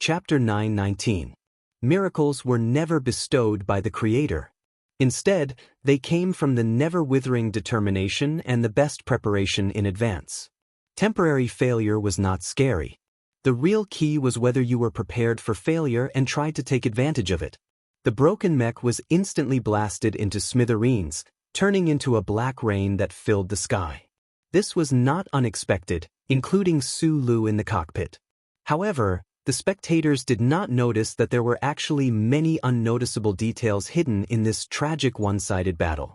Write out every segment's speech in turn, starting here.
Chapter 9:19. Miracles were never bestowed by the Creator. Instead, they came from the never-withering determination and the best preparation in advance. Temporary failure was not scary. The real key was whether you were prepared for failure and tried to take advantage of it. The broken mech was instantly blasted into smithereens, turning into a black rain that filled the sky. This was not unexpected, including Su Lu in the cockpit. However, the spectators did not notice that there were actually many unnoticeable details hidden in this tragic one-sided battle.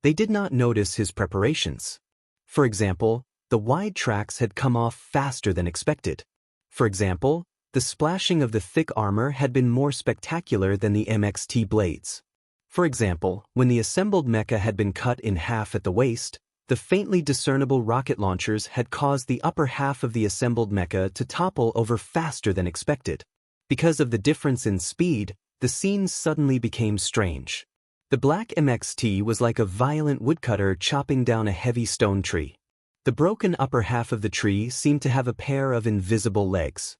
They did not notice his preparations. For example, the wide tracks had come off faster than expected. For example, the splashing of the thick armor had been more spectacular than the MXT blades. For example, when the assembled mecha had been cut in half at the waist, the faintly discernible rocket launchers had caused the upper half of the assembled mecha to topple over faster than expected. Because of the difference in speed, the scene suddenly became strange. The black MXT was like a violent woodcutter chopping down a heavy stone tree. The broken upper half of the tree seemed to have a pair of invisible legs.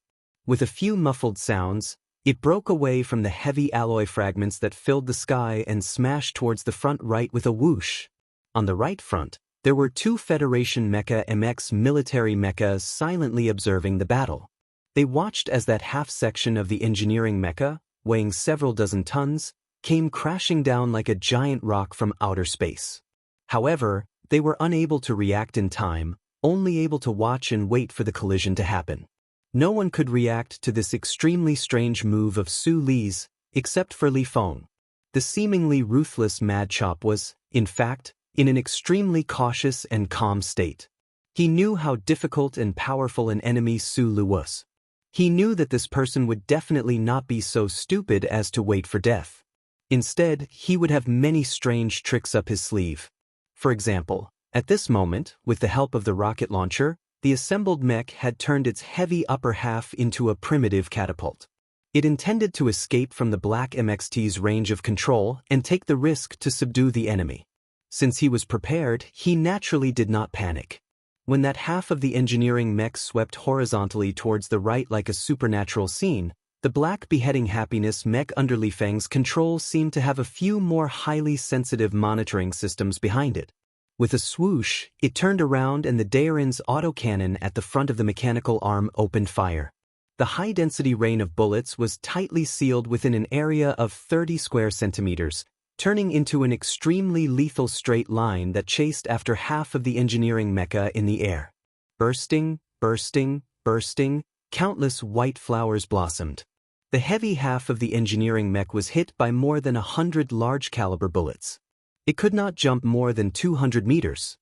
With a few muffled sounds, it broke away from the heavy alloy fragments that filled the sky and smashed towards the front right with a whoosh. On the right front, there were two Federation Mecha MX military mechas silently observing the battle. They watched as that half-section of the engineering mecha, weighing several dozen tons, came crashing down like a giant rock from outer space. However, they were unable to react in time, only able to watch and wait for the collision to happen. No one could react to this extremely strange move of Su Li's, except for Li Feng. The seemingly ruthless Mad Chop was, in fact, in an extremely cautious and calm state. He knew how difficult and powerful an enemy Su Lu was. He knew that this person would definitely not be so stupid as to wait for death. Instead, he would have many strange tricks up his sleeve. For example, at this moment, with the help of the rocket launcher, the assembled mech had turned its heavy upper half into a primitive catapult. It intended to escape from the black MXT's range of control and take the risk to subdue the enemy. Since he was prepared, he naturally did not panic. When that half of the engineering mech swept horizontally towards the right like a supernatural scene, the black beheading happiness mech under Li Feng's control seemed to have a few more highly sensitive monitoring systems behind it. With a swoosh, it turned around and the Daeron's autocannon at the front of the mechanical arm opened fire. The high-density rain of bullets was tightly sealed within an area of 30 square centimeters, turning into an extremely lethal straight line that chased after half of the engineering mecha in the air. Bursting, bursting, bursting, countless white flowers blossomed. The heavy half of the engineering mech was hit by more than 100 large-caliber bullets. It could not jump more than 200 meters.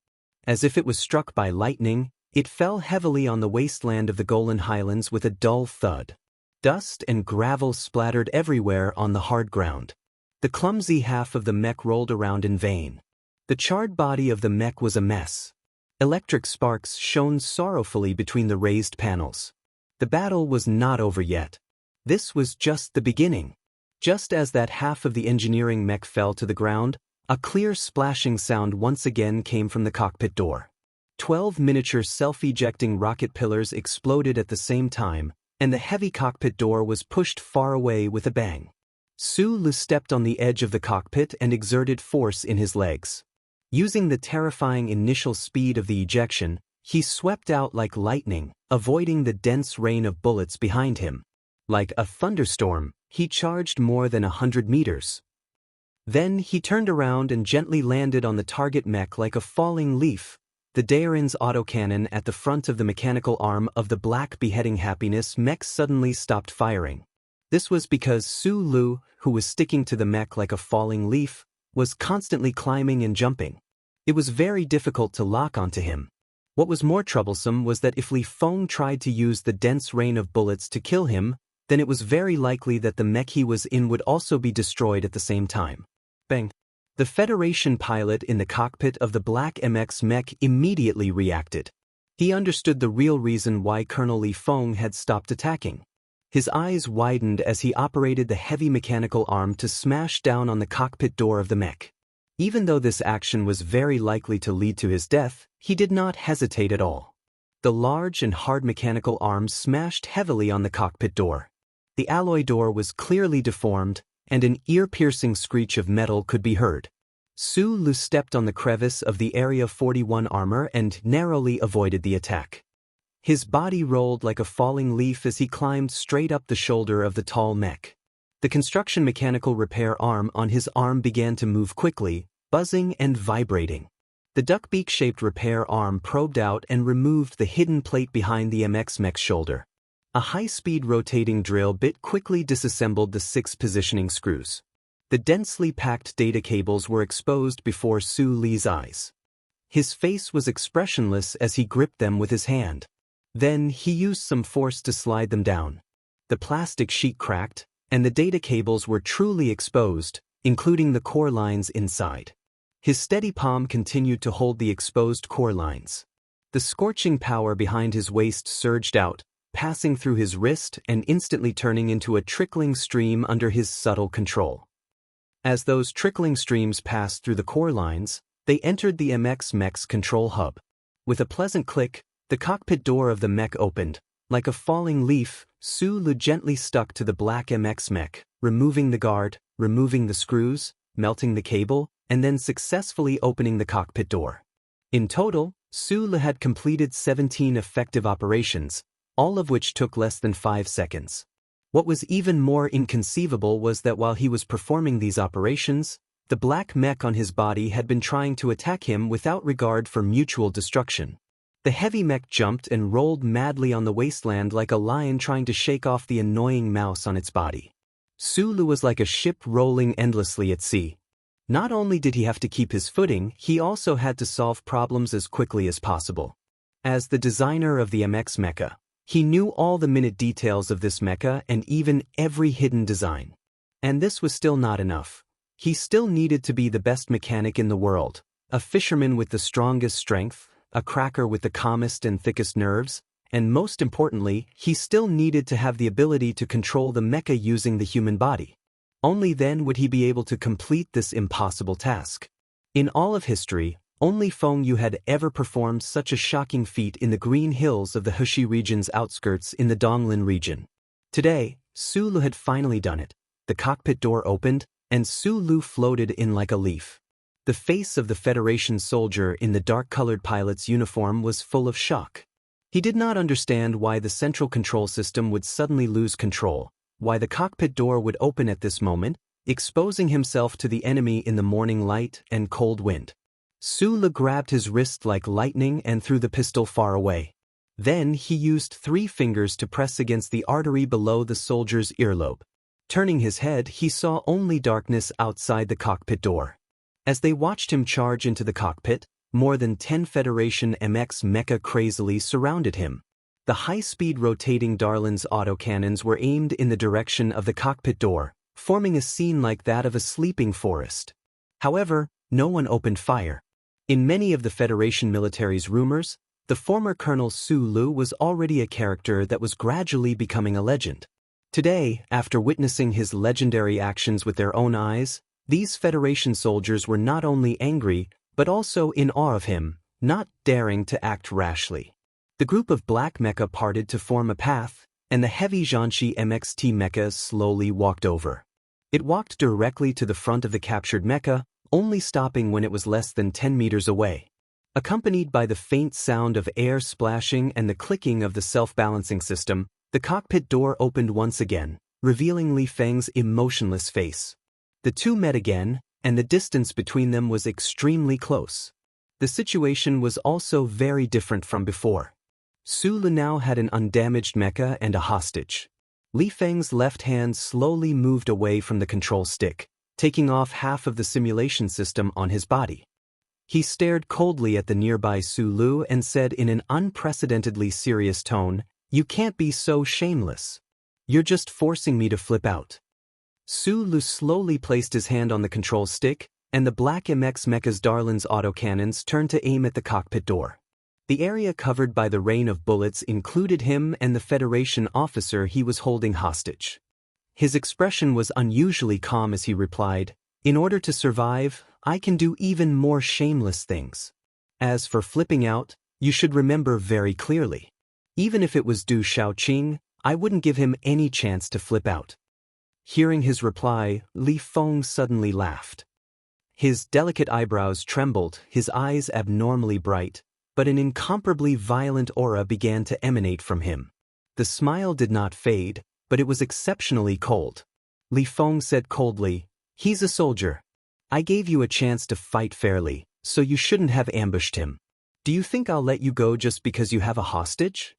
As if it was struck by lightning, it fell heavily on the wasteland of the Golan Highlands with a dull thud. Dust and gravel splattered everywhere on the hard ground. The clumsy half of the mech rolled around in vain. The charred body of the mech was a mess. Electric sparks shone sorrowfully between the raised panels. The battle was not over yet. This was just the beginning. Just as that half of the engineering mech fell to the ground, a clear splashing sound once again came from the cockpit door. 12 miniature self-ejecting rocket pillars exploded at the same time, and the heavy cockpit door was pushed far away with a bang. Su Lu stepped on the edge of the cockpit and exerted force in his legs. Using the terrifying initial speed of the ejection, he swept out like lightning, avoiding the dense rain of bullets behind him. Like a thunderstorm, he charged more than 100 meters. Then he turned around and gently landed on the target mech like a falling leaf. The Daeron's autocannon at the front of the mechanical arm of the black beheading happiness mech suddenly stopped firing. This was because Su Lu, who was sticking to the mech like a falling leaf, was constantly climbing and jumping. It was very difficult to lock onto him. What was more troublesome was that if Li Feng tried to use the dense rain of bullets to kill him, then it was very likely that the mech he was in would also be destroyed at the same time. Bang! The Federation pilot in the cockpit of the Black MX mech immediately reacted. He understood the real reason why Colonel Li Feng had stopped attacking. His eyes widened as he operated the heavy mechanical arm to smash down on the cockpit door of the mech. Even though this action was very likely to lead to his death, he did not hesitate at all. The large and hard mechanical arm smashed heavily on the cockpit door. The alloy door was clearly deformed, and an ear-piercing screech of metal could be heard. Su Lu stepped on the crevice of the Area 41 armor and narrowly avoided the attack. His body rolled like a falling leaf as he climbed straight up the shoulder of the tall mech. The construction mechanical repair arm on his arm began to move quickly, buzzing and vibrating. The duckbeak-shaped repair arm probed out and removed the hidden plate behind the MX mech's shoulder. A high-speed rotating drill bit quickly disassembled the 6 positioning screws. The densely packed data cables were exposed before Su Li's eyes. His face was expressionless as he gripped them with his hand. Then he used some force to slide them down. The plastic sheet cracked, and the data cables were truly exposed, including the core lines inside. His steady palm continued to hold the exposed core lines. The scorching power behind his waist surged out, passing through his wrist and instantly turning into a trickling stream under his subtle control. As those trickling streams passed through the core lines, they entered the MX mech's control hub. With a pleasant click, the cockpit door of the mech opened. Like a falling leaf, Su Lu gently stuck to the black MX mech, removing the guard, removing the screws, melting the cable, and then successfully opening the cockpit door. In total, Su Lu had completed 17 effective operations, all of which took less than 5 seconds. What was even more inconceivable was that while he was performing these operations, the black mech on his body had been trying to attack him without regard for mutual destruction. The heavy mech jumped and rolled madly on the wasteland like a lion trying to shake off the annoying mouse on its body. Su Lu was like a ship rolling endlessly at sea. Not only did he have to keep his footing, he also had to solve problems as quickly as possible. As the designer of the MX mecha, he knew all the minute details of this mecha and even every hidden design. And this was still not enough. He still needed to be the best mechanic in the world, a fisherman with the strongest strength, a cracker with the calmest and thickest nerves, and most importantly, he still needed to have the ability to control the mecha using the human body. Only then would he be able to complete this impossible task. In all of history, only Feng Yu had ever performed such a shocking feat in the green hills of the Heshi region's outskirts in the Donglin region. Today, Su Lu had finally done it. The cockpit door opened, and Su Lu floated in like a leaf. The face of the Federation soldier in the dark-colored pilot's uniform was full of shock. He did not understand why the central control system would suddenly lose control, why the cockpit door would open at this moment, exposing himself to the enemy in the morning light and cold wind. Su Lu grabbed his wrist like lightning and threw the pistol far away. Then he used 3 fingers to press against the artery below the soldier's earlobe. Turning his head, he saw only darkness outside the cockpit door. As they watched him charge into the cockpit, more than 10 Federation MX mecha crazily surrounded him. The high-speed rotating Darlin's autocannons were aimed in the direction of the cockpit door, forming a scene like that of a sleeping forest. However, no one opened fire. In many of the Federation military's rumors, the former Colonel Su Lu was already a character that was gradually becoming a legend. Today, after witnessing his legendary actions with their own eyes, these Federation soldiers were not only angry, but also in awe of him, not daring to act rashly. The group of black mecha parted to form a path, and the heavy Jiangxi MXT mecha slowly walked over. It walked directly to the front of the captured mecha, only stopping when it was less than 10 meters away. Accompanied by the faint sound of air splashing and the clicking of the self-balancing system, the cockpit door opened once again, revealing Li Feng's emotionless face. The two met again, and the distance between them was extremely close. The situation was also very different from before. Su Lu now had an undamaged mecha and a hostage. Li Feng's left hand slowly moved away from the control stick, taking off half of the simulation system on his body. He stared coldly at the nearby Su Lu and said in an unprecedentedly serious tone, "You can't be so shameless. You're just forcing me to flip out." Su Lu slowly placed his hand on the control stick, and the black MX mecha's Darlin's autocannons turned to aim at the cockpit door. The area covered by the rain of bullets included him and the Federation officer he was holding hostage. His expression was unusually calm as he replied, "In order to survive, I can do even more shameless things. As for flipping out, you should remember very clearly. Even if it was Du Shaoqing, I wouldn't give him any chance to flip out. Hearing his reply, Li Feng suddenly laughed. His delicate eyebrows trembled, his eyes abnormally bright, but an incomparably violent aura began to emanate from him. The smile did not fade, but it was exceptionally cold. Li Feng said coldly, "He's a soldier. I gave you a chance to fight fairly, so you shouldn't have ambushed him. Do you think I'll let you go just because you have a hostage?"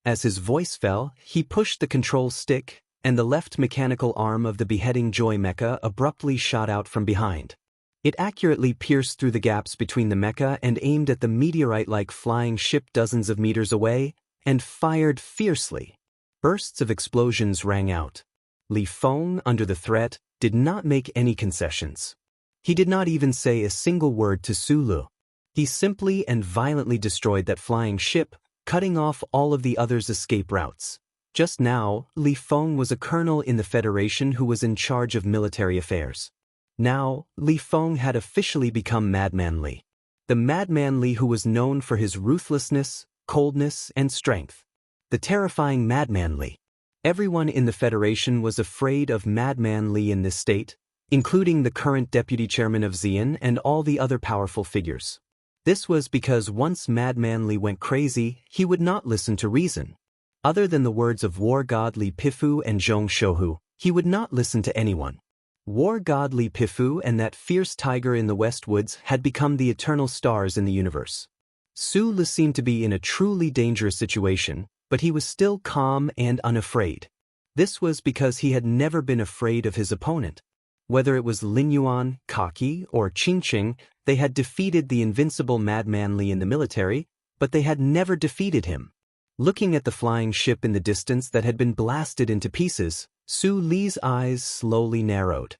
As his voice fell, he pushed the control stick, and the left mechanical arm of the beheading joy mecha abruptly shot out from behind. It accurately pierced through the gaps between the mecha and aimed at the meteorite-like flying ship dozens of meters away, and fired fiercely. Bursts of explosions rang out. Li Feng, under the threat, did not make any concessions. He did not even say a single word to Sulu. He simply and violently destroyed that flying ship, cutting off all of the others' escape routes. Just now, Li Feng was a colonel in the Federation who was in charge of military affairs. Now, Li Feng had officially become Madman Li. The Madman Li who was known for his ruthlessness, coldness, and strength. The terrifying Madman Li. Everyone in the Federation was afraid of Madman Li in this state, including the current deputy chairman of Xian and all the other powerful figures. This was because once Madman Li went crazy, he would not listen to reason. Other than the words of war god Li Pifu and Zhong Shouhu, he would not listen to anyone. War god Li Pifu and that fierce tiger in the West Woods had become the eternal stars in the universe. Su Le seemed to be in a truly dangerous situation, but he was still calm and unafraid. This was because he had never been afraid of his opponent. Whether it was Lin Yuan, Kaki, or Qing Qing, they had defeated the invincible Madman Li in the military, but they had never defeated him. Looking at the flying ship in the distance that had been blasted into pieces, Su Li's eyes slowly narrowed.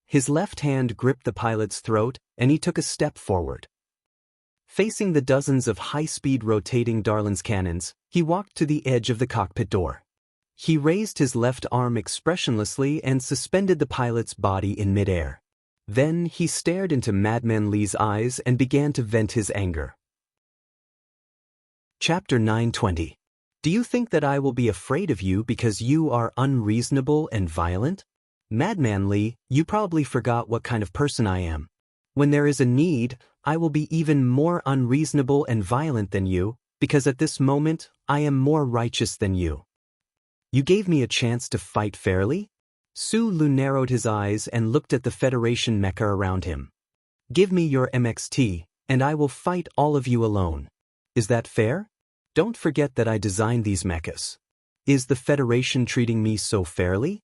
His left hand gripped the pilot's throat, and he took a step forward. Facing the dozens of high-speed rotating Darlin's cannons, he walked to the edge of the cockpit door. He raised his left arm expressionlessly and suspended the pilot's body in midair. Then he stared into Madman Li's eyes and began to vent his anger. Chapter 920. Do you think that I will be afraid of you because you are unreasonable and violent? Madman Li, you probably forgot what kind of person I am. When there is a need, I will be even more unreasonable and violent than you, because at this moment, I am more righteous than you. You gave me a chance to fight fairly? Su Lu narrowed his eyes and looked at the Federation mecha around him. Give me your MXT, and I will fight all of you alone. Is that fair? Don't forget that I designed these mechas. Is the Federation treating me so fairly?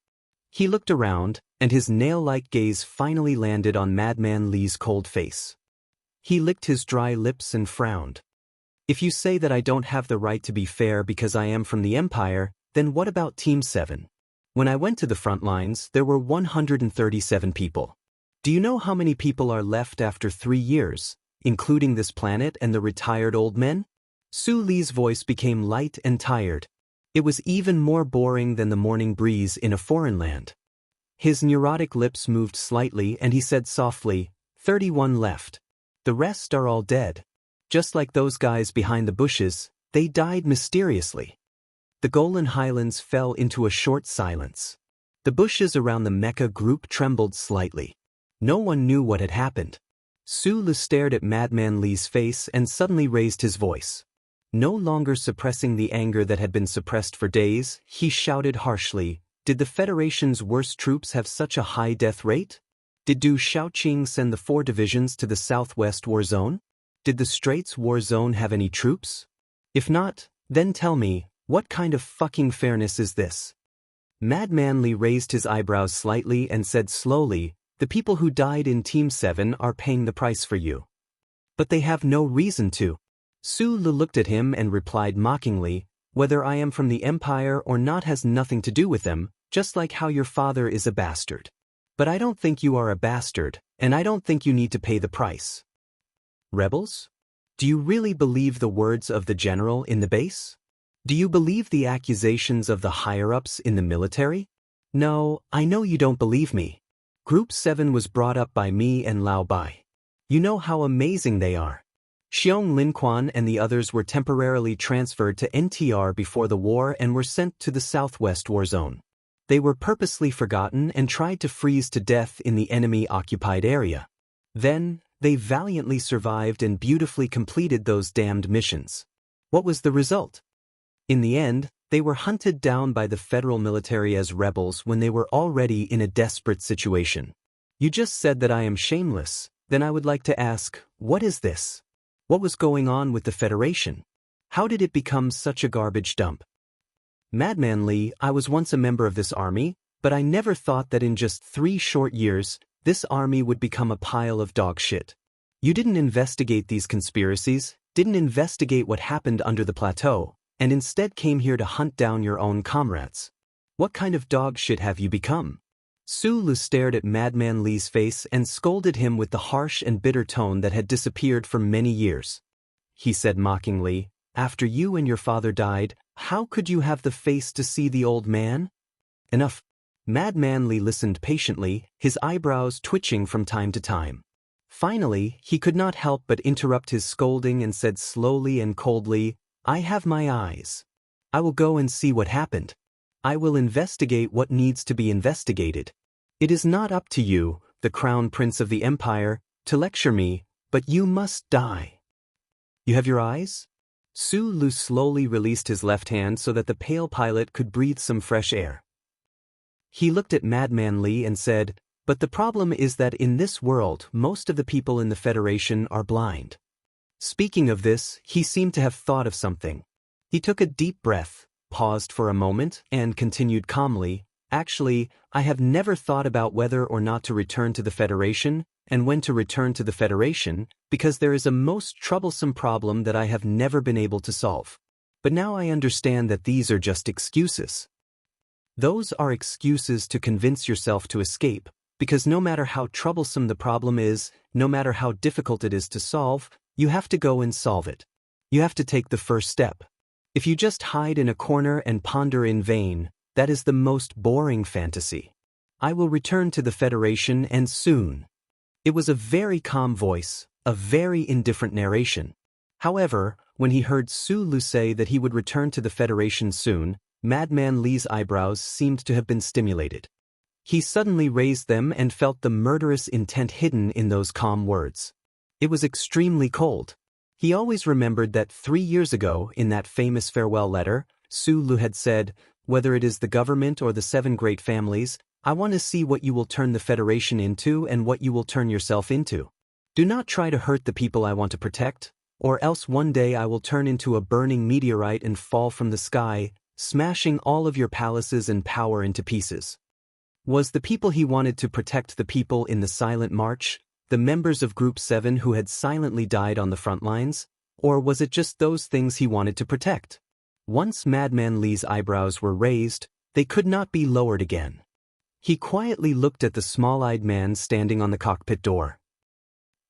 He looked around, and his nail-like gaze finally landed on Madman Li's cold face. He licked his dry lips and frowned. If you say that I don't have the right to be fair because I am from the Empire, then what about Team 7? When I went to the front lines, there were 137 people. Do you know how many people are left after 3 years, including this planet and the retired old men? Su Li's voice became light and tired. It was even more boring than the morning breeze in a foreign land. His neurotic lips moved slightly and he said softly, 31 left. The rest are all dead. Just like those guys behind the bushes, they died mysteriously. The Golan Highlands fell into a short silence. The bushes around the mecha group trembled slightly. No one knew what had happened. Su Lu stared at Madman Li's face and suddenly raised his voice. No longer suppressing the anger that had been suppressed for days, he shouted harshly, "Did the Federation's worst troops have such a high death rate? Did Du Shaoqing send the 4 divisions to the Southwest War Zone? Did the Straits War Zone have any troops? If not, then tell me, what kind of fucking fairness is this?" Madman Li raised his eyebrows slightly and said slowly, "The people who died in Team 7 are paying the price for you. But they have no reason to." Su Lu looked at him and replied mockingly, "Whether I am from the Empire or not has nothing to do with them, just like how your father is a bastard. But I don't think you are a bastard, and I don't think you need to pay the price." Rebels? Do you really believe the words of the general in the base? Do you believe the accusations of the higher-ups in the military? No, I know you don't believe me. Group 7 was brought up by me and Lao Bai. You know how amazing they are. Xiong Linquan and the others were temporarily transferred to NTR before the war and were sent to the Southwest War Zone. They were purposely forgotten and tried to freeze to death in the enemy-occupied area. Then, they valiantly survived and beautifully completed those damned missions. What was the result? In the end, they were hunted down by the federal military as rebels when they were already in a desperate situation. You just said that I am shameless, then I would like to ask, what is this? What was going on with the Federation? How did it become such a garbage dump? Madman Li, I was once a member of this army, but I never thought that in just 3 short years, this army would become a pile of dog shit. You didn't investigate these conspiracies, didn't investigate what happened under the plateau, and instead came here to hunt down your own comrades. What kind of dog shit have you become? Su Lu stared at Madman Li's face and scolded him with the harsh and bitter tone that had disappeared for many years. He said mockingly, "After you and your father died, how could you have the face to see the old man?" Enough. Madman Li listened patiently, his eyebrows twitching from time to time. Finally, he could not help but interrupt his scolding and said slowly and coldly, "I have my eyes. I will go and see what happened. I will investigate what needs to be investigated. It is not up to you, the Crown Prince of the Empire, to lecture me, but you must die." "You have your eyes?" Su Lu slowly released his left hand so that the pale pilot could breathe some fresh air. He looked at Madman Li and said, "But the problem is that in this world most of the people in the Federation are blind." Speaking of this, he seemed to have thought of something. He took a deep breath, paused for a moment, and continued calmly, "Actually, I have never thought about whether or not to return to the Federation, and when to return to the Federation, because there is a most troublesome problem that I have never been able to solve. But now I understand that these are just excuses. Those are excuses to convince yourself to escape, because no matter how troublesome the problem is, no matter how difficult it is to solve, you have to go and solve it. You have to take the first step. If you just hide in a corner and ponder in vain, that is the most boring fantasy. I will return to the Federation and soon." It was a very calm voice, a very indifferent narration. However, when he heard Su Lu say that he would return to the Federation soon, Madman Li's eyebrows seemed to have been stimulated. He suddenly raised them and felt the murderous intent hidden in those calm words. It was extremely cold. He always remembered that 3 years ago, in that famous farewell letter, Su Lu had said, "Whether it is the government or the 7 great families, I want to see what you will turn the Federation into and what you will turn yourself into. Do not try to hurt the people I want to protect, or else one day I will turn into a burning meteorite and fall from the sky, smashing all of your palaces and power into pieces." Was the people he wanted to protect the people in the silent march, the members of Group 7 who had silently died on the front lines, or was it just those things he wanted to protect? Once Madman Li's eyebrows were raised, they could not be lowered again. He quietly looked at the small-eyed man standing on the cockpit door.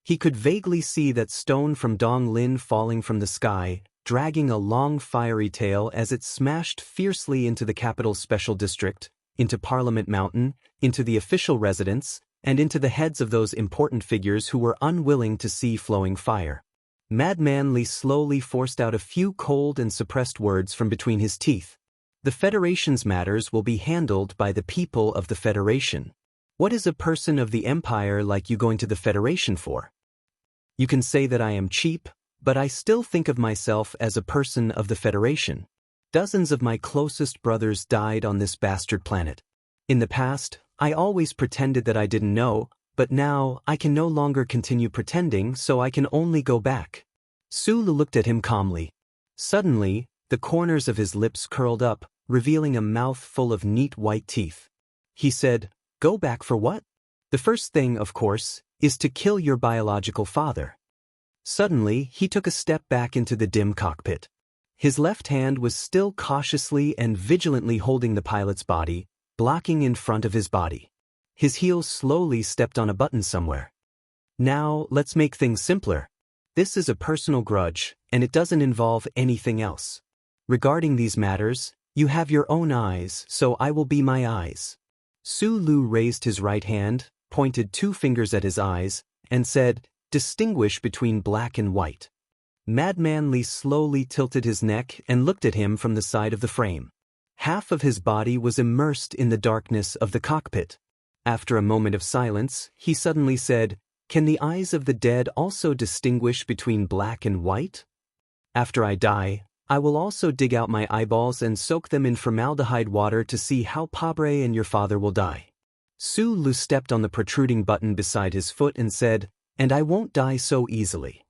He could vaguely see that stone from Dong Lin falling from the sky, dragging a long fiery tail as it smashed fiercely into the capital's special district, into Parliament Mountain, into the official residence, and into the heads of those important figures who were unwilling to see flowing fire. Madman Li slowly forced out a few cold and suppressed words from between his teeth. "The Federation's matters will be handled by the people of the Federation. What is a person of the Empire like you going to the Federation for? You can say that I am cheap, but I still think of myself as a person of the Federation. Dozens of my closest brothers died on this bastard planet. In the past, I always pretended that I didn't know, but now I can no longer continue pretending, so I can only go back." Su Lu looked at him calmly. Suddenly, the corners of his lips curled up, revealing a mouth full of neat white teeth. He said, "Go back for what? The first thing, of course, is to kill your biological father." Suddenly, he took a step back into the dim cockpit. His left hand was still cautiously and vigilantly holding the pilot's body, blocking in front of his body. His heel slowly stepped on a button somewhere. "Now, let's make things simpler. This is a personal grudge, and it doesn't involve anything else. Regarding these matters, you have your own eyes, so I will be my eyes." Su Lu raised his right hand, pointed 2 fingers at his eyes, and said, "Distinguish between black and white. Madman Li slowly tilted his neck and looked at him from the side of the frame. Half of his body was immersed in the darkness of the cockpit. After a moment of silence, he suddenly said, "Can the eyes of the dead also distinguish between black and white? After I die, I will also dig out my eyeballs and soak them in formaldehyde water to see how Pabre and your father will die." Su Lu stepped on the protruding button beside his foot and said, "And I won't die so easily."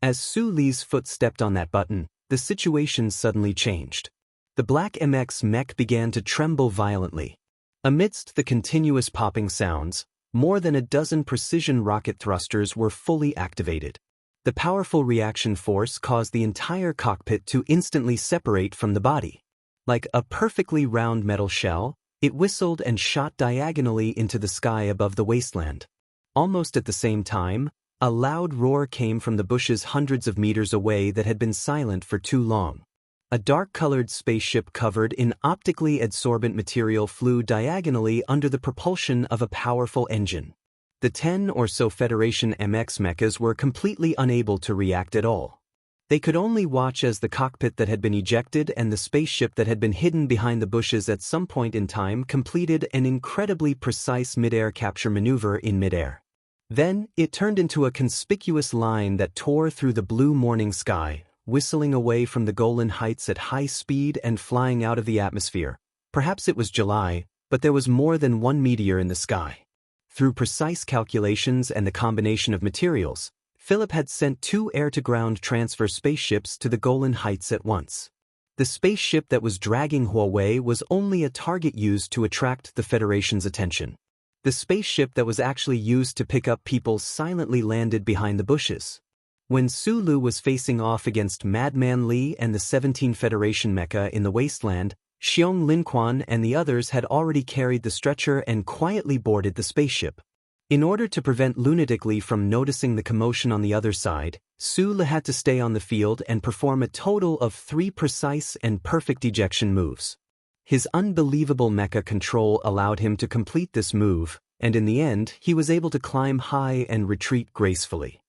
As Su Li's foot stepped on that button, the situation suddenly changed. The black MX mech began to tremble violently. Amidst the continuous popping sounds, more than a dozen precision rocket thrusters were fully activated. The powerful reaction force caused the entire cockpit to instantly separate from the body. Like a perfectly round metal shell, it whistled and shot diagonally into the sky above the wasteland. Almost at the same time, a loud roar came from the bushes hundreds of meters away that had been silent for too long. A dark-colored spaceship covered in optically adsorbent material flew diagonally under the propulsion of a powerful engine. The 10 or so Federation MX mechas were completely unable to react at all. They could only watch as the cockpit that had been ejected and the spaceship that had been hidden behind the bushes at some point in time completed an incredibly precise mid-air capture maneuver in mid-air. Then, it turned into a conspicuous line that tore through the blue morning sky, whistling away from the Golan Heights at high speed and flying out of the atmosphere. Perhaps it was July, but there was more than one meteor in the sky. Through precise calculations and the combination of materials, Philip had sent 2 air-to-ground transfer spaceships to the Golan Heights at once. The spaceship that was dragging Huawei was only a target used to attract the Federation's attention. The spaceship that was actually used to pick up people silently landed behind the bushes. When Su Lu was facing off against Madman Li and the 17 Federation mecha in the wasteland, Xiong Linquan and the others had already carried the stretcher and quietly boarded the spaceship. In order to prevent Lunatic Li from noticing the commotion on the other side, Su Lu had to stay on the field and perform a total of 3 precise and perfect ejection moves. His unbelievable mecha control allowed him to complete this move, and in the end, he was able to climb high and retreat gracefully.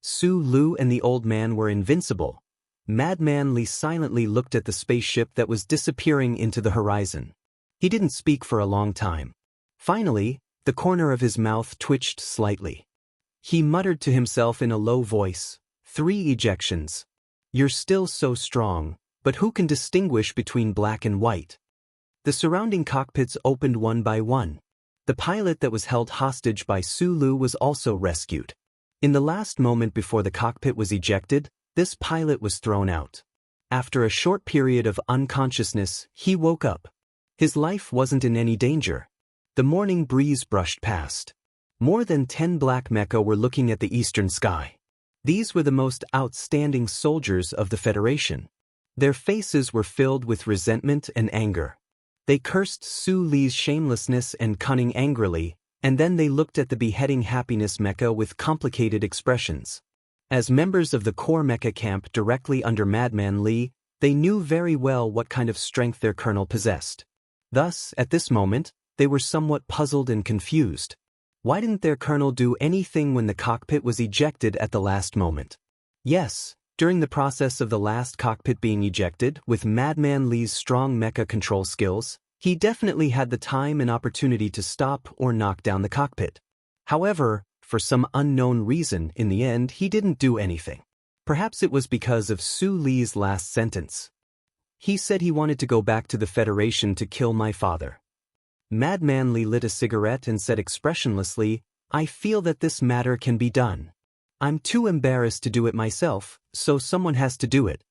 Su Lu and the old man were invincible. Madman Li silently looked at the spaceship that was disappearing into the horizon. He didn't speak for a long time. Finally, the corner of his mouth twitched slightly. He muttered to himself in a low voice, 3 ejections. You're still so strong, but who can distinguish between black and white? The surrounding cockpits opened one by one. The pilot that was held hostage by Su Lu was also rescued. In the last moment before the cockpit was ejected, this pilot was thrown out. After a short period of unconsciousness, he woke up. His life wasn't in any danger. The morning breeze brushed past. More than 10 black mecha were looking at the eastern sky. These were the most outstanding soldiers of the Federation. Their faces were filled with resentment and anger. They cursed Su Li's shamelessness and cunning angrily, and then they looked at the beheading happiness mecha with complicated expressions. As members of the core mecha camp directly under Madman Li, they knew very well what kind of strength their colonel possessed. Thus, at this moment, they were somewhat puzzled and confused. Why didn't their colonel do anything when the cockpit was ejected at the last moment? Yes, during the process of the last cockpit being ejected, with Madman Li's strong mecha control skills, he definitely had the time and opportunity to stop or knock down the cockpit. However, for some unknown reason, in the end, he didn't do anything. Perhaps it was because of Su Li's last sentence. He said he wanted to go back to the Federation to kill my father. Madman Li lit a cigarette and said expressionlessly, I feel that this matter can be done. I'm too embarrassed to do it myself, so someone has to do it.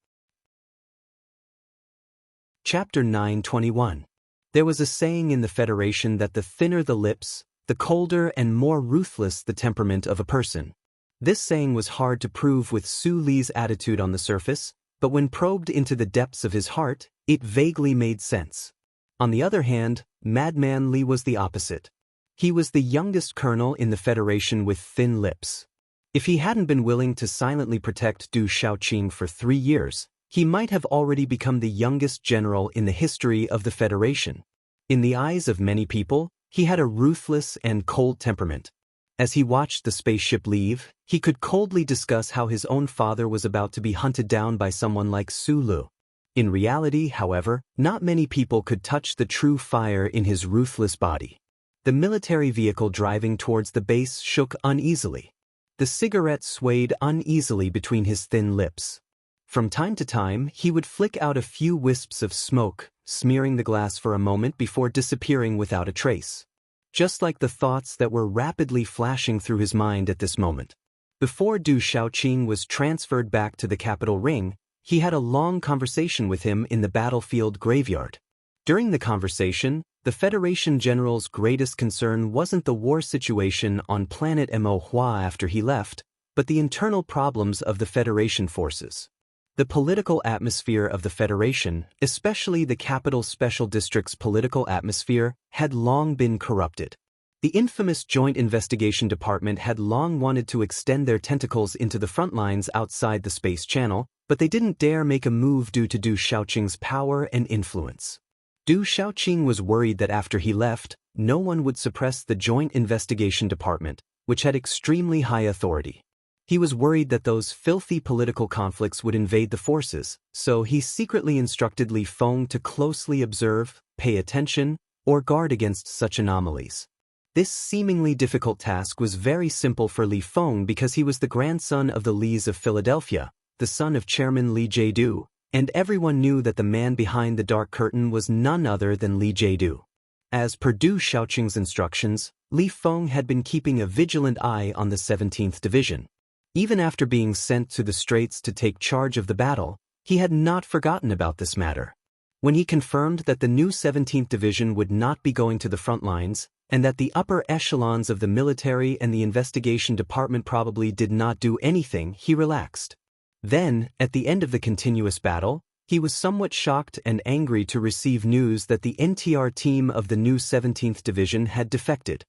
Chapter 921. There was a saying in the Federation that the thinner the lips, the colder and more ruthless the temperament of a person. This saying was hard to prove with Su Li's attitude on the surface, but when probed into the depths of his heart, it vaguely made sense. On the other hand, Madman Li was the opposite. He was the youngest colonel in the Federation with thin lips. If he hadn't been willing to silently protect Du Shaoqing for 3 years, he might have already become the youngest general in the history of the Federation. In the eyes of many people, he had a ruthless and cold temperament. As he watched the spaceship leave, he could coldly discuss how his own father was about to be hunted down by someone like Sulu. In reality, however, not many people could touch the true fire in his ruthless body. The military vehicle driving towards the base shook uneasily. The cigarette swayed uneasily between his thin lips. From time to time, he would flick out a few wisps of smoke, smearing the glass for a moment before disappearing without a trace. Just like the thoughts that were rapidly flashing through his mind at this moment. Before Du Shaoqing was transferred back to the capital ring, he had a long conversation with him in the battlefield graveyard. During the conversation, the Federation General's greatest concern wasn't the war situation on planet Mo Hua after he left, but the internal problems of the Federation forces. The political atmosphere of the Federation, especially the capital special district's political atmosphere, had long been corrupted. The infamous Joint Investigation Department had long wanted to extend their tentacles into the front lines outside the Space Channel, but they didn't dare make a move due to Du Shaoqing's power and influence. Du Shaoqing was worried that after he left, no one would suppress the Joint Investigation Department, which had extremely high authority. He was worried that those filthy political conflicts would invade the forces, so he secretly instructed Li Feng to closely observe, pay attention, or guard against such anomalies. This seemingly difficult task was very simple for Li Feng because he was the grandson of the Lees of Philadelphia, the son of Chairman Li Jiedu, and everyone knew that the man behind the dark curtain was none other than Li Jiedu. As per Du Shaoqing's instructions, Li Feng had been keeping a vigilant eye on the 17th Division. Even after being sent to the Straits to take charge of the battle, he had not forgotten about this matter. When he confirmed that the new 17th Division would not be going to the front lines, and that the upper echelons of the military and the investigation department probably did not do anything, he relaxed. Then, at the end of the continuous battle, he was somewhat shocked and angry to receive news that the NTR team of the new 17th Division had defected.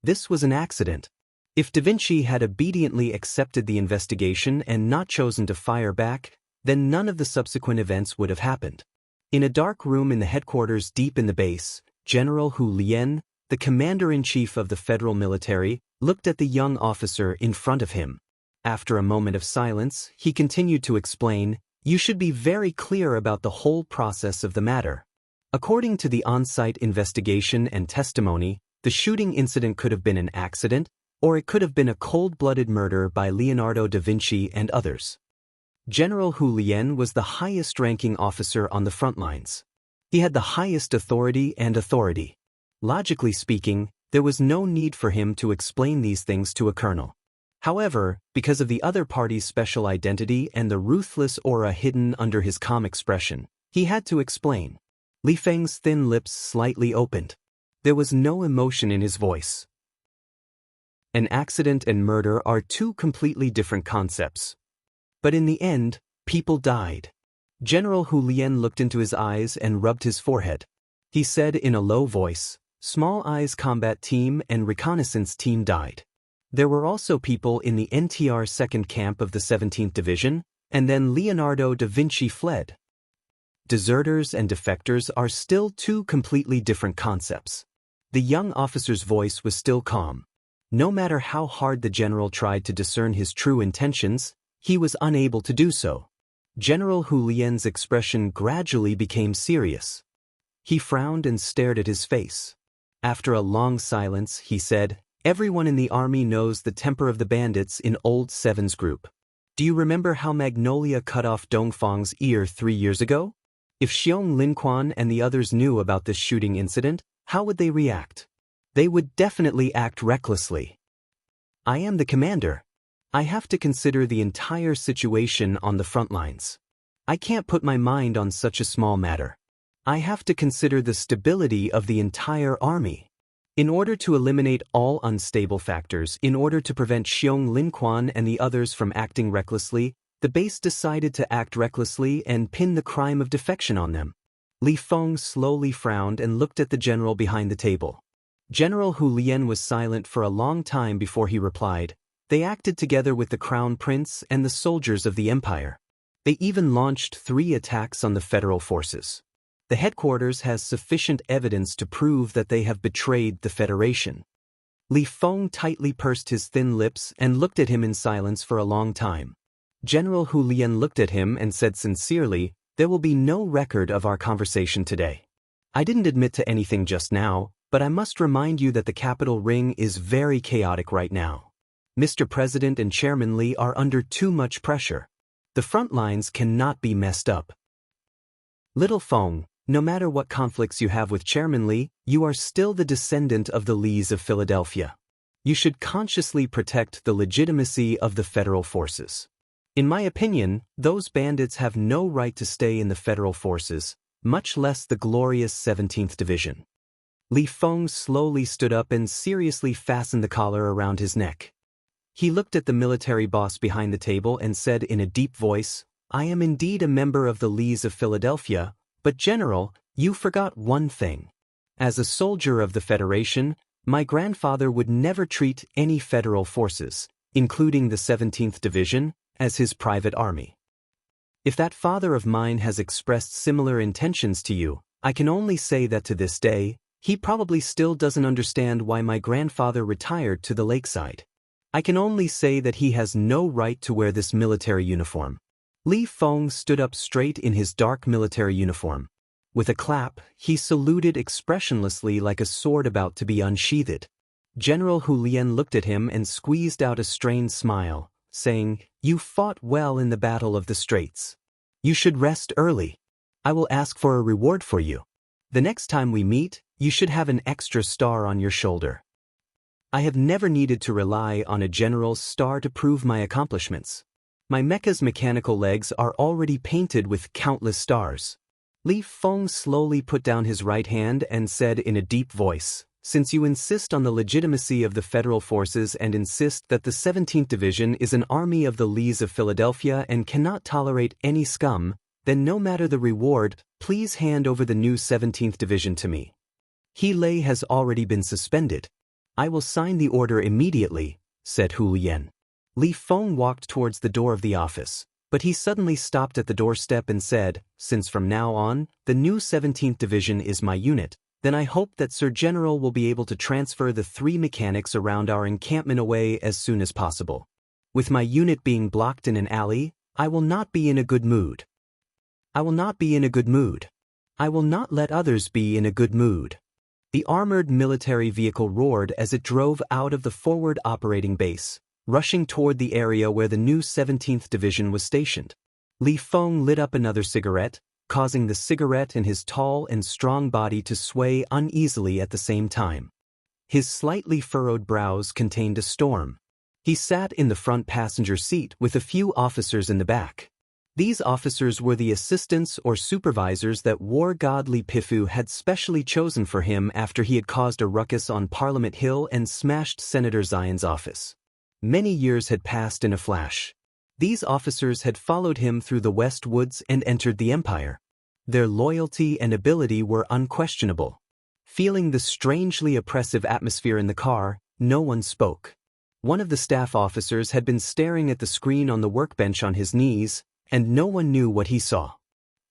This was an accident. If Da Vinci had obediently accepted the investigation and not chosen to fire back, then none of the subsequent events would have happened. In a dark room in the headquarters deep in the base, General Hu Lian, the commander-in-chief of the federal military, looked at the young officer in front of him. After a moment of silence, he continued to explain, "You should be very clear about the whole process of the matter. According to the on-site investigation and testimony, the shooting incident could have been an accident, or it could have been a cold-blooded murder by Leonardo da Vinci and others." General Hu Lian was the highest-ranking officer on the front lines. He had the highest authority. Logically speaking, there was no need for him to explain these things to a colonel. However, because of the other party's special identity and the ruthless aura hidden under his calm expression, he had to explain. Li Feng's thin lips slightly opened. There was no emotion in his voice. An accident and murder are two completely different concepts. But in the end, people died. General Hu Lian looked into his eyes and rubbed his forehead. He said in a low voice, "Small Eyes Combat Team and Reconnaissance Team died. There were also people in the NTR 2nd Camp of the 17th Division, and then Leonardo da Vinci fled." Deserters and defectors are still two completely different concepts. The young officer's voice was still calm. No matter how hard the general tried to discern his true intentions, he was unable to do so. General Hu Lian's expression gradually became serious. He frowned and stared at his face. After a long silence, he said, "Everyone in the army knows the temper of the bandits in Old Seven's group. Do you remember how Magnolia cut off Dongfang's ear 3 years ago? If Xiong Linquan and the others knew about this shooting incident, how would they react? They would definitely act recklessly. I am the commander. I have to consider the entire situation on the front lines. I can't put my mind on such a small matter. I have to consider the stability of the entire army. In order to eliminate all unstable factors, in order to prevent Xiong Linquan and the others from acting recklessly, the base decided to act recklessly and pin the crime of defection on them." Li Feng slowly frowned and looked at the general behind the table. General Hu Lian was silent for a long time before he replied, "They acted together with the Crown Prince and the soldiers of the Empire. They even launched 3 attacks on the federal forces. The headquarters has sufficient evidence to prove that they have betrayed the Federation." Li Feng tightly pursed his thin lips and looked at him in silence for a long time. General Hu Lian looked at him and said sincerely, "There will be no record of our conversation today. I didn't admit to anything just now, but I must remind you that the capital ring is very chaotic right now. Mr. President and Chairman Li are under too much pressure. The front lines cannot be messed up. Little Feng, no matter what conflicts you have with Chairman Li, you are still the descendant of the Lees of Philadelphia. You should consciously protect the legitimacy of the federal forces. In my opinion, those bandits have no right to stay in the federal forces, much less the glorious 17th Division." Li Feng slowly stood up and seriously fastened the collar around his neck. He looked at the military boss behind the table and said in a deep voice, "I am indeed a member of the Lees of Philadelphia, but General, you forgot one thing. As a soldier of the Federation, my grandfather would never treat any federal forces, including the 17th Division, as his private army. If that father of mine has expressed similar intentions to you, I can only say that to this day, he probably still doesn't understand why my grandfather retired to the lakeside. I can only say that he has no right to wear this military uniform." Li Feng stood up straight in his dark military uniform. With a clap, he saluted expressionlessly like a sword about to be unsheathed. General Hu Lian looked at him and squeezed out a strained smile, saying, "You fought well in the Battle of the Straits. You should rest early. I will ask for a reward for you. The next time we meet, you should have an extra star on your shoulder. I have never needed to rely on a general's star to prove my accomplishments. My mecha's mechanical legs are already painted with countless stars." Li Feng slowly put down his right hand and said in a deep voice, "Since you insist on the legitimacy of the federal forces and insist that the 17th Division is an army of the Lees of Philadelphia and cannot tolerate any scum, then no matter the reward, please hand over the new 17th Division to me. He Lei has already been suspended. I will sign the order immediately," said Hu Lian. Li Feng walked towards the door of the office, but he suddenly stopped at the doorstep and said, "Since from now on, the new 17th Division is my unit, then I hope that Sir General will be able to transfer the 3 mechanics around our encampment away as soon as possible. With my unit being blocked in an alley, I will not be in a good mood. I will not be in a good mood. I will not let others be in a good mood." The armored military vehicle roared as it drove out of the forward operating base, rushing toward the area where the new 17th Division was stationed. Li Feng lit up another cigarette, causing the cigarette and his tall and strong body to sway uneasily at the same time. His slightly furrowed brows contained a storm. He sat in the front passenger seat with a few officers in the back. These officers were the assistants or supervisors that war god Li Pifu had specially chosen for him after he had caused a ruckus on Parliament Hill and smashed Senator Zion's office. Many years had passed in a flash. These officers had followed him through the West Woods and entered the Empire. Their loyalty and ability were unquestionable. Feeling the strangely oppressive atmosphere in the car, no one spoke. One of the staff officers had been staring at the screen on the workbench on his knees, and no one knew what he saw.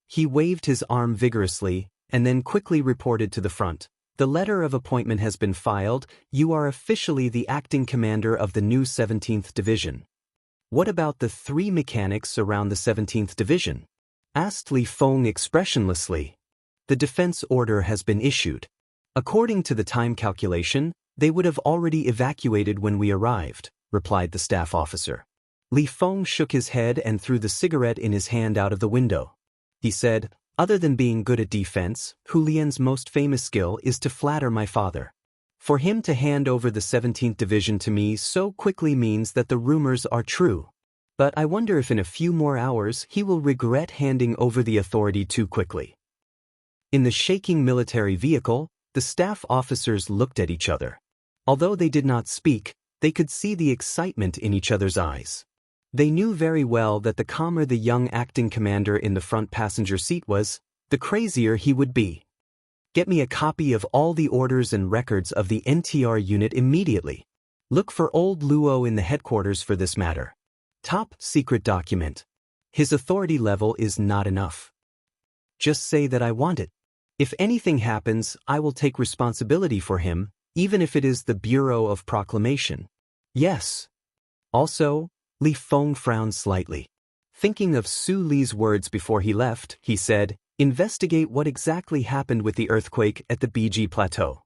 He waved his arm vigorously, and then quickly reported to the front, "The letter of appointment has been filed. You are officially the acting commander of the new 17th Division." "What about the 3 mechanics around the 17th Division?" asked Li Feng expressionlessly. "The defense order has been issued. According to the time calculation, they would have already evacuated when we arrived," replied the staff officer. Li Feng shook his head and threw the cigarette in his hand out of the window. He said, "Other than being good at defense, Hu Lian's most famous skill is to flatter my father. For him to hand over the 17th Division to me so quickly means that the rumors are true. But I wonder if in a few more hours he will regret handing over the authority too quickly." In the shaking military vehicle, the staff officers looked at each other. Although they did not speak, they could see the excitement in each other's eyes. They knew very well that the calmer the young acting commander in the front passenger seat was, the crazier he would be. "Get me a copy of all the orders and records of the NTR unit immediately. Look for old Luo in the headquarters for this matter. Top secret document. His authority level is not enough. Just say that I want it. If anything happens, I will take responsibility for him, even if it is the Bureau of Proclamation. Yes. Also, Li Feng frowned slightly. Thinking of Su Li's words before he left, he said, "Investigate what exactly happened with the earthquake at the BG Plateau."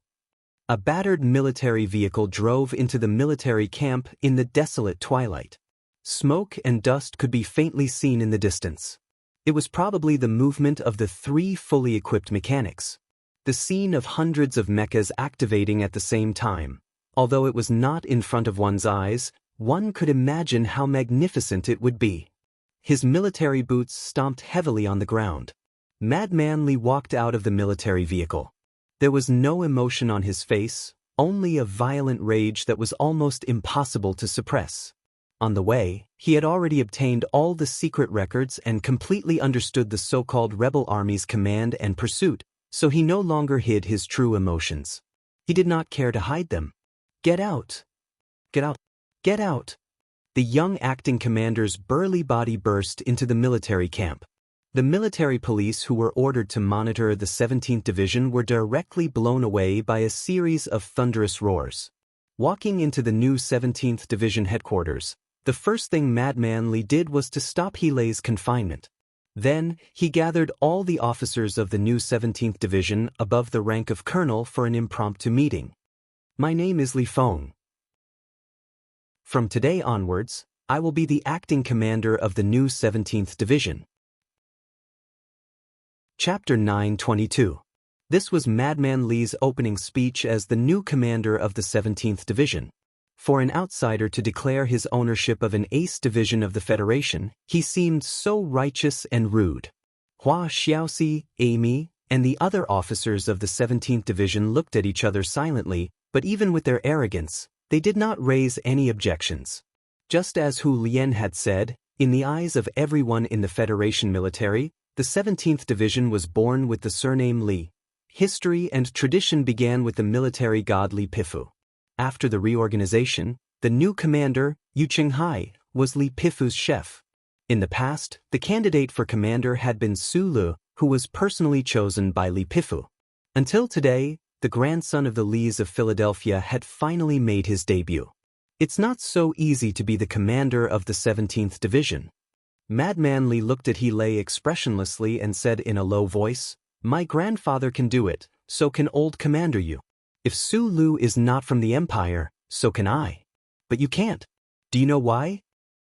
A battered military vehicle drove into the military camp in the desolate twilight. Smoke and dust could be faintly seen in the distance. It was probably the movement of the 3 fully equipped mechanics. The scene of hundreds of mechas activating at the same time. Although it was not in front of one's eyes, one could imagine how magnificent it would be. His military boots stomped heavily on the ground. Madman Li walked out of the military vehicle. There was no emotion on his face, only a violent rage that was almost impossible to suppress. On the way, he had already obtained all the secret records and completely understood the so-called rebel army's command and pursuit, so he no longer hid his true emotions. He did not care to hide them. "Get out! Get out! Get out!" The young acting commander's burly body burst into the military camp. The military police who were ordered to monitor the 17th Division were directly blown away by a series of thunderous roars. Walking into the new 17th Division headquarters, the first thing Madman Li did was to stop Helei's confinement. Then, he gathered all the officers of the new 17th Division above the rank of colonel for an impromptu meeting. "My name is Li Feng. From today onwards, I will be the acting commander of the new 17th Division." Chapter 922. This was Madman Li's opening speech as the new commander of the 17th Division. For an outsider to declare his ownership of an ace division of the Federation, he seemed so righteous and rude. Hua Xiaoxi, Amy, and the other officers of the 17th Division looked at each other silently, but even with their arrogance, they did not raise any objections. Just as Hu Lian had said, in the eyes of everyone in the Federation military, the 17th Division was born with the surname Li. History and tradition began with the military god Li Pifu. After the reorganization, the new commander, Yu Qinghai, was Li Pifu's chef. In the past, the candidate for commander had been Su Lu, who was personally chosen by Li Pifu. Until today, the grandson of the Lis of Philadelphia had finally made his debut. It's not so easy to be the commander of the 17th Division. Madman Li looked at Helei expressionlessly and said in a low voice, "My grandfather can do it, so can old Commander Yu. If Su Lu is not from the Empire, so can I. But you can't. Do you know why?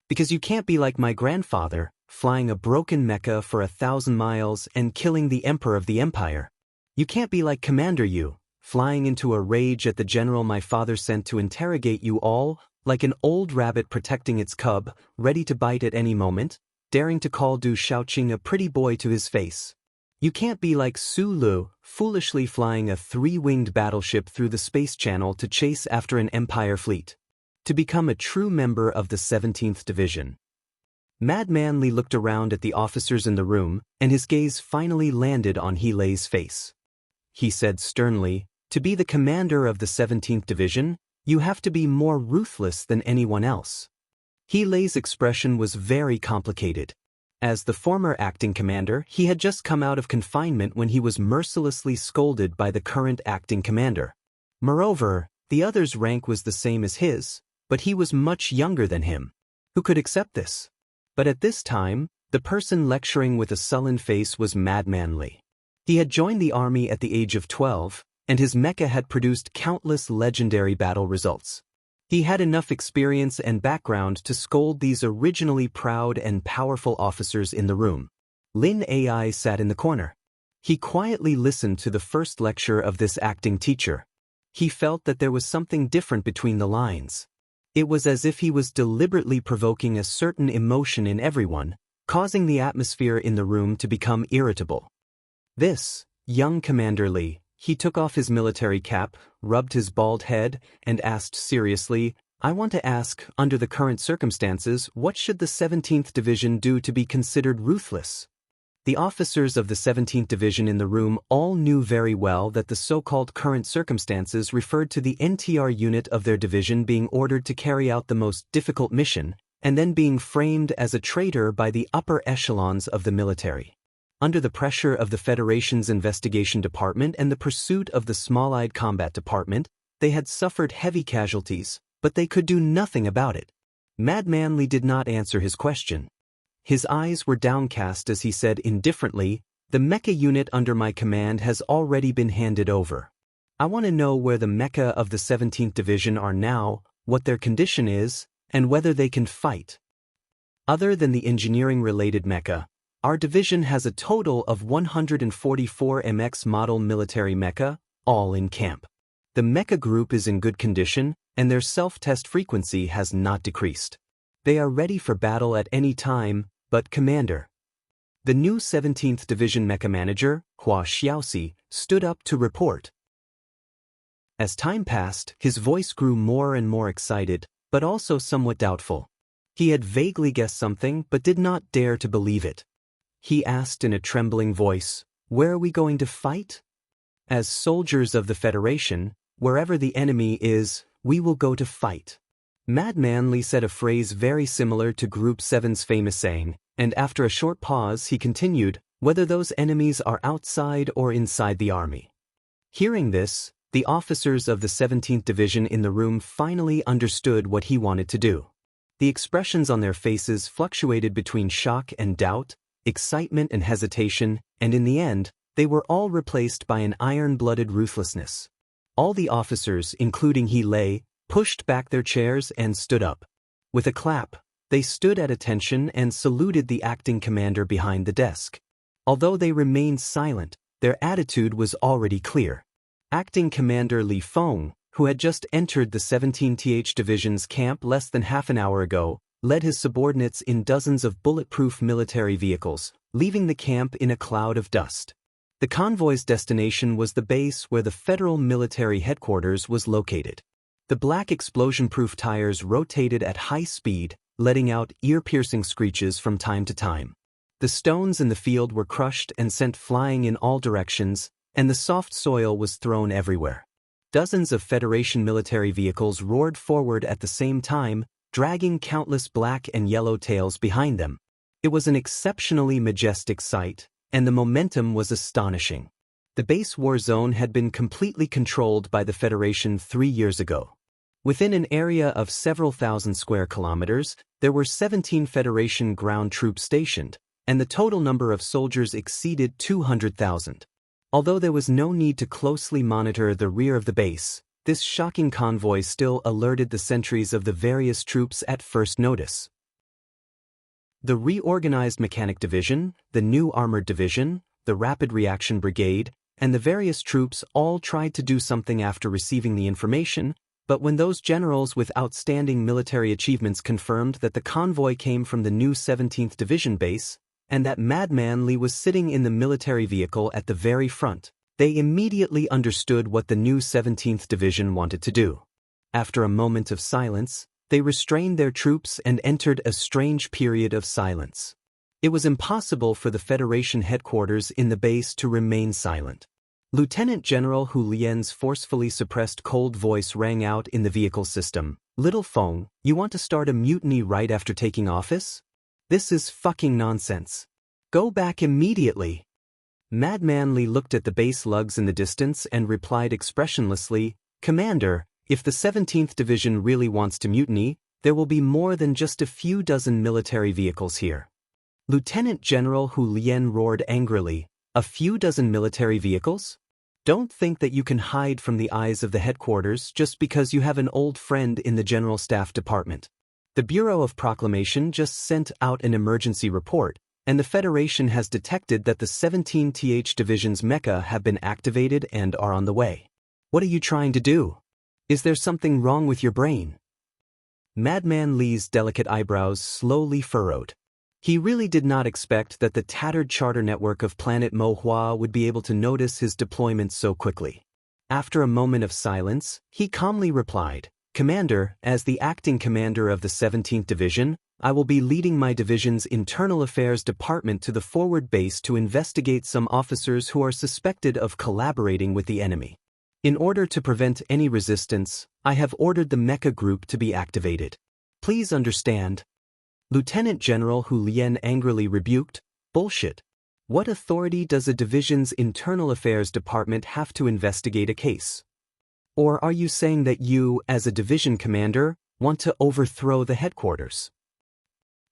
Because you can't be like my grandfather, flying a broken mecha for 1,000 miles and killing the Emperor of the Empire. You can't be like Commander Yu, flying into a rage at the general my father sent to interrogate you all, like an old rabbit protecting its cub, ready to bite at any moment, daring to call Du Shaoqing a pretty boy to his face. You can't be like Su Lu, foolishly flying a 3-winged battleship through the space channel to chase after an Empire fleet. To become a true member of the 17th Division." Madman Li looked around at the officers in the room, and his gaze finally landed on Helei's face. He said sternly, "To be the commander of the 17th Division, you have to be more ruthless than anyone else." Helei's expression was very complicated. As the former acting commander, he had just come out of confinement when he was mercilessly scolded by the current acting commander. Moreover, the other's rank was the same as his, but he was much younger than him. Who could accept this? But at this time, the person lecturing with a sullen face was Madman Li. He had joined the army at the age of 12, and his mecha had produced countless legendary battle results. He had enough experience and background to scold these originally proud and powerful officers in the room. Lin Ai sat in the corner. He quietly listened to the first lecture of this acting teacher. He felt that there was something different between the lines. It was as if he was deliberately provoking a certain emotion in everyone, causing the atmosphere in the room to become irritable. This, young Commander Li, he took off his military cap, rubbed his bald head, and asked seriously, "I want to ask, under the current circumstances, what should the 17th Division do to be considered ruthless?" The officers of the 17th Division in the room all knew very well that the so-called current circumstances referred to the NTR unit of their division being ordered to carry out the most difficult mission, and then being framed as a traitor by the upper echelons of the military. Under the pressure of the Federation's investigation department and the pursuit of the Small-Eyed Combat Department, They had suffered heavy casualties, but they could do nothing about it. Madman Li did not answer his question. His eyes were downcast as he said indifferently, "The mecha unit under my command has already been handed over. I want to know where the mecha of the 17th Division are now, what their condition is, and whether they can fight. Other than the engineering-related mecha, our division has a total of 144 MX model military mecha, all in camp. The mecha group is in good condition, and their self-test frequency has not decreased. They are ready for battle at any time, but Commander." The new 17th Division Mecha Manager, Hua Xiaoxi, stood up to report. As time passed, his voice grew more and more excited, but also somewhat doubtful. He had vaguely guessed something but did not dare to believe it. He asked in a trembling voice, "Where are we going to fight?" "As soldiers of the Federation, wherever the enemy is, we will go to fight." Madman Li said a phrase very similar to Group 7's famous saying, and after a short pause he continued, "Whether those enemies are outside or inside the army." Hearing this, the officers of the 17th Division in the room finally understood what he wanted to do. The expressions on their faces fluctuated between shock and doubt, excitement and hesitation, and in the end, they were all replaced by an iron-blooded ruthlessness. All the officers, including He Lei, pushed back their chairs and stood up. With a clap, they stood at attention and saluted the acting commander behind the desk. Although they remained silent, their attitude was already clear. Acting Commander Li Feng, who had just entered the 17th Division's camp less than half an hour ago, led his subordinates in dozens of bulletproof military vehicles, leaving the camp in a cloud of dust. The convoy's destination was the base where the Federal Military Headquarters was located. The black explosion-proof tires rotated at high speed, letting out ear-piercing screeches from time to time. The stones in the field were crushed and sent flying in all directions, and the soft soil was thrown everywhere. Dozens of Federation military vehicles roared forward at the same time, dragging countless black and yellow tails behind them. It was an exceptionally majestic sight, and the momentum was astonishing. The base war zone had been completely controlled by the Federation 3 years ago. Within an area of several thousand square kilometers, there were 17 Federation ground troops stationed, and the total number of soldiers exceeded 200,000. Although there was no need to closely monitor the rear of the base, this shocking convoy still alerted the sentries of the various troops at first notice. The reorganized Mechanic Division, the new Armored Division, the Rapid Reaction Brigade, and the various troops all tried to do something after receiving the information, but when those generals with outstanding military achievements confirmed that the convoy came from the new 17th Division base, and that Madman Li was sitting in the military vehicle at the very front, they immediately understood what the new 17th Division wanted to do. After a moment of silence, they restrained their troops and entered a strange period of silence. It was impossible for the Federation headquarters in the base to remain silent. Lieutenant General Hu Lian's forcefully suppressed cold voice rang out in the vehicle system. "Little Feng, you want to start a mutiny right after taking office? This is fucking nonsense. Go back immediately." Madman Li looked at the base lugs in the distance and replied expressionlessly, "Commander, if the 17th Division really wants to mutiny, there will be more than just a few dozen military vehicles here." Lieutenant General Hu Lian roared angrily, "A few dozen military vehicles? Don't think that you can hide from the eyes of the headquarters just because you have an old friend in the General Staff Department. The Bureau of Proclamation just sent out an emergency report, and the Federation has detected that the 17th Division's mecha have been activated and are on the way. What are you trying to do? Is there something wrong with your brain?" Madman Li's delicate eyebrows slowly furrowed. He really did not expect that the tattered charter network of planet Mohua would be able to notice his deployment so quickly. After a moment of silence, he calmly replied, "Commander, as the acting commander of the 17th Division, I will be leading my division's Internal Affairs Department to the forward base to investigate some officers who are suspected of collaborating with the enemy. In order to prevent any resistance, I have ordered the mecha group to be activated. Please understand." Lieutenant General Hu Lian angrily rebuked, "Bullshit. What authority does a division's Internal Affairs Department have to investigate a case? Or are you saying that you, as a division commander, want to overthrow the headquarters?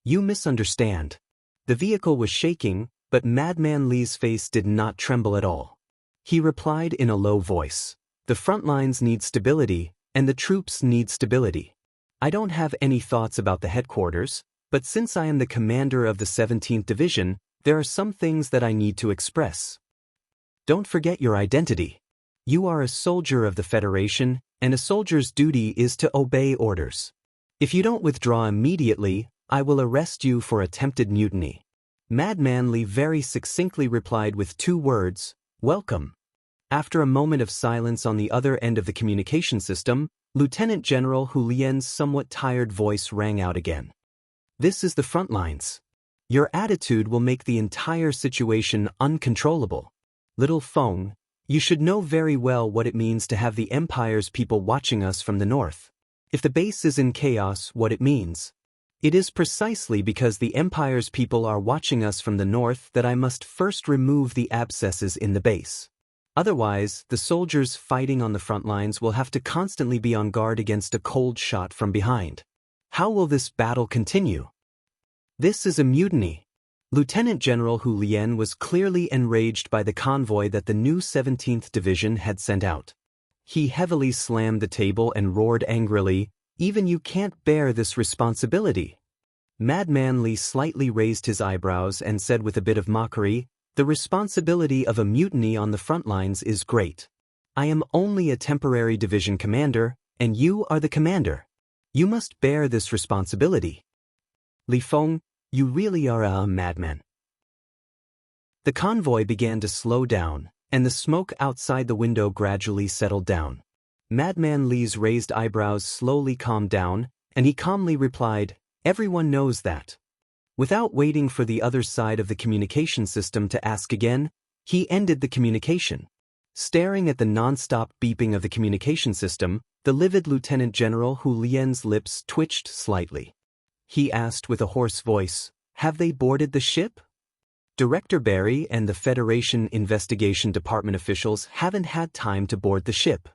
You misunderstand. The vehicle was shaking, but Madman Lee's face did not tremble at all. He replied in a low voice, "The front lines need stability, and the troops need stability. I don't have any thoughts about the headquarters, but since I am the commander of the 17th Division, there are some things that I need to express. Don't forget your identity. You are a soldier of the Federation, and a soldier's duty is to obey orders. If you don't withdraw immediately, I will arrest you for attempted mutiny." Madman Lee very succinctly replied with 2 words, "Welcome." After a moment of silence on the other end of the communication system, Lieutenant General Hu Lien's somewhat tired voice rang out again. "This is the front lines. Your attitude will make the entire situation uncontrollable. Little Feng, you should know very well what it means to have the Empire's people watching us from the north. If the base is in chaos, what it means. It is precisely because the Empire's people are watching us from the north that I must first remove the abscesses in the base. Otherwise, the soldiers fighting on the front lines will have to constantly be on guard against a cold shot from behind. How will this battle continue? This is a mutiny." Lieutenant General Hu Lien was clearly enraged by the convoy that the new 17th Division had sent out. He heavily slammed the table and roared angrily, "Even you can't bear this responsibility." Madman Lee slightly raised his eyebrows and said with a bit of mockery, "The responsibility of a mutiny on the front lines is great. I am only a temporary division commander, and you are the commander. You must bear this responsibility. Li Feng, you really are a madman." The convoy began to slow down, and the smoke outside the window gradually settled down. Madman Lee's raised eyebrows slowly calmed down, and he calmly replied, "Everyone knows that." Without waiting for the other side of the communication system to ask again, he ended the communication. Staring at the non-stop beeping of the communication system, the livid Lieutenant General Hu Lien's lips twitched slightly. He asked with a hoarse voice, "Have they boarded the ship?" Director Barry and the Federation Investigation Department officials haven't had time to board the ship.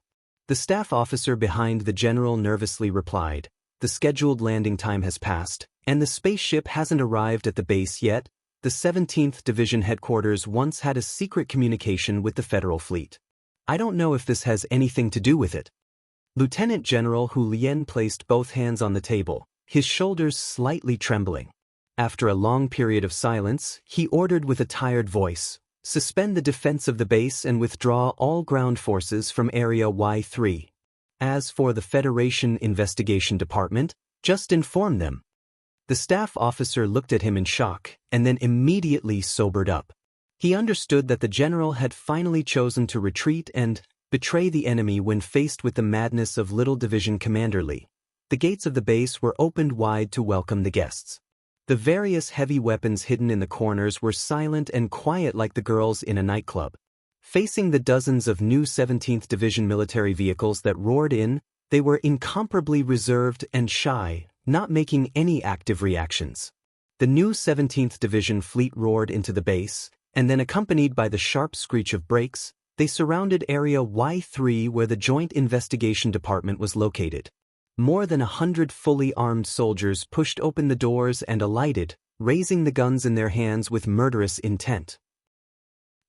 The staff officer behind the general nervously replied, "The scheduled landing time has passed, and the spaceship hasn't arrived at the base yet. The 17th Division headquarters once had a secret communication with the Federal Fleet. I don't know if this has anything to do with it." Lieutenant General Hu Lien placed both hands on the table, his shoulders slightly trembling. After a long period of silence, he ordered with a tired voice, "Suspend the defense of the base and withdraw all ground forces from Area Y3. As for the Federation Investigation Department, just inform them." The staff officer looked at him in shock, and then immediately sobered up. He understood that the general had finally chosen to retreat and betray the enemy when faced with the madness of Little Division Commander Lee. The gates of the base were opened wide to welcome the guests. The various heavy weapons hidden in the corners were silent and quiet like the girls in a nightclub. Facing the dozens of new 17th Division military vehicles that roared in, they were incomparably reserved and shy, not making any active reactions. The new 17th Division fleet roared into the base, and then accompanied by the sharp screech of brakes, they surrounded Area Y3 where the Joint Investigation Department was located. More than 100 fully armed soldiers pushed open the doors and alighted, raising the guns in their hands with murderous intent.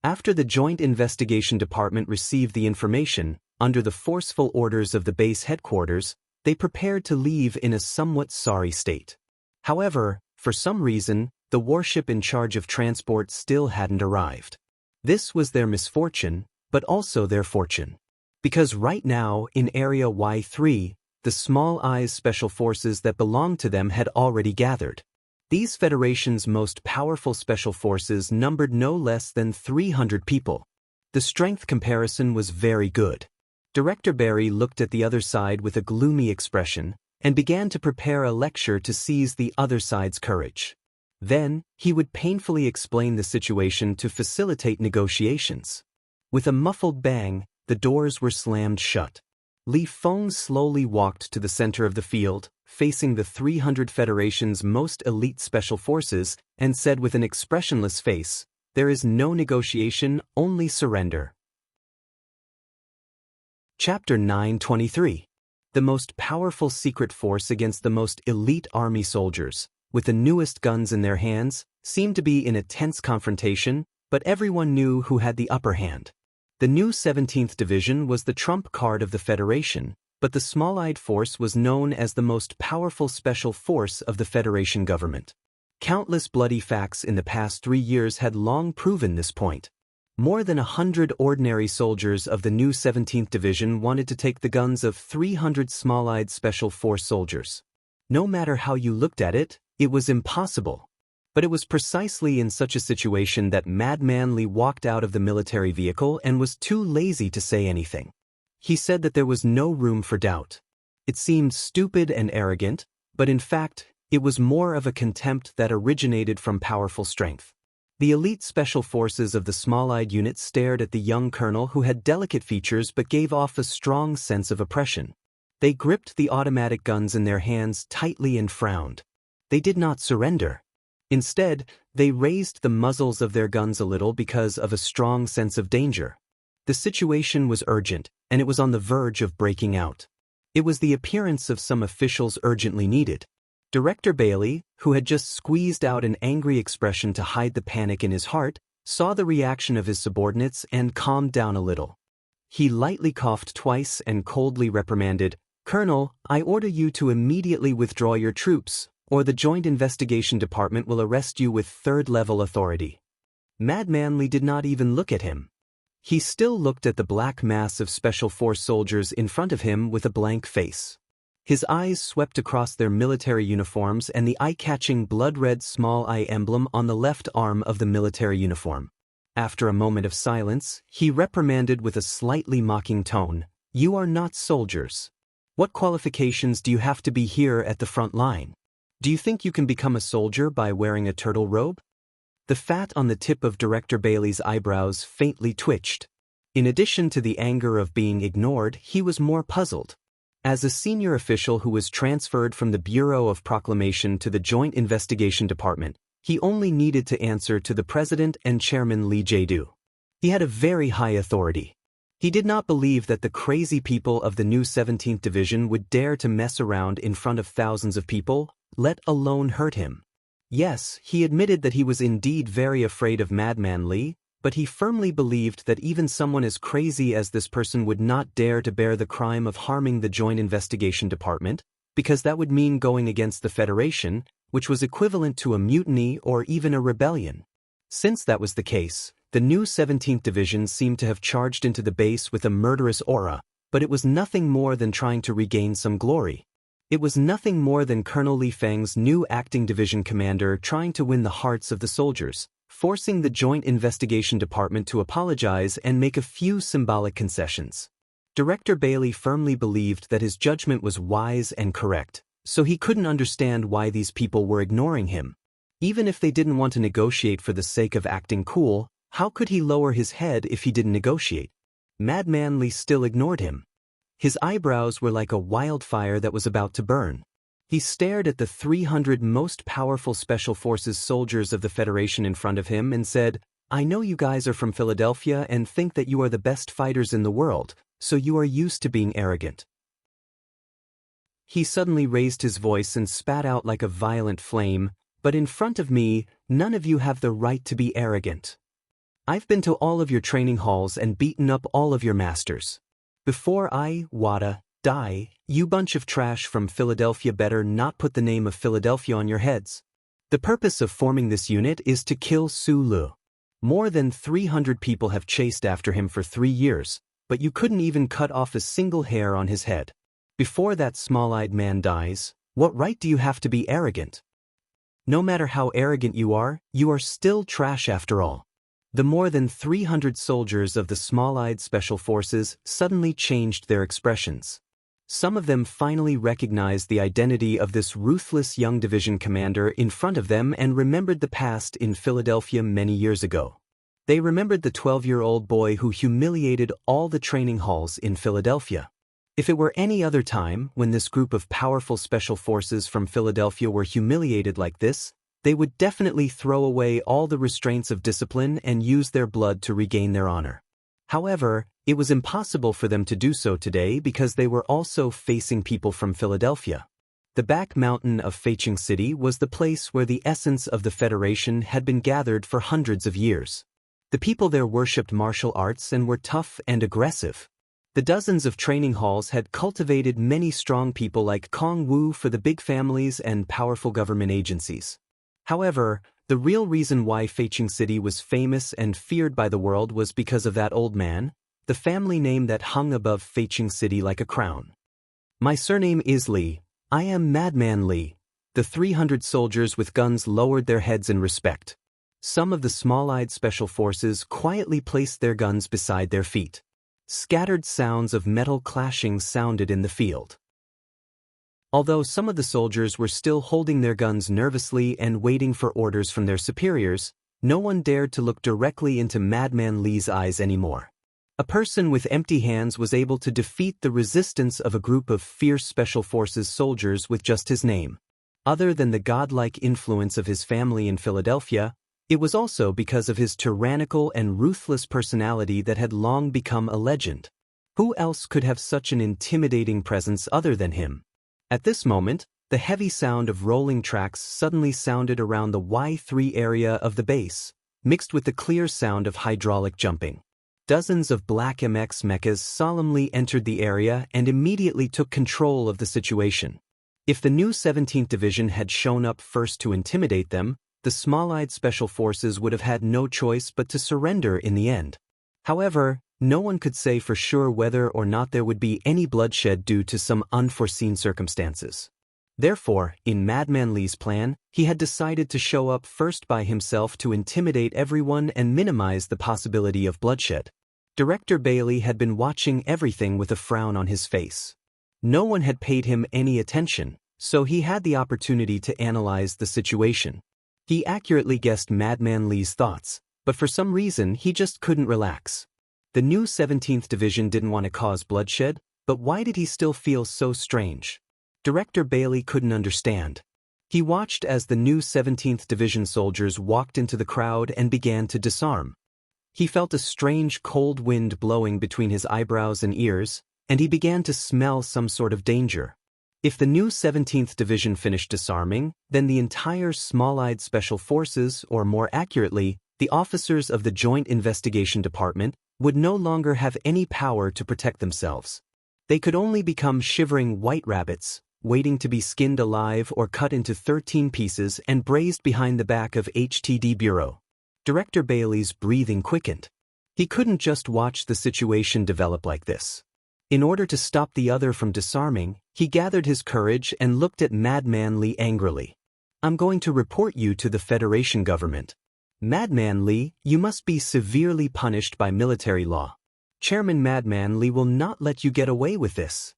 After the Joint Investigation Department received the information, under the forceful orders of the base headquarters, they prepared to leave in a somewhat sorry state. However, for some reason, the warship in charge of transport still hadn't arrived. This was their misfortune, but also their fortune. Because right now, in Area Y3, the Small Eyes Special Forces that belonged to them had already gathered. These Federation's most powerful special forces numbered no less than 300 people. The strength comparison was very good. Director Barry looked at the other side with a gloomy expression and began to prepare a lecture to seize the other side's courage. Then, he would painfully explain the situation to facilitate negotiations. With a muffled bang, the doors were slammed shut. Li Feng slowly walked to the center of the field, facing the 300 Federation's most elite special forces, and said with an expressionless face, "There is no negotiation, only surrender." Chapter 923. The most powerful secret force against the most elite army soldiers, with the newest guns in their hands, seemed to be in a tense confrontation, but everyone knew who had the upper hand. The new 17th Division was the trump card of the Federation, but the small-eyed force was known as the most powerful special force of the Federation government. Countless bloody facts in the past 3 years had long proven this point. More than 100 ordinary soldiers of the new 17th Division wanted to take the guns of 300 small-eyed Special Force soldiers. No matter how you looked at it, it was impossible. But it was precisely in such a situation that Madman Lee walked out of the military vehicle and was too lazy to say anything. He said that there was no room for doubt. It seemed stupid and arrogant, but in fact, it was more of a contempt that originated from powerful strength. The elite special forces of the small-eyed unit stared at the young colonel who had delicate features but gave off a strong sense of oppression. They gripped the automatic guns in their hands tightly and frowned. They did not surrender. Instead, they raised the muzzles of their guns a little because of a strong sense of danger. The situation was urgent, and it was on the verge of breaking out. It was the appearance of some officials urgently needed. Director Bailey, who had just squeezed out an angry expression to hide the panic in his heart, saw the reaction of his subordinates and calmed down a little. He lightly coughed twice and coldly reprimanded, "Colonel, I order you to immediately withdraw your troops, or the Joint Investigation Department will arrest you with third-level authority." Madman Lee did not even look at him. He still looked at the black mass of Special Force soldiers in front of him with a blank face. His eyes swept across their military uniforms and the eye-catching blood-red small eye emblem on the left arm of the military uniform. After a moment of silence, he reprimanded with a slightly mocking tone, "You are not soldiers. What qualifications do you have to be here at the front line? Do you think you can become a soldier by wearing a turtle robe?" The fat on the tip of Director Bailey's eyebrows faintly twitched. In addition to the anger of being ignored, he was more puzzled. As a senior official who was transferred from the Bureau of Proclamation to the Joint Investigation Department, he only needed to answer to the President and Chairman Lee Jae-do. He had a very high authority. He did not believe that the crazy people of the new 17th Division would dare to mess around in front of thousands of people, let alone hurt him. Yes, he admitted that he was indeed very afraid of Madman Lee, but he firmly believed that even someone as crazy as this person would not dare to bear the crime of harming the Joint Investigation Department, because that would mean going against the Federation, which was equivalent to a mutiny or even a rebellion. Since that was the case, the new 17th Division seemed to have charged into the base with a murderous aura, but it was nothing more than trying to regain some glory. It was nothing more than Colonel Li Feng's new acting division commander trying to win the hearts of the soldiers, forcing the Joint Investigation Department to apologize and make a few symbolic concessions. Director Bailey firmly believed that his judgment was wise and correct, so he couldn't understand why these people were ignoring him. Even if they didn't want to negotiate for the sake of acting cool, how could he lower his head if he didn't negotiate? Madman Lee still ignored him. His eyebrows were like a wildfire that was about to burn. He stared at the 300 most powerful Special Forces soldiers of the Federation in front of him and said, "I know you guys are from Philadelphia and think that you are the best fighters in the world, so you are used to being arrogant." He suddenly raised his voice and spat out like a violent flame, "But in front of me, none of you have the right to be arrogant. I've been to all of your training halls and beaten up all of your masters. Before I, Wada, die, you bunch of trash from Philadelphia better not put the name of Philadelphia on your heads. The purpose of forming this unit is to kill Su Lu. More than 300 people have chased after him for 3 years, but you couldn't even cut off a single hair on his head. Before that small-eyed man dies, what right do you have to be arrogant? No matter how arrogant you are still trash after all." The more than 300 soldiers of the small-eyed Special Forces suddenly changed their expressions. Some of them finally recognized the identity of this ruthless young division commander in front of them and remembered the past in Philadelphia many years ago. They remembered the 12-year-old boy who humiliated all the training halls in Philadelphia. If it were any other time when this group of powerful Special Forces from Philadelphia were humiliated like this, they would definitely throw away all the restraints of discipline and use their blood to regain their honor. However, It was impossible for them to do so today because they were also facing people from Philadelphia. The back mountain of Feiqing City was the place where the essence of the Federation had been gathered for hundreds of years. The people there worshipped martial arts and were tough and aggressive. The dozens of training halls had cultivated many strong people like Kong Wu for the big families and powerful government agencies. However, the real reason why Feiqing City was famous and feared by the world was because of that old man, the family name that hung above Feiqing City like a crown. My surname is Li. I am Madman Li. The 300 soldiers with guns lowered their heads in respect. Some of the small-eyed special forces quietly placed their guns beside their feet. Scattered sounds of metal clashing sounded in the field. Although some of the soldiers were still holding their guns nervously and waiting for orders from their superiors, no one dared to look directly into Madman Li's eyes anymore. A person with empty hands was able to defeat the resistance of a group of fierce Special Forces soldiers with just his name. Other than the godlike influence of his family in Philadelphia, it was also because of his tyrannical and ruthless personality that had long become a legend. Who else could have such an intimidating presence other than him? At this moment, the heavy sound of rolling tracks suddenly sounded around the Y3 area of the base, mixed with the clear sound of hydraulic jumping. Dozens of black MX mechas solemnly entered the area and immediately took control of the situation. If the new 17th Division had shown up first to intimidate them, the small-eyed Special Forces would have had no choice but to surrender in the end. However, no one could say for sure whether or not there would be any bloodshed due to some unforeseen circumstances. Therefore, in Madman Li's plan, he had decided to show up first by himself to intimidate everyone and minimize the possibility of bloodshed. Director Bailey had been watching everything with a frown on his face. No one had paid him any attention, so he had the opportunity to analyze the situation. He accurately guessed Madman Li's thoughts, but for some reason he just couldn't relax. The new 17th Division didn't want to cause bloodshed, but why did he still feel so strange? Director Bailey couldn't understand. He watched as the new 17th Division soldiers walked into the crowd and began to disarm. He felt a strange cold wind blowing between his eyebrows and ears, and he began to smell some sort of danger. If the new 17th Division finished disarming, then the entire small-eyed Special Forces, or more accurately, the officers of the Joint Investigation Department, would no longer have any power to protect themselves. They could only become shivering white rabbits, waiting to be skinned alive or cut into 13 pieces and braised behind the back of HTD Bureau. Director Bailey's breathing quickened. He couldn't just watch the situation develop like this. In order to stop the other from disarming, he gathered his courage and looked at Madman Li angrily. "I'm going to report you to the Federation government. Madman Li, you must be severely punished by military law. Chairman Madman Li will not let you get away with this."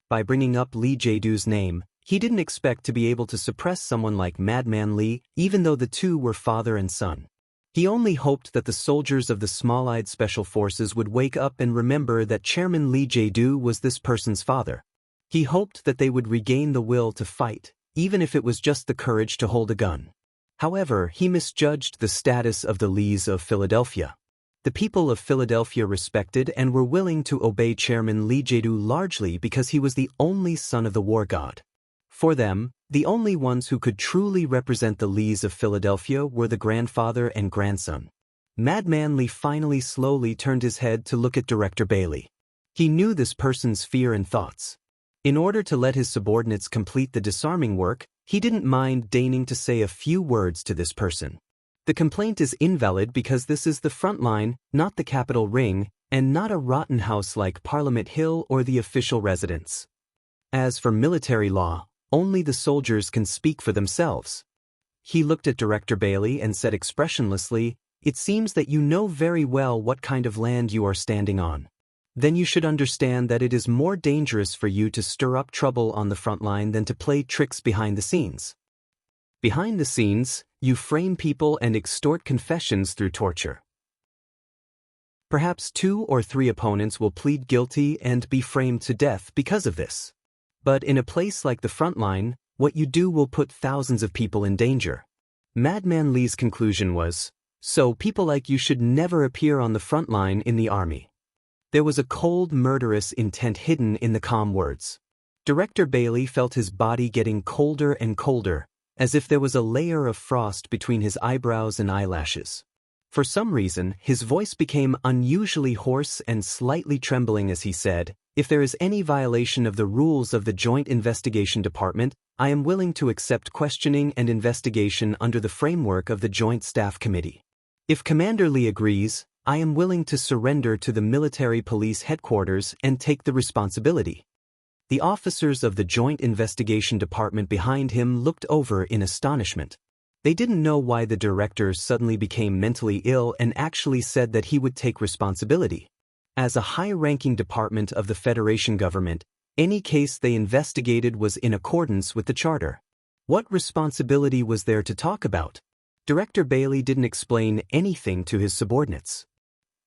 By bringing up Li Jiedu's name, he didn't expect to be able to suppress someone like Madman Li, even though the two were father and son. He only hoped that the soldiers of the small-eyed Special Forces would wake up and remember that Chairman Li Jiedu was this person's father. He hoped that they would regain the will to fight, even if it was just the courage to hold a gun. However, he misjudged the status of the Lis of Philadelphia. The people of Philadelphia respected and were willing to obey Chairman Li Jiedu largely because he was the only son of the war god. For them, the only ones who could truly represent the Lis of Philadelphia were the grandfather and grandson. Madman Li finally slowly turned his head to look at Director Bailey. He knew this person's fear and thoughts. In order to let his subordinates complete the disarming work, he didn't mind deigning to say a few words to this person. The complaint is invalid because this is the front line, not the Capitol Ring, and not a rotten house like Parliament Hill or the official residence. As for military law, only the soldiers can speak for themselves. He looked at Director Bailey and said expressionlessly, "It seems that you know very well what kind of land you are standing on. Then you should understand that it is more dangerous for you to stir up trouble on the front line than to play tricks behind the scenes. Behind the scenes, you frame people and extort confessions through torture. Perhaps 2 or 3 opponents will plead guilty and be framed to death because of this. But in a place like the front line, what you do will put thousands of people in danger." Madman Li's conclusion was, "So people like you should never appear on the front line in the army." There was a cold, murderous intent hidden in the calm words. Director Bailey felt his body getting colder and colder, as if there was a layer of frost between his eyebrows and eyelashes. For some reason, his voice became unusually hoarse and slightly trembling as he said, "If there is any violation of the rules of the Joint Investigation Department, I am willing to accept questioning and investigation under the framework of the Joint Staff Committee. If Commander Lee agrees, I am willing to surrender to the military police headquarters and take the responsibility." The officers of the Joint Investigation Department behind him looked over in astonishment. They didn't know why the director suddenly became mentally ill and actually said that he would take responsibility. As a high-ranking department of the Federation government, any case they investigated was in accordance with the charter. What responsibility was there to talk about? Director Bailey didn't explain anything to his subordinates.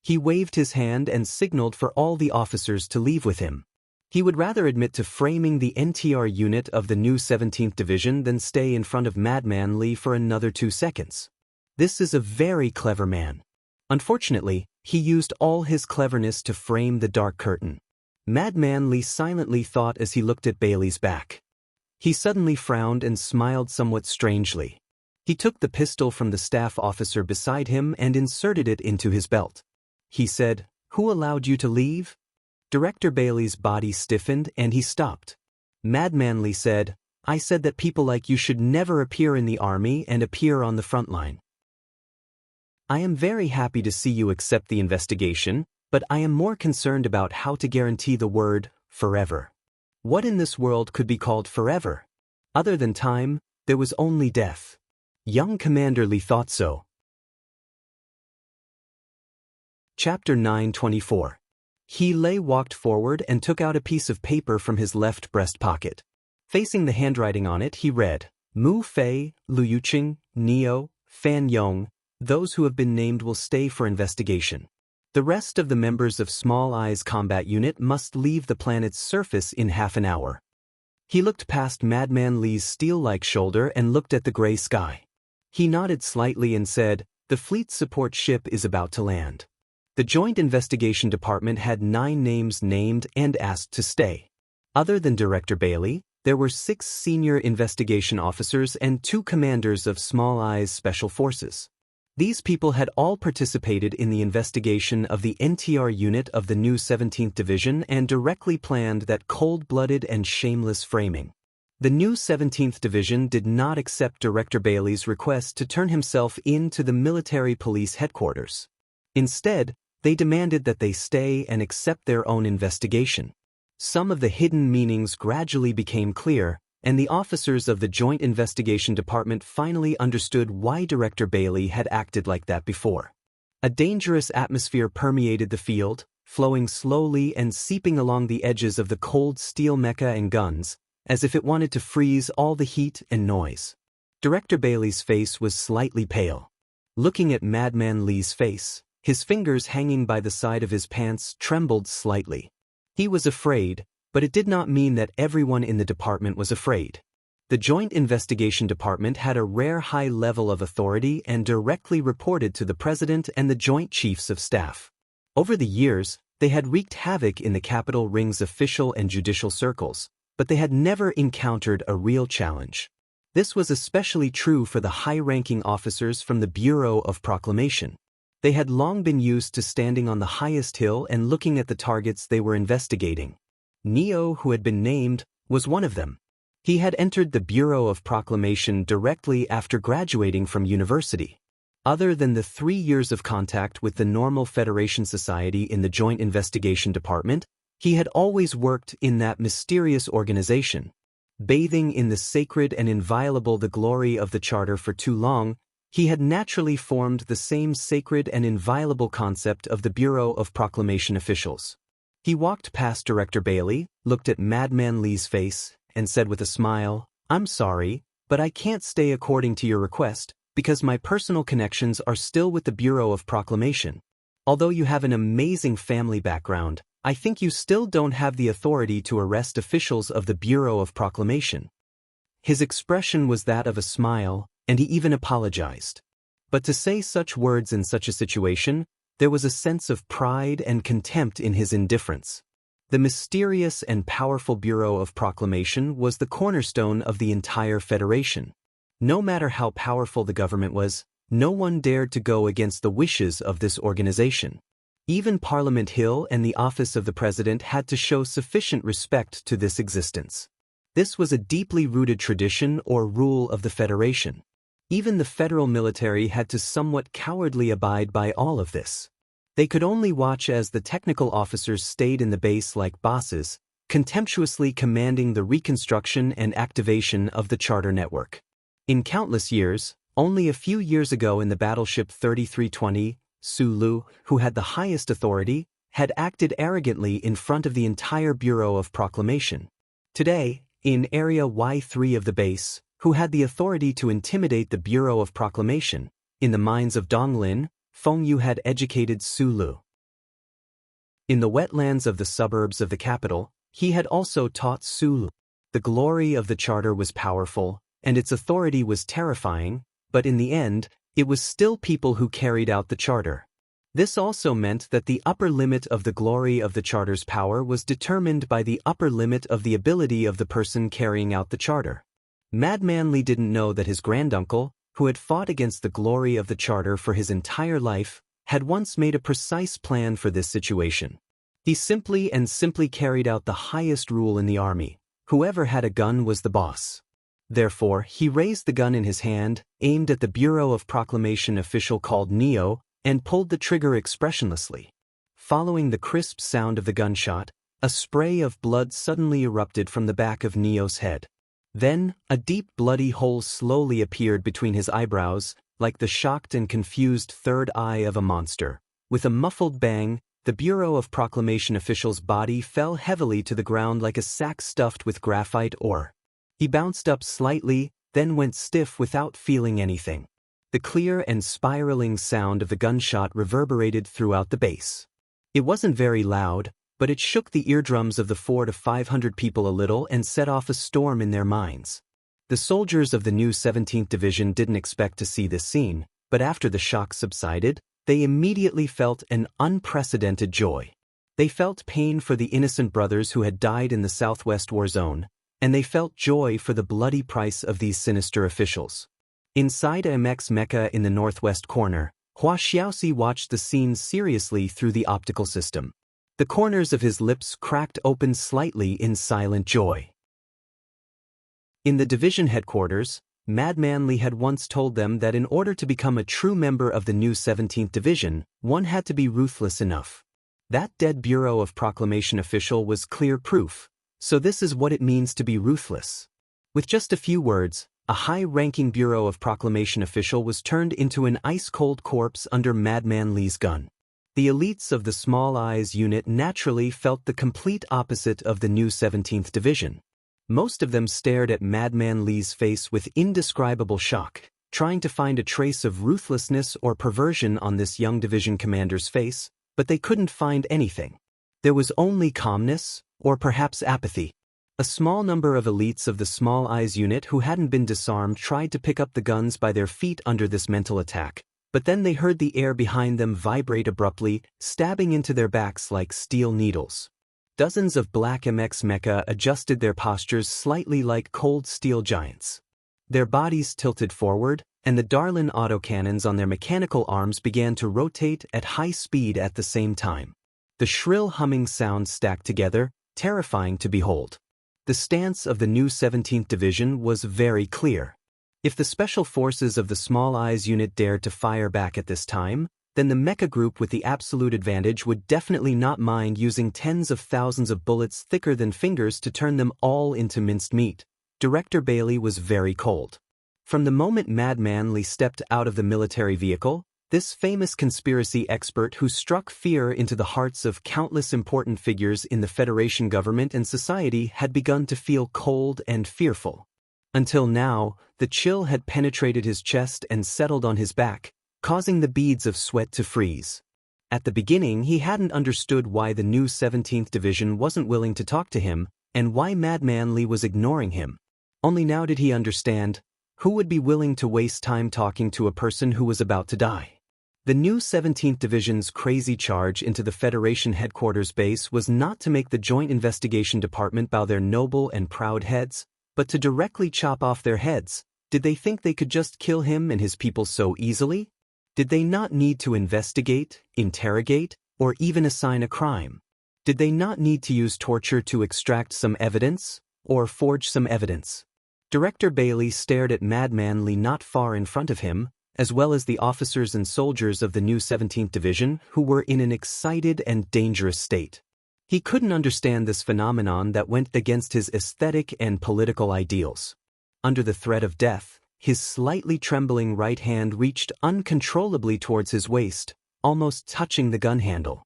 He waved his hand and signaled for all the officers to leave with him. He would rather admit to framing the NTR unit of the new 17th Division than stay in front of Madman Lee for another 2 seconds. This is a very clever man. Unfortunately, he used all his cleverness to frame the dark curtain. Madman Lee silently thought as he looked at Bailey's back. He suddenly frowned and smiled somewhat strangely. He took the pistol from the staff officer beside him and inserted it into his belt. He said, "Who allowed you to leave?" Director Bailey's body stiffened and he stopped. Madman Lee said, "I said that people like you should never appear in the army and appear on the front line. I am very happy to see you accept the investigation, but I am more concerned about how to guarantee the word, forever. What in this world could be called forever? Other than time, there was only death." Young Commander Lee thought so. Chapter 924. He walked forward and took out a piece of paper from his left breast pocket. Facing the handwriting on it, he read, "Mu Fei, Liu Yuqing, Neo, Fan Yong, those who have been named will stay for investigation. The rest of the members of Small Eyes Combat Unit must leave the planet's surface in half an hour." He looked past Madman Lee's steel-like shoulder and looked at the gray sky. He nodded slightly and said, "The fleet support ship is about to land." The Joint Investigation Department had 9 names named and asked to stay. Other than Director Bailey, there were 6 senior investigation officers and 2 commanders of Small Eyes Special Forces. These people had all participated in the investigation of the NTR unit of the new 17th Division and directly planned that cold-blooded and shameless framing. The new 17th Division did not accept Director Bailey's request to turn himself in to the military police headquarters. Instead, they demanded that they stay and accept their own investigation. Some of the hidden meanings gradually became clear, and the officers of the Joint Investigation Department finally understood why Director Bailey had acted like that before. A dangerous atmosphere permeated the field, flowing slowly and seeping along the edges of the cold steel mecha and guns, as if it wanted to freeze all the heat and noise. Director Bailey's face was slightly pale. Looking at Madman Lee's face, his fingers hanging by the side of his pants trembled slightly. He was afraid, but it did not mean that everyone in the department was afraid. The Joint Investigation Department had a rare high level of authority and directly reported to the President and the Joint Chiefs of Staff. Over the years, they had wreaked havoc in the capital ring's official and judicial circles, but they had never encountered a real challenge. This was especially true for the high-ranking officers from the Bureau of Proclamation. They had long been used to standing on the highest hill and looking at the targets they were investigating. Neo, who had been named, was one of them. He had entered the Bureau of Proclamation directly after graduating from university. Other than the 3 years of contact with the normal Federation Society in the Joint Investigation Department, he had always worked in that mysterious organization. Bathing in the sacred and inviolable the glory of the Charter for too long, he had naturally formed the same sacred and inviolable concept of the Bureau of Proclamation officials. He walked past Director Bailey, looked at Madman Lee's face, and said with a smile, "I'm sorry, but I can't stay according to your request, because my personal connections are still with the Bureau of Proclamation. Although you have an amazing family background, I think you still don't have the authority to arrest officials of the Bureau of Proclamation." His expression was that of a smile, and he even apologized. But to say such words in such a situation, There was a sense of pride and contempt in his indifference. The mysterious and powerful Bureau of Proclamation was the cornerstone of the entire Federation. No matter how powerful the government was, no one dared to go against the wishes of this organization. Even Parliament Hill and the office of the President had to show sufficient respect to this existence. This was a deeply rooted tradition or rule of the Federation. Even the federal military had to somewhat cowardly abide by all of this. They could only watch as the technical officers stayed in the base like bosses, contemptuously commanding the reconstruction and activation of the charter network. In countless years, only a few years ago in the battleship 3320, Sulu, who had the highest authority, had acted arrogantly in front of the entire Bureau of Proclamation. Today, in Area Y3 of the base, who had the authority to intimidate the Bureau of Proclamation, in the minds of Donglin, Fengyu had educated Sulu. In the wetlands of the suburbs of the capital, he had also taught Sulu. The glory of the charter was powerful, and its authority was terrifying, but in the end, it was still people who carried out the charter. This also meant that the upper limit of the glory of the charter's power was determined by the upper limit of the ability of the person carrying out the charter. Madman Li didn't know that his granduncle, who had fought against the glory of the charter for his entire life, had once made a precise plan for this situation. He simply carried out the highest rule in the army: whoever had a gun was the boss. Therefore, he raised the gun in his hand, aimed at the Bureau of Proclamation official called Neo, and pulled the trigger expressionlessly. Following the crisp sound of the gunshot, a spray of blood suddenly erupted from the back of Neo's head. Then, a deep bloody hole slowly appeared between his eyebrows, like the shocked and confused third eye of a monster. With a muffled bang, the Bureau of Proclamation official's body fell heavily to the ground like a sack stuffed with graphite ore. He bounced up slightly, then went stiff without feeling anything. The clear and spiraling sound of the gunshot reverberated throughout the base. It wasn't very loud, but it shook the eardrums of the 400 to 500 people a little and set off a storm in their minds. The soldiers of the new 17th Division didn't expect to see this scene, but after the shock subsided, they immediately felt an unprecedented joy. They felt pain for the innocent brothers who had died in the Southwest War Zone, and they felt joy for the bloody price of these sinister officials. Inside MX Mecha in the northwest corner, Hua Xiaoxi watched the scene seriously through the optical system. The corners of his lips cracked open slightly in silent joy. In the division headquarters, Madman Li had once told them that in order to become a true member of the new 17th Division, one had to be ruthless enough. That dead Bureau of Proclamation official was clear proof, so this is what it means to be ruthless. With just a few words, a high-ranking Bureau of Proclamation official was turned into an ice-cold corpse under Madman Li's gun. The elites of the Small Eyes unit naturally felt the complete opposite of the new 17th Division. Most of them stared at Madman Li's face with indescribable shock, trying to find a trace of ruthlessness or perversion on this young division commander's face, but they couldn't find anything. There was only calmness, or perhaps apathy. A small number of elites of the Small Eyes unit who hadn't been disarmed tried to pick up the guns by their feet under this mental attack, but then they heard the air behind them vibrate abruptly, stabbing into their backs like steel needles. Dozens of black MX Mecha adjusted their postures slightly like cold steel giants. Their bodies tilted forward, and the Darlin autocannons on their mechanical arms began to rotate at high speed at the same time. The shrill humming sounds stacked together, terrifying to behold. The stance of the new 17th Division was very clear. If the Special Forces of the Small Eyes unit dared to fire back at this time, then the mecha group with the absolute advantage would definitely not mind using tens of thousands of bullets thicker than fingers to turn them all into minced meat. Director Bailey was very cold. From the moment Madman Li stepped out of the military vehicle, this famous conspiracy expert who struck fear into the hearts of countless important figures in the Federation government and society had begun to feel cold and fearful. Until now, the chill had penetrated his chest and settled on his back, causing the beads of sweat to freeze. At the beginning, he hadn't understood why the new 17th Division wasn't willing to talk to him, and why Madman Li was ignoring him. Only now did he understand. Who would be willing to waste time talking to a person who was about to die? The new 17th Division's crazy charge into the Federation headquarters base was not to make the Joint Investigation Department bow their noble and proud heads, but to directly chop off their heads. Did they think they could just kill him and his people so easily? Did they not need to investigate, interrogate, or even assign a crime? Did they not need to use torture to extract some evidence, or forge some evidence? Director Bailey stared at Madman Lee not far in front of him, as well as the officers and soldiers of the new 17th Division who were in an excited and dangerous state. He couldn't understand this phenomenon that went against his aesthetic and political ideals. Under the threat of death, his slightly trembling right hand reached uncontrollably towards his waist, almost touching the gun handle.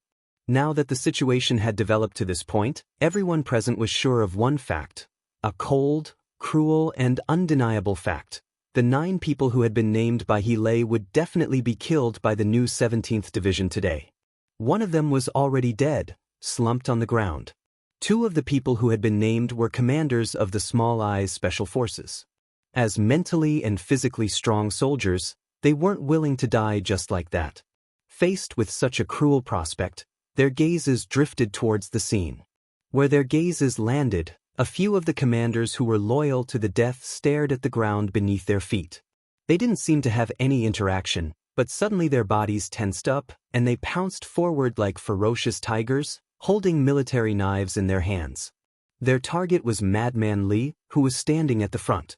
Now that the situation had developed to this point, everyone present was sure of one fact, a cold, cruel, and undeniable fact. The 9 people who had been named by Healy would definitely be killed by the new 17th Division today. One of them was already dead, slumped on the ground. 2 of the people who had been named were commanders of the Small Eyes Special Forces. As mentally and physically strong soldiers, they weren't willing to die just like that. Faced with such a cruel prospect, their gazes drifted towards the scene. Where their gazes landed, a few of the commanders who were loyal to the death stared at the ground beneath their feet. They didn't seem to have any interaction, but suddenly their bodies tensed up, and they pounced forward like ferocious tigers, holding military knives in their hands. Their target was Madman Lee, who was standing at the front.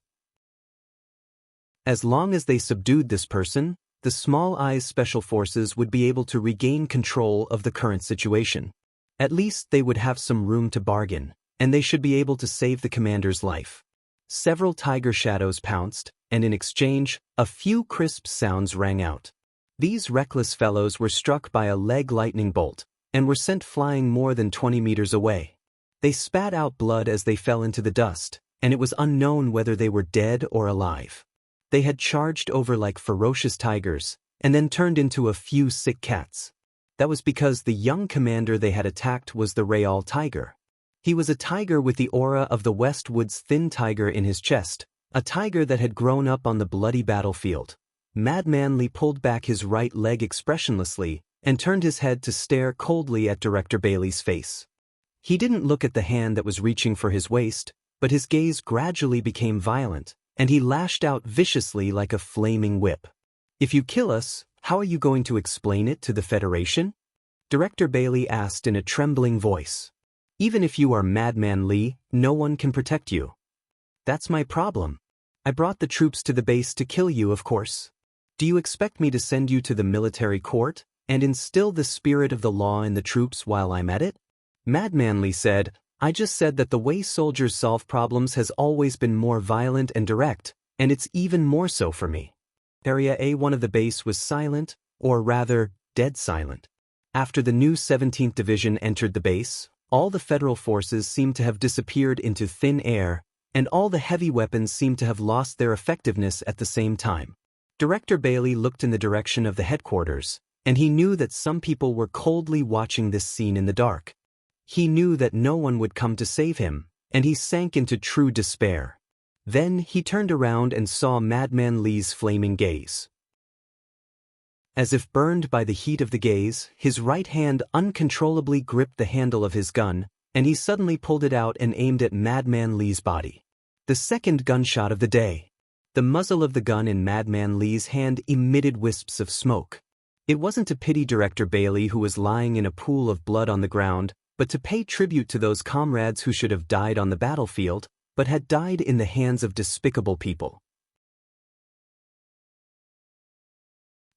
As long as they subdued this person, the Small Eyes Special Forces would be able to regain control of the current situation. At least they would have some room to bargain, and they should be able to save the commander's life. Several tiger shadows pounced, and in exchange, a few crisp sounds rang out. These reckless fellows were struck by a leg lightning bolt, and were sent flying more than 20 meters away. They spat out blood as they fell into the dust, and it was unknown whether they were dead or alive. They had charged over like ferocious tigers, and then turned into a few sick cats. That was because the young commander they had attacked was the Real Tiger. He was a tiger with the aura of the Westwood's thin tiger in his chest, a tiger that had grown up on the bloody battlefield. Madman Lee pulled back his right leg expressionlessly and turned his head to stare coldly at Director Bailey's face. He didn't look at the hand that was reaching for his waist, but his gaze gradually became violent, and he lashed out viciously like a flaming whip. "If you kill us, how are you going to explain it to the Federation?" Director Bailey asked in a trembling voice. "Even if you are Madman Lee, no one can protect you." "That's my problem. I brought the troops to the base to kill you, of course. Do you expect me to send you to the military court and instill the spirit of the law in the troops while I'm at it?" Madman Lee said, "I just said that the way soldiers solve problems has always been more violent and direct, and it's even more so for me." Area A1 of the base was silent, or rather, dead silent. After the new 17th Division entered the base, all the federal forces seemed to have disappeared into thin air, and all the heavy weapons seemed to have lost their effectiveness at the same time. Director Bailey looked in the direction of the headquarters, and he knew that some people were coldly watching this scene in the dark. He knew that no one would come to save him, and he sank into true despair. Then he turned around and saw Madman Lee's flaming gaze. As if burned by the heat of the gaze, his right hand uncontrollably gripped the handle of his gun, and he suddenly pulled it out and aimed at Madman Lee's body. The second gunshot of the day. The muzzle of the gun in Madman Lee's hand emitted wisps of smoke. It wasn't to pity Director Bailey, who was lying in a pool of blood on the ground, but to pay tribute to those comrades who should have died on the battlefield, but had died in the hands of despicable people.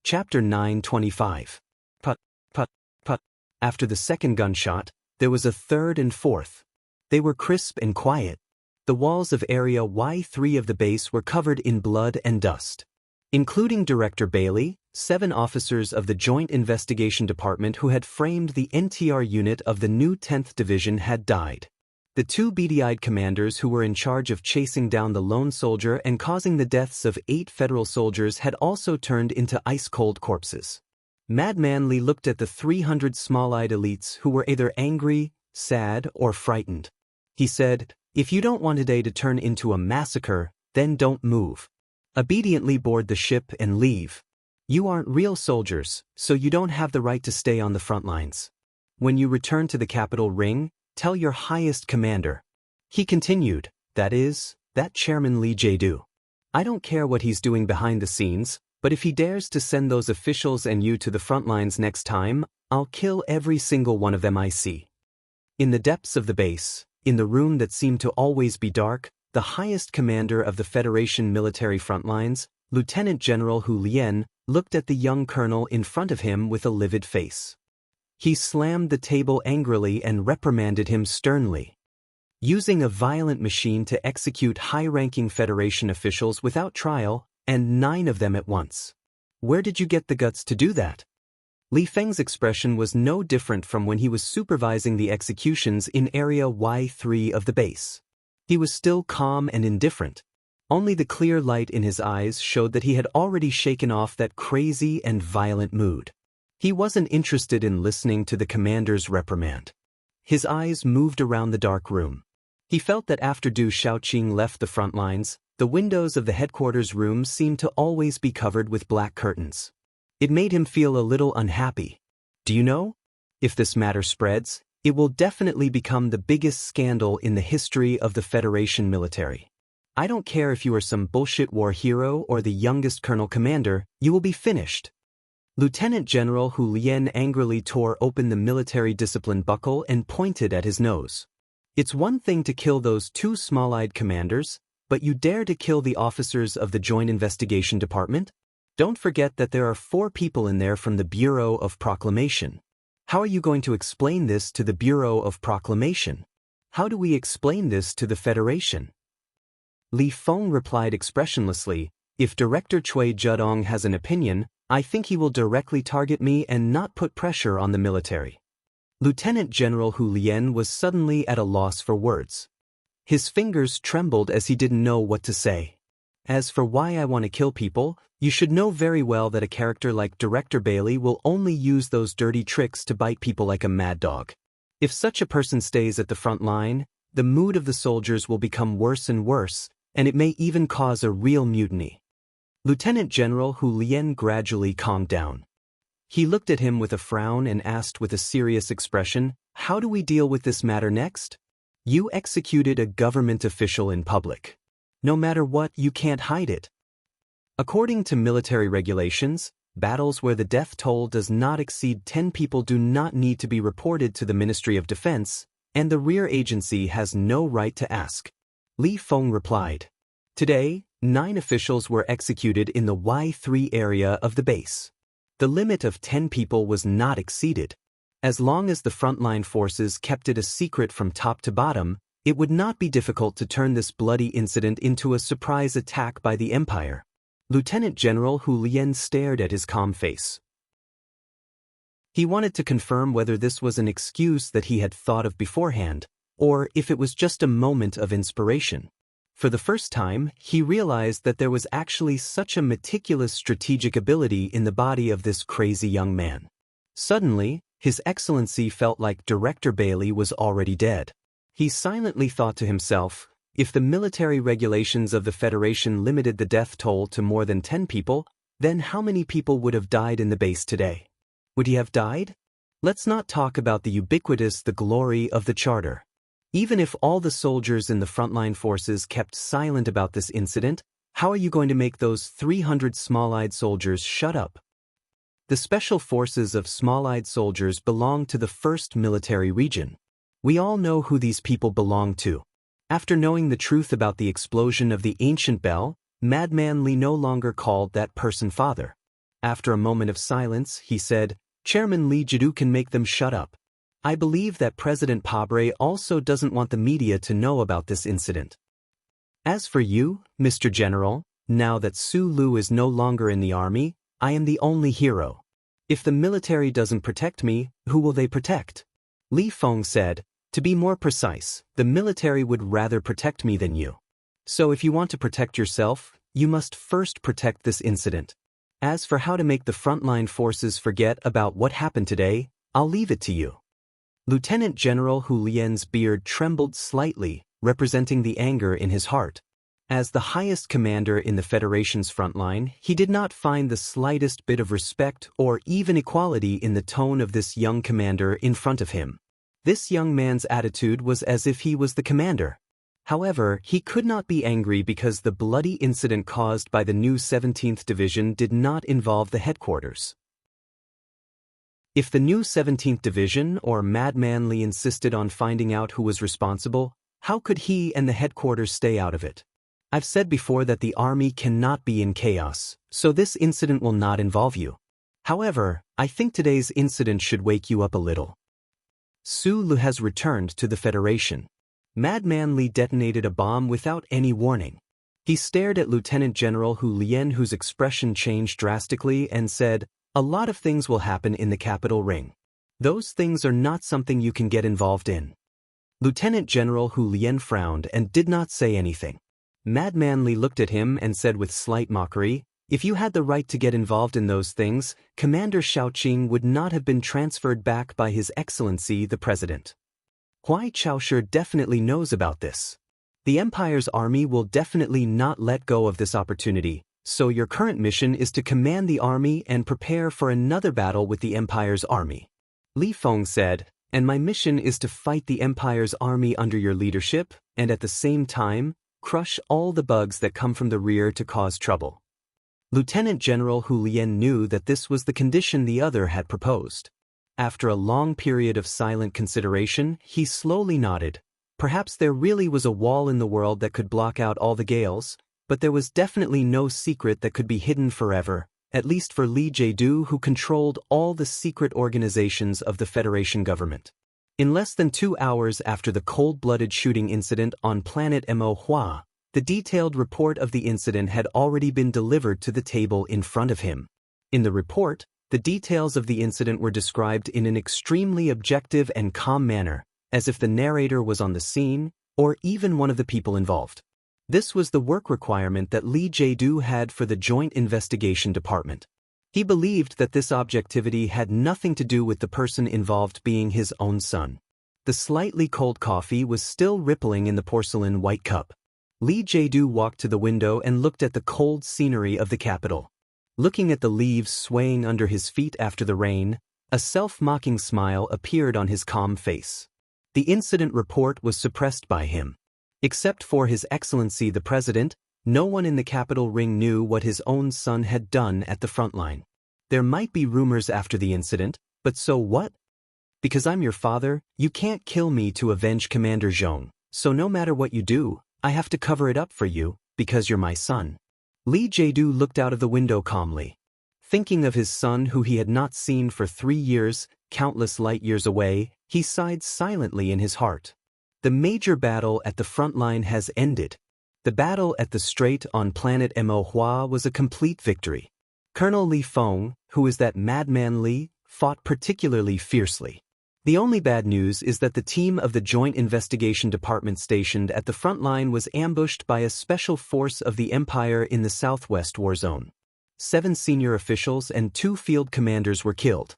Chapter 925. Put, put, put. After the second gunshot, there was a third and fourth. They were crisp and quiet. The walls of Area Y3 of the base were covered in blood and dust. Including Director Bailey, 7 officers of the Joint Investigation Department who had framed the NTR unit of the new 10th Division had died. The 2 beady-eyed commanders who were in charge of chasing down the lone soldier and causing the deaths of 8 federal soldiers had also turned into ice-cold corpses. Madman Lee looked at the 300 small-eyed elites who were either angry, sad, or frightened. He said, "If you don't want today to turn into a massacre, then don't move. Obediently board the ship and leave." You aren't real soldiers, so you don't have the right to stay on the front lines. When you return to the capital ring, tell your highest commander. He continued, that Chairman Lee Jae-do. I don't care what he's doing behind the scenes, but if he dares to send those officials and you to the front lines next time, I'll kill every single one of them I see. In the depths of the base, in the room that seemed to always be dark, the highest commander of the Federation military front lines, Lieutenant General Hu Lien, looked at the young colonel in front of him with a livid face. He slammed the table angrily and reprimanded him sternly. Using a violent machine to execute high-ranking Federation officials without trial, and 9 of them at once. Where did you get the guts to do that? Li Feng's expression was no different from when he was supervising the executions in Area Y3 of the base. He was still calm and indifferent. Only the clear light in his eyes showed that he had already shaken off that crazy and violent mood. He wasn't interested in listening to the commander's reprimand. His eyes moved around the dark room. He felt that after Du Shaoqing left the front lines, the windows of the headquarters room seemed to always be covered with black curtains. It made him feel a little unhappy. Do you know? If this matter spreads, it will definitely become the biggest scandal in the history of the Federation military. I don't care if you are some bullshit war hero or the youngest colonel commander, you will be finished. Lieutenant General Hu Lien angrily tore open the military discipline buckle and pointed at his nose. It's one thing to kill those 2 small-eyed commanders, but you dare to kill the officers of the Joint Investigation Department? Don't forget that there are 4 people in there from the Bureau of Proclamation. How are you going to explain this to the Bureau of Proclamation? How do we explain this to the Federation? Li Feng replied expressionlessly, if Director Cui Zhedong has an opinion, I think he will directly target me and not put pressure on the military. Lieutenant General Hu Lien was suddenly at a loss for words. His fingers trembled as he didn't know what to say. As for why I want to kill people, you should know very well that a character like Director Bailey will only use those dirty tricks to bite people like a mad dog. If such a person stays at the front line, the mood of the soldiers will become worse and worse, and it may even cause a real mutiny. Lieutenant General Hu Lien gradually calmed down. He looked at him with a frown and asked with a serious expression, how do we deal with this matter next? You executed a government official in public. No matter what, you can't hide it. According to military regulations, battles where the death toll does not exceed 10 people do not need to be reported to the Ministry of Defense, and the rear agency has no right to ask. Li Feng replied. Today, 9 officials were executed in the Y3 area of the base. The limit of 10 people was not exceeded. As long as the frontline forces kept it a secret from top to bottom, it would not be difficult to turn this bloody incident into a surprise attack by the Empire. Lieutenant General Hu Lien stared at his calm face. He wanted to confirm whether this was an excuse that he had thought of beforehand, or if it was just a moment of inspiration. For the first time, he realized that there was actually such a meticulous strategic ability in the body of this crazy young man. Suddenly, His Excellency felt like Director Bailey was already dead. He silently thought to himself, if the military regulations of the Federation limited the death toll to more than 10 people, then how many people would have died in the base today? Would he have died? Let's not talk about the glory of the Charter. Even if all the soldiers in the frontline forces kept silent about this incident, how are you going to make those 300 small-eyed soldiers shut up? The special forces of small-eyed soldiers belong to the 1st Military Region. We all know who these people belong to. After knowing the truth about the explosion of the ancient bell, Madman Li no longer called that person father. After a moment of silence, he said, Chairman Lee Jae-do can make them shut up. I believe that President Pabre also doesn't want the media to know about this incident. As for you, Mr. General, now that Su Lu is no longer in the army, I am the only hero. If the military doesn't protect me, who will they protect? Li Feng said, to be more precise, the military would rather protect me than you. So if you want to protect yourself, you must first protect this incident. As for how to make the frontline forces forget about what happened today, I'll leave it to you. Lieutenant General Hu Lien's beard trembled slightly, representing the anger in his heart. As the highest commander in the Federation's frontline, he did not find the slightest bit of respect or even equality in the tone of this young commander in front of him. This young man's attitude was as if he was the commander. However, he could not be angry because the bloody incident caused by the new 17th Division did not involve the headquarters. If the new 17th Division or Madman Lee insisted on finding out who was responsible, how could he and the headquarters stay out of it? I've said before that the army cannot be in chaos, so this incident will not involve you. However, I think today's incident should wake you up a little. Su Lu has returned to the Federation. Madman Lee detonated a bomb without any warning. He stared at Lieutenant General Hu Lien, whose expression changed drastically, and said, "A lot of things will happen in the capital ring. Those things are not something you can get involved in." Lieutenant General Hu Lien frowned and did not say anything. Madman Lee looked at him and said with slight mockery, "If you had the right to get involved in those things, Commander Shaoqing would not have been transferred back by His Excellency the President." Huai Chaoshi definitely knows about this. The Empire's army will definitely not let go of this opportunity, so your current mission is to command the army and prepare for another battle with the Empire's army. Li Feng said, "And my mission is to fight the Empire's army under your leadership, and at the same time, crush all the bugs that come from the rear to cause trouble." Lieutenant General Hu Lien knew that this was the condition the other had proposed. After a long period of silent consideration, he slowly nodded. Perhaps there really was a wall in the world that could block out all the gales, but there was definitely no secret that could be hidden forever, at least for Li Jiedu, who controlled all the secret organizations of the Federation government. In less than 2 hours after the cold-blooded shooting incident on planet Mo Hua, the detailed report of the incident had already been delivered to the table in front of him. In the report, the details of the incident were described in an extremely objective and calm manner, as if the narrator was on the scene, or even one of the people involved. This was the work requirement that Li Jiedu had for the Joint Investigation Department. He believed that this objectivity had nothing to do with the person involved being his own son. The slightly cold coffee was still rippling in the porcelain white cup. Li Jiedu walked to the window and looked at the cold scenery of the capital. Looking at the leaves swaying under his feet after the rain, a self-mocking smile appeared on his calm face. The incident report was suppressed by him. Except for His Excellency the President, no one in the capital ring knew what his own son had done at the front line. There might be rumors after the incident, but so what? Because I'm your father, you can't kill me to avenge Commander Zhong, so no matter what you do, I have to cover it up for you, because you're my son. Li Jiedu looked out of the window calmly. Thinking of his son who he had not seen for 3 years, countless light years away, he sighed silently in his heart. The major battle at the front line has ended. The battle at the strait on planet Mo Hua was a complete victory. Colonel Li Feng, who is that madman Li, fought particularly fiercely. The only bad news is that the team of the Joint Investigation Department stationed at the front line was ambushed by a special force of the Empire in the Southwest War Zone. 7 senior officials and 2 field commanders were killed.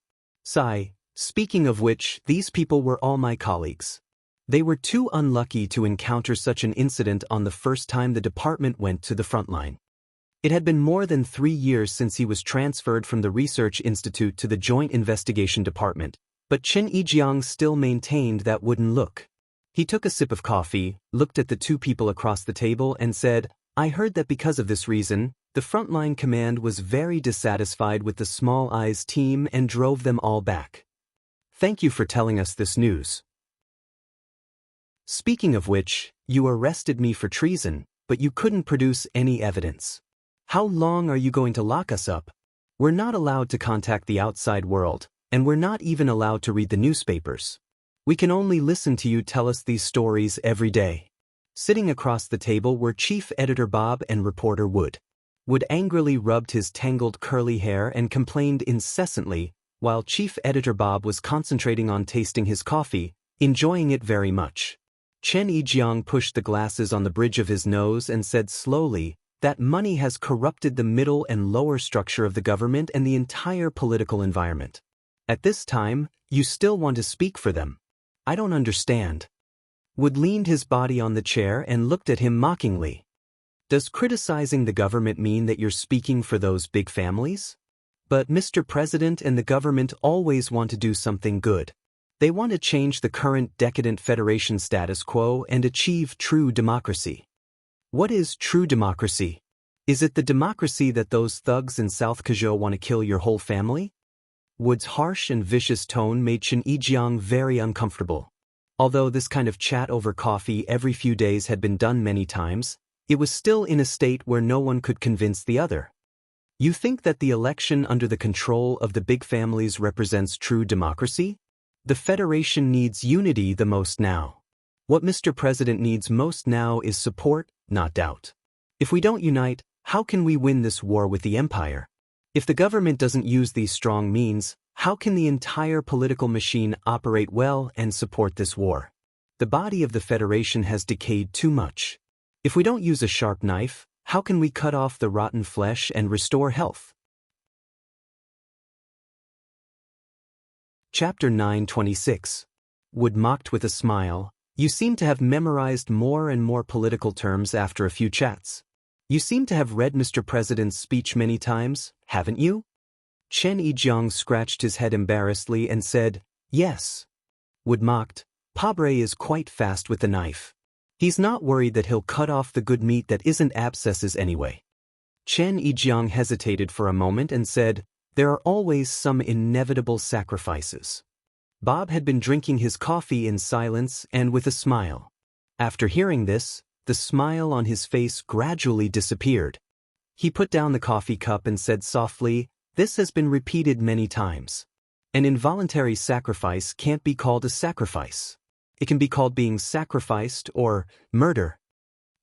Speaking of which, these people were all my colleagues. They were too unlucky to encounter such an incident on the first time the department went to the front line. It had been more than 3 years since he was transferred from the Research Institute to the Joint Investigation Department, but Chen Yijiang still maintained that wooden look. He took a sip of coffee, looked at the 2 people across the table and said, "I heard that because of this reason, the frontline command was very dissatisfied with the Small Eyes team and drove them all back. Thank you for telling us this news. Speaking of which, you arrested me for treason, but you couldn't produce any evidence. How long are you going to lock us up? We're not allowed to contact the outside world, and we're not even allowed to read the newspapers. We can only listen to you tell us these stories every day." Sitting across the table were Chief Editor Bob and reporter Wood. Wood angrily rubbed his tangled curly hair and complained incessantly, while Chief Editor Bob was concentrating on tasting his coffee, enjoying it very much. Chen Yijiang pushed the glasses on the bridge of his nose and said slowly, "That money has corrupted the middle and lower structure of the government and the entire political environment. At this time, you still want to speak for them. I don't understand." Wood leaned his body on the chair and looked at him mockingly. Does criticizing the government mean that you're speaking for those big families? But Mr. President and the government always want to do something good. They want to change the current decadent federation status quo and achieve true democracy. What is true democracy? Is it the democracy that those thugs in South Kazhou want to kill your whole family? Wood's harsh and vicious tone made Chen Yijiang very uncomfortable. Although this kind of chat over coffee every few days had been done many times, it was still in a state where no one could convince the other. You think that the election under the control of the big families represents true democracy? The Federation needs unity the most now. What Mr. President needs most now is support, not doubt. If we don't unite, how can we win this war with the Empire? If the government doesn't use these strong means, how can the entire political machine operate well and support this war? The body of the Federation has decayed too much. If we don't use a sharp knife, how can we cut off the rotten flesh and restore health? Chapter 926. Wood mocked with a smile. You seem to have memorized more and more political terms after a few chats. You seem to have read Mr. President's speech many times, haven't you? Chen Yijiang scratched his head embarrassedly and said, yes. Wood mocked. Pabre is quite fast with the knife. He's not worried that he'll cut off the good meat that isn't abscesses anyway. Chen Yijiang hesitated for a moment and said, there are always some inevitable sacrifices. Bob had been drinking his coffee in silence and with a smile. After hearing this, the smile on his face gradually disappeared. He put down the coffee cup and said softly, this has been repeated many times. An involuntary sacrifice can't be called a sacrifice. It can be called being sacrificed or murder.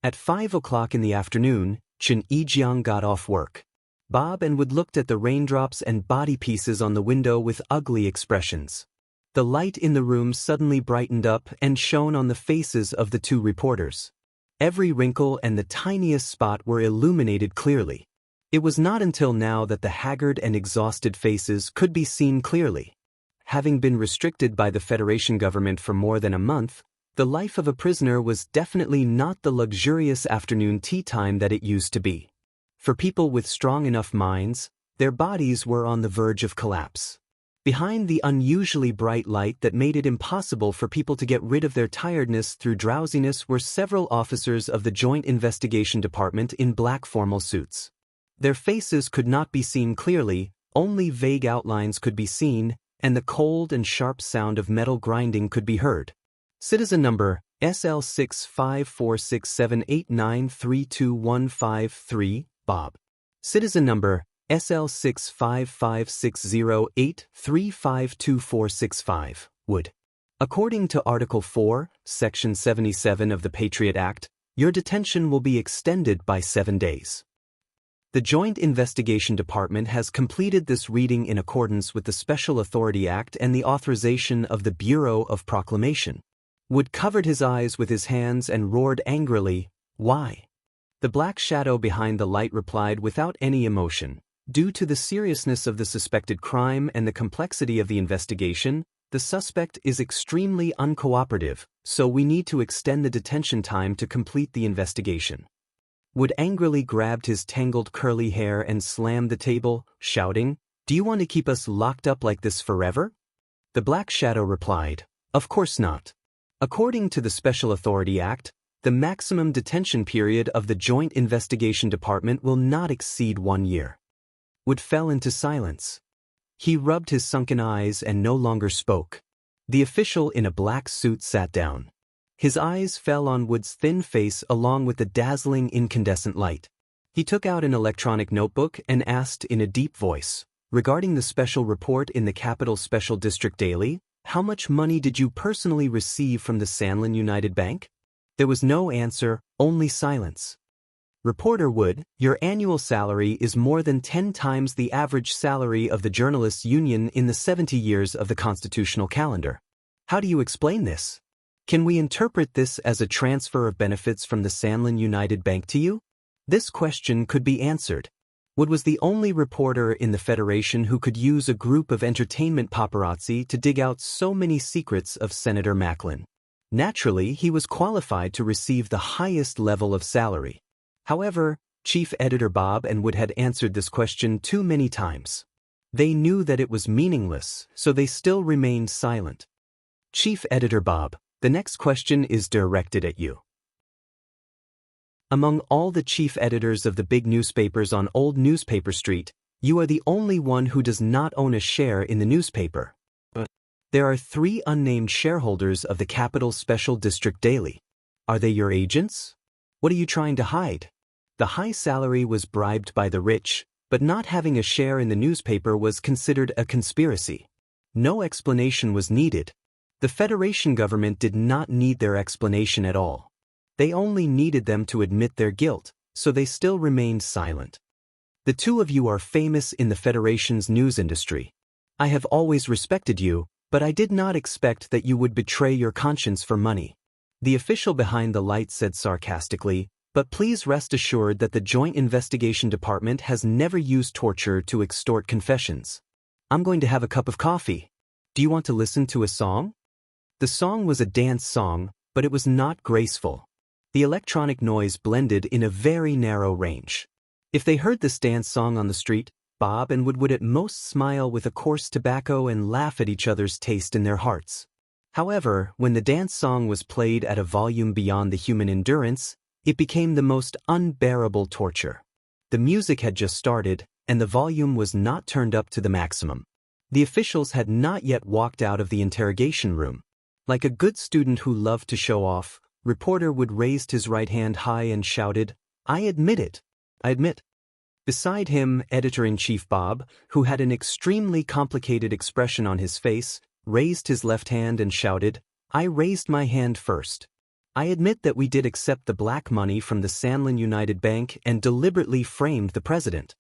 At 5 o'clock in the afternoon, Chen Yijiang got off work. Bob and Wood looked at the raindrops and body pieces on the window with ugly expressions. The light in the room suddenly brightened up and shone on the faces of the two reporters. Every wrinkle and the tiniest spot were illuminated clearly. It was not until now that the haggard and exhausted faces could be seen clearly. Having been restricted by the Federation government for more than a month, the life of a prisoner was definitely not the luxurious afternoon tea time that it used to be. For people with strong enough minds, their bodies were on the verge of collapse. Behind the unusually bright light that made it impossible for people to get rid of their tiredness through drowsiness were several officers of the Joint Investigation Department in black formal suits. Their faces could not be seen clearly, only vague outlines could be seen, and the cold and sharp sound of metal grinding could be heard. Citizen number SL6546789321553, Bob. Citizen number SL6556083524565, Wood. According to Article 4, Section 77 of the Patriot Act, your detention will be extended by 7 days. The Joint Investigation Department has completed this reading in accordance with the Special Authority Act and the authorization of the Bureau of Proclamation. Wood covered his eyes with his hands and roared angrily, why? The black shadow behind the light replied without any emotion. Due to the seriousness of the suspected crime and the complexity of the investigation, the suspect is extremely uncooperative, so we need to extend the detention time to complete the investigation. Wood angrily grabbed his tangled curly hair and slammed the table, shouting, do you want to keep us locked up like this forever? The black shadow replied, of course not. According to the Special Authority Act, the maximum detention period of the Joint Investigation Department will not exceed 1 year. Wood fell into silence. He rubbed his sunken eyes and no longer spoke. The official in a black suit sat down. His eyes fell on Wood's thin face along with the dazzling incandescent light. He took out an electronic notebook and asked in a deep voice, regarding the special report in the Capital Special District Daily, how much money did you personally receive from the Sanlin United Bank? There was no answer, only silence. Reporter Wood, your annual salary is more than 10 times the average salary of the Journalists' Union in the 70 years of the constitutional calendar. How do you explain this? Can we interpret this as a transfer of benefits from the Sanlin United Bank to you? This question could be answered. Wood was the only reporter in the Federation who could use a group of entertainment paparazzi to dig out so many secrets of Senator Macklin. Naturally, he was qualified to receive the highest level of salary. However, Chief Editor Bob and Wood had answered this question too many times. They knew that it was meaningless, so they still remained silent. Chief Editor Bob, the next question is directed at you. Among all the chief editors of the big newspapers on Old Newspaper Street, you are the only one who does not own a share in the newspaper. There are 3 unnamed shareholders of the Capital Special District Daily. Are they your agents? What are you trying to hide? The high salary was bribed by the rich, but not having a share in the newspaper was considered a conspiracy. No explanation was needed. The Federation government did not need their explanation at all. They only needed them to admit their guilt, so they still remained silent. The 2 of you are famous in the Federation's news industry. I have always respected you, but I did not expect that you would betray your conscience for money. The official behind the light said sarcastically, but please rest assured that the Joint Investigation Department has never used torture to extort confessions. I'm going to have a cup of coffee. Do you want to listen to a song? The song was a dance song, but it was not graceful. The electronic noise blended in a very narrow range. If they heard this dance song on the street, Bob and Wood would at most smile with a coarse tobacco and laugh at each other's taste in their hearts. However, when the dance song was played at a volume beyond the human endurance, it became the most unbearable torture. The music had just started, and the volume was not turned up to the maximum. The officials had not yet walked out of the interrogation room. Like a good student who loved to show off, Reporter Wood raised his right hand high and shouted, "I admit it. I admit." Beside him, Editor-in-Chief Bob, who had an extremely complicated expression on his face, raised his left hand and shouted, "I raised my hand first. I admit that we did accept the black money from the Sanlin United Bank and deliberately framed the president."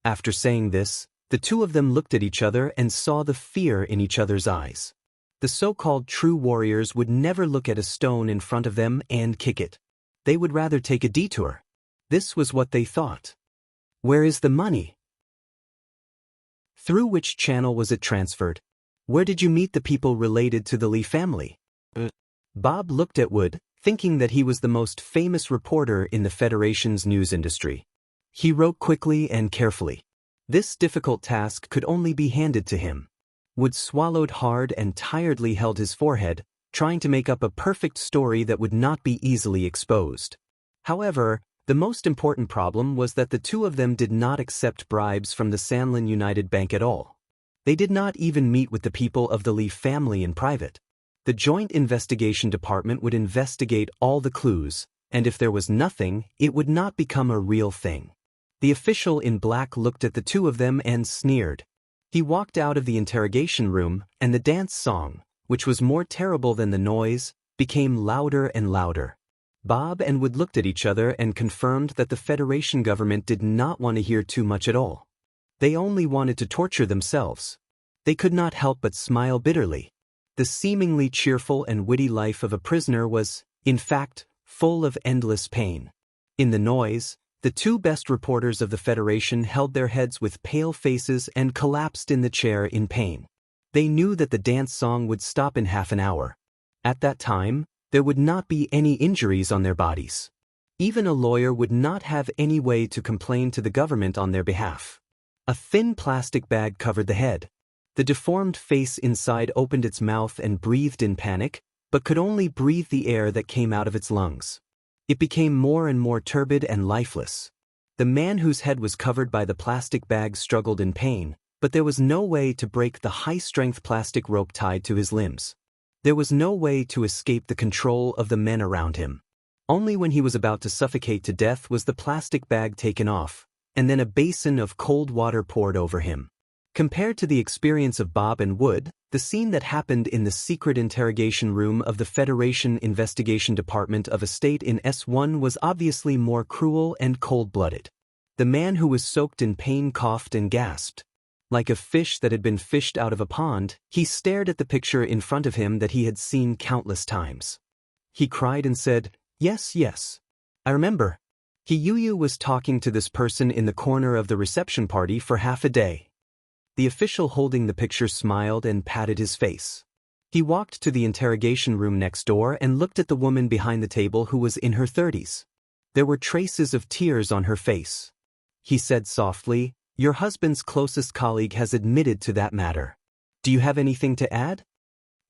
After saying this, the 2 of them looked at each other and saw the fear in each other's eyes. The so-called true warriors would never look at a stone in front of them and kick it. They would rather take a detour. This was what they thought. Where is the money? Through which channel was it transferred? Where did you meet the people related to the Lee family? Bob looked at Wood, thinking that he was the most famous reporter in the Federation's news industry. He wrote quickly and carefully. This difficult task could only be handed to him. Wood swallowed hard and tiredly held his forehead, trying to make up a perfect story that would not be easily exposed. However, the most important problem was that the 2 of them did not accept bribes from the Sanlin United Bank at all. They did not even meet with the people of the Lee family in private. The Joint Investigation Department would investigate all the clues, and if there was nothing, it would not become a real thing. The official in black looked at the 2 of them and sneered. He walked out of the interrogation room, and the dance song, which was more terrible than the noise, became louder and louder. Bob and Wood looked at each other and confirmed that the Federation government did not want to hear too much at all. They only wanted to torture themselves. They could not help but smile bitterly. The seemingly cheerful and witty life of a prisoner was, in fact, full of endless pain. In the noise, the 2 best reporters of the Federation held their heads with pale faces and collapsed in the chair in pain. They knew that the dance song would stop in half an hour. At that time, there would not be any injuries on their bodies. Even a lawyer would not have any way to complain to the government on their behalf. A thin plastic bag covered the head. The deformed face inside opened its mouth and breathed in panic, but could only breathe the air that came out of its lungs. It became more and more turbid and lifeless. The man whose head was covered by the plastic bag struggled in pain, but there was no way to break the high-strength plastic rope tied to his limbs. There was no way to escape the control of the men around him. Only when he was about to suffocate to death was the plastic bag taken off, and then a basin of cold water poured over him. Compared to the experience of Bob and Wood, the scene that happened in the secret interrogation room of the Federation Investigation Department of a state in S1 was obviously more cruel and cold-blooded. The man who was soaked in pain coughed and gasped. Like a fish that had been fished out of a pond, he stared at the picture in front of him that he had seen countless times. He cried and said, "Yes, yes. I remember. Hiyuyu was talking to this person in the corner of the reception party for half a day." The official holding the picture smiled and patted his face. He walked to the interrogation room next door and looked at the woman behind the table who was in her 30s. There were traces of tears on her face. He said softly, "Your husband's closest colleague has admitted to that matter. Do you have anything to add?"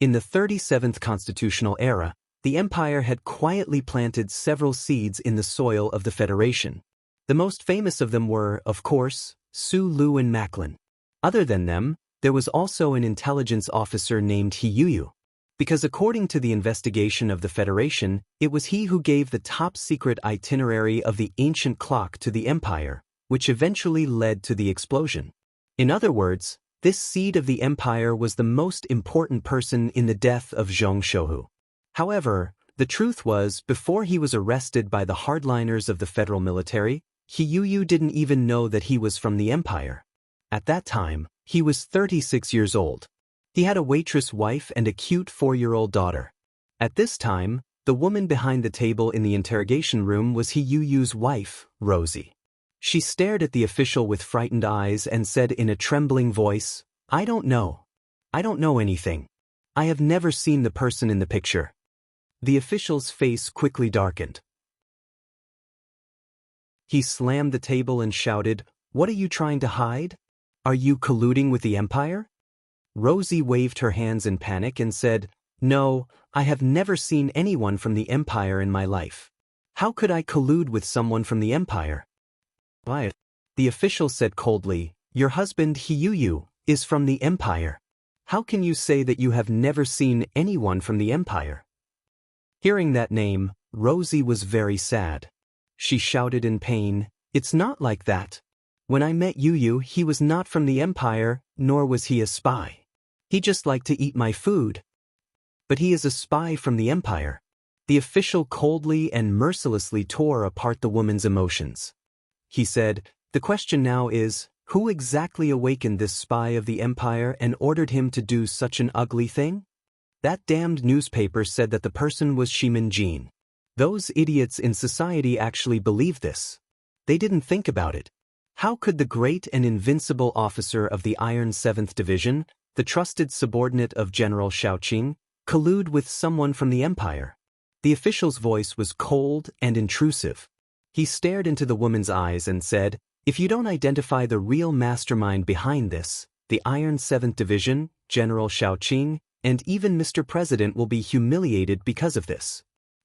In the 37th constitutional era, the empire had quietly planted several seeds in the soil of the Federation. The most famous of them were, of course, Sulu and Macklin. Other than them, there was also an intelligence officer named Hiyuyu. Because according to the investigation of the Federation, it was he who gave the top-secret itinerary of the ancient clock to the Empire, which eventually led to the explosion. In other words, this seed of the Empire was the most important person in the death of Zhong Shouhu. However, the truth was, before he was arrested by the hardliners of the federal military, Hiyuyu didn't even know that he was from the Empire. At that time, he was 36 years old. He had a waitress wife and a cute 4-year-old daughter. At this time, the woman behind the table in the interrogation room was Hiyuyu's wife, Rosie. She stared at the official with frightened eyes and said in a trembling voice, "I don't know. I don't know anything. I have never seen the person in the picture." The official's face quickly darkened. He slammed the table and shouted, "What are you trying to hide? Are you colluding with the Empire?" Rosie waved her hands in panic and said, "No, I have never seen anyone from the Empire in my life. How could I collude with someone from the Empire?" "Why?" The official said coldly, "Your husband Hiyuyu is from the Empire. How can you say that you have never seen anyone from the Empire?" Hearing that name, Rosie was very sad. She shouted in pain, "It's not like that. When I met Yuyu, he was not from the Empire, nor was he a spy. He just liked to eat my food. But he is a spy from the Empire." The official coldly and mercilessly tore apart the woman's emotions. He said, "The question now is, who exactly awakened this spy of the Empire and ordered him to do such an ugly thing? That damned newspaper said that the person was Shimin Jin. Those idiots in society actually believed this. They didn't think about it. How could the great and invincible officer of the Iron 7th Division, the trusted subordinate of General Shaoqing, collude with someone from the Empire?" The official's voice was cold and intrusive. He stared into the woman's eyes and said, "If you don't identify the real mastermind behind this, the Iron 7th Division, General Shaoqing, and even Mr. President will be humiliated because of this."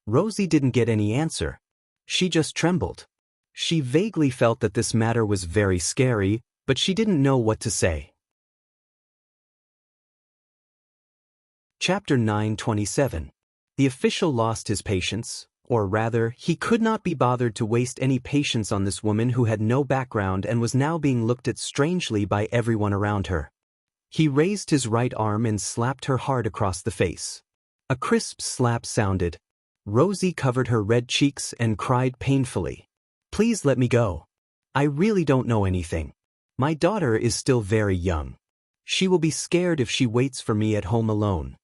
Rosie didn't get any answer. She just trembled. She vaguely felt that this matter was very scary, but she didn't know what to say. Chapter 927. The official lost his patience, or rather, he could not be bothered to waste any patience on this woman who had no background and was now being looked at strangely by everyone around her. He raised his right arm and slapped her hard across the face. A crisp slap sounded. Rosie covered her red cheeks and cried painfully, "Please let me go. I really don't know anything. My daughter is still very young. She will be scared if she waits for me at home alone.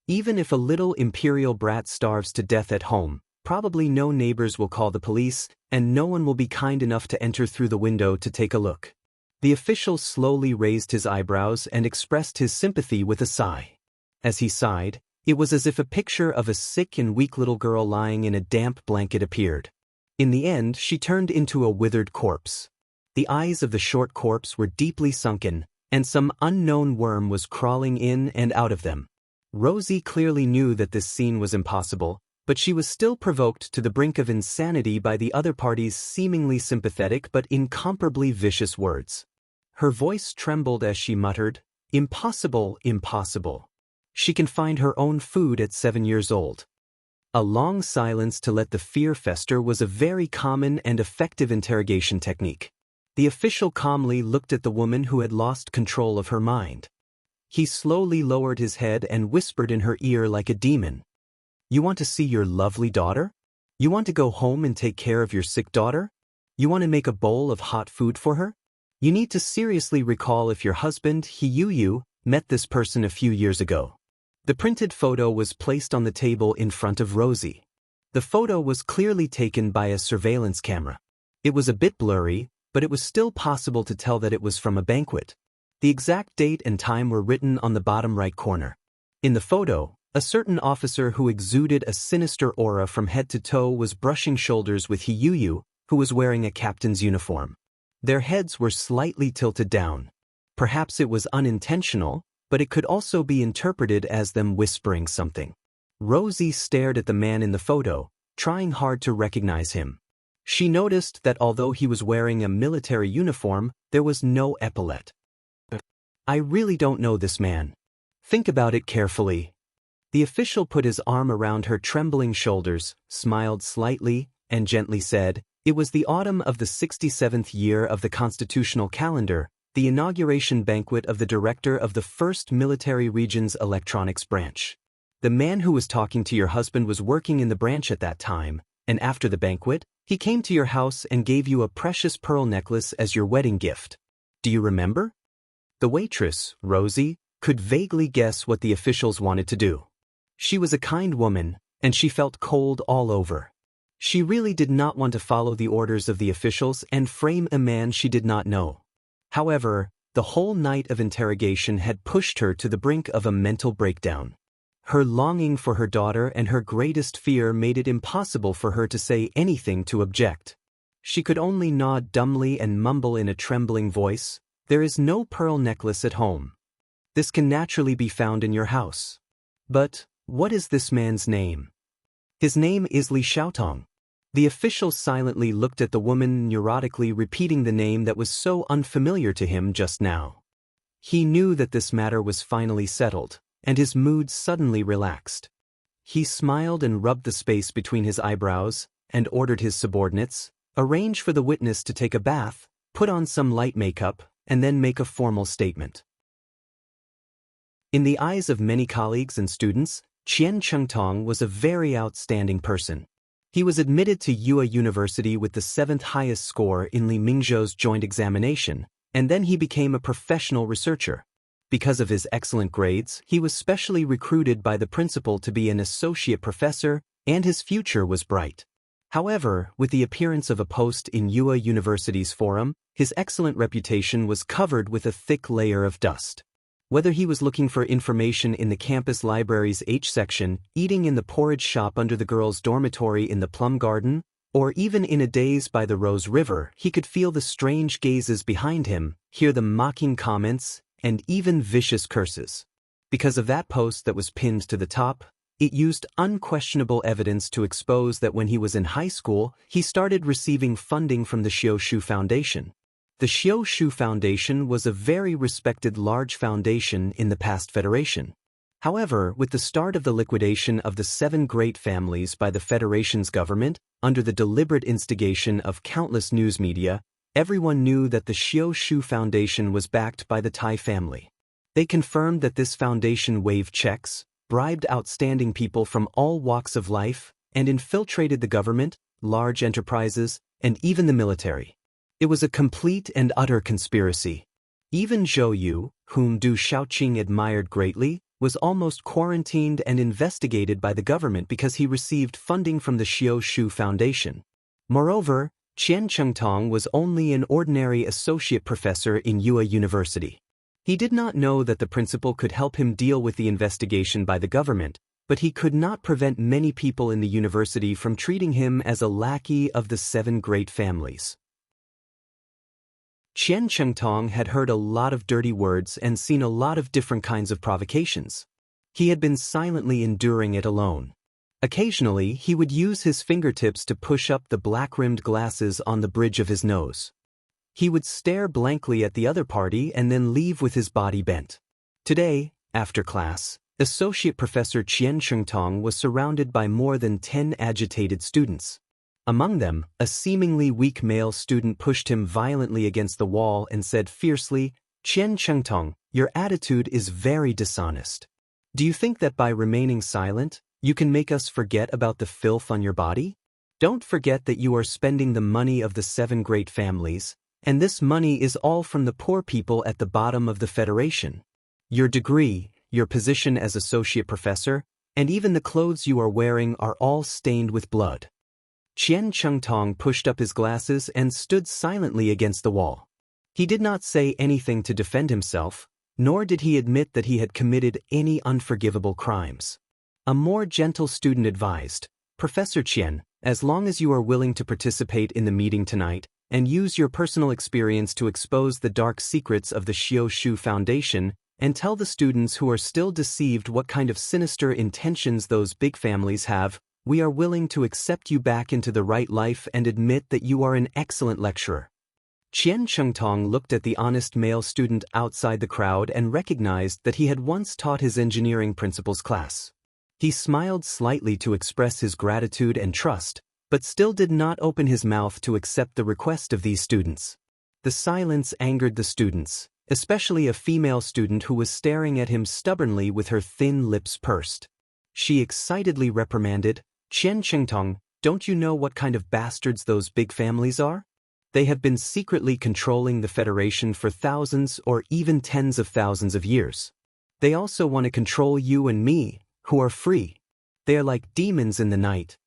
Even if a little imperial brat starves to death at home, probably no neighbors will call the police, and no one will be kind enough to enter through the window to take a look." The official slowly raised his eyebrows and expressed his sympathy with a sigh. As he sighed, it was as if a picture of a sick and weak little girl lying in a damp blanket appeared. In the end, she turned into a withered corpse. The eyes of the short corpse were deeply sunken, and some unknown worm was crawling in and out of them. Rosie clearly knew that this scene was impossible, but she was still provoked to the brink of insanity by the other party's seemingly sympathetic but incomparably vicious words. Her voice trembled as she muttered, "Impossible, impossible. She can find her own food at 7 years old." A long silence to let the fear fester was a very common and effective interrogation technique. The official calmly looked at the woman who had lost control of her mind. He slowly lowered his head and whispered in her ear like a demon, "You want to see your lovely daughter? You want to go home and take care of your sick daughter? You want to make a bowl of hot food for her? You need to seriously recall if your husband, Hiyuyu, met this person a few years ago." The printed photo was placed on the table in front of Rosie. The photo was clearly taken by a surveillance camera. It was a bit blurry, but it was still possible to tell that it was from a banquet. The exact date and time were written on the bottom right corner. In the photo, A certain officer who exuded a sinister aura from head to toe was brushing shoulders with Hiyuyu, who was wearing a captain's uniform. Their heads were slightly tilted down. Perhaps it was unintentional, but it could also be interpreted as them whispering something. Rosie stared at the man in the photo, trying hard to recognize him. She noticed that although he was wearing a military uniform, there was no epaulet. I really don't know this man. Think about it carefully. The official put his arm around her trembling shoulders, smiled slightly, and gently said, "It was the autumn of the 67th year of the constitutional calendar, the inauguration banquet of the director of the 1st Military Region's electronics branch. The man who was talking to your husband was working in the branch at that time, and after the banquet, he came to your house and gave you a precious pearl necklace as your wedding gift. Do you remember?" The waitress, Rosie, could vaguely guess what the officials wanted to do. She was a kind woman, and she felt cold all over. She really did not want to follow the orders of the officials and frame a man she did not know. However, the whole night of interrogation had pushed her to the brink of a mental breakdown. Her longing for her daughter and her greatest fear made it impossible for her to say anything to object. She could only nod dumbly and mumble in a trembling voice, "There is no pearl necklace at home. This can naturally be found in your house. But, what is this man's name?" "His name is Li Xiaotong." The official silently looked at the woman neurotically repeating the name that was so unfamiliar to him just now. He knew that this matter was finally settled, and his mood suddenly relaxed. He smiled and rubbed the space between his eyebrows, and ordered his subordinates, "Arrange for the witness to take a bath, put on some light makeup, and then make a formal statement." In the eyes of many colleagues and students, Qian Chengtong was a very outstanding person. He was admitted to Yue University with the 7th highest score in Li Mingzhou's joint examination, and then he became a professional researcher. Because of his excellent grades, he was specially recruited by the principal to be an associate professor, and his future was bright. However, with the appearance of a post in Yue University's forum, his excellent reputation was covered with a thick layer of dust. Whether he was looking for information in the campus library's H section, eating in the porridge shop under the girls' dormitory in the plum garden, or even in a daze by the Rose River, he could feel the strange gazes behind him, hear the mocking comments, and even vicious curses. Because of that post that was pinned to the top, it used unquestionable evidence to expose that when he was in high school, he started receiving funding from the Xioshu Foundation. The Xioshu Foundation was a very respected large foundation in the past Federation. However, with the start of the liquidation of the 7 great families by the Federation's government, under the deliberate instigation of countless news media, everyone knew that the Xioshu Foundation was backed by the Tai family. They confirmed that this foundation waived checks, bribed outstanding people from all walks of life, and infiltrated the government, large enterprises, and even the military. It was a complete and utter conspiracy. Even Zhou Yu, whom Du Shaoqing admired greatly, was almost quarantined and investigated by the government because he received funding from the Xioshu Foundation. Moreover, Qian Chengtong was only an ordinary associate professor in Yue University. He did not know that the principal could help him deal with the investigation by the government, but he could not prevent many people in the university from treating him as a lackey of the 7 great families. Qian Chengtong had heard a lot of dirty words and seen a lot of different kinds of provocations. He had been silently enduring it alone. Occasionally, he would use his fingertips to push up the black-rimmed glasses on the bridge of his nose. He would stare blankly at the other party and then leave with his body bent. Today, after class, Associate Professor Qian Chengtong was surrounded by more than 10 agitated students. Among them, a seemingly weak male student pushed him violently against the wall and said fiercely, "Qian Chengtong, your attitude is very dishonest. Do you think that by remaining silent, you can make us forget about the filth on your body? Don't forget that you are spending the money of the 7 great families, and this money is all from the poor people at the bottom of the Federation. Your degree, your position as associate professor, and even the clothes you are wearing are all stained with blood." Qian Chengtong pushed up his glasses and stood silently against the wall. He did not say anything to defend himself, nor did he admit that he had committed any unforgivable crimes. A more gentle student advised, Professor Qian, as long as you are willing to participate in the meeting tonight, and use your personal experience to expose the dark secrets of the Xiao Shu Foundation, and tell the students who are still deceived what kind of sinister intentions those big families have, we are willing to accept you back into the right life and admit that you are an excellent lecturer. Qian Chengtong looked at the honest male student outside the crowd and recognized that he had once taught his engineering principles class. He smiled slightly to express his gratitude and trust, but still did not open his mouth to accept the request of these students. The silence angered the students, especially a female student who was staring at him stubbornly with her thin lips pursed. She excitedly reprimanded, "Qian Chengtong, don't you know what kind of bastards those big families are? They have been secretly controlling the Federation for thousands or even tens of thousands of years. They also want to control you and me, who are free. They are like demons in the night.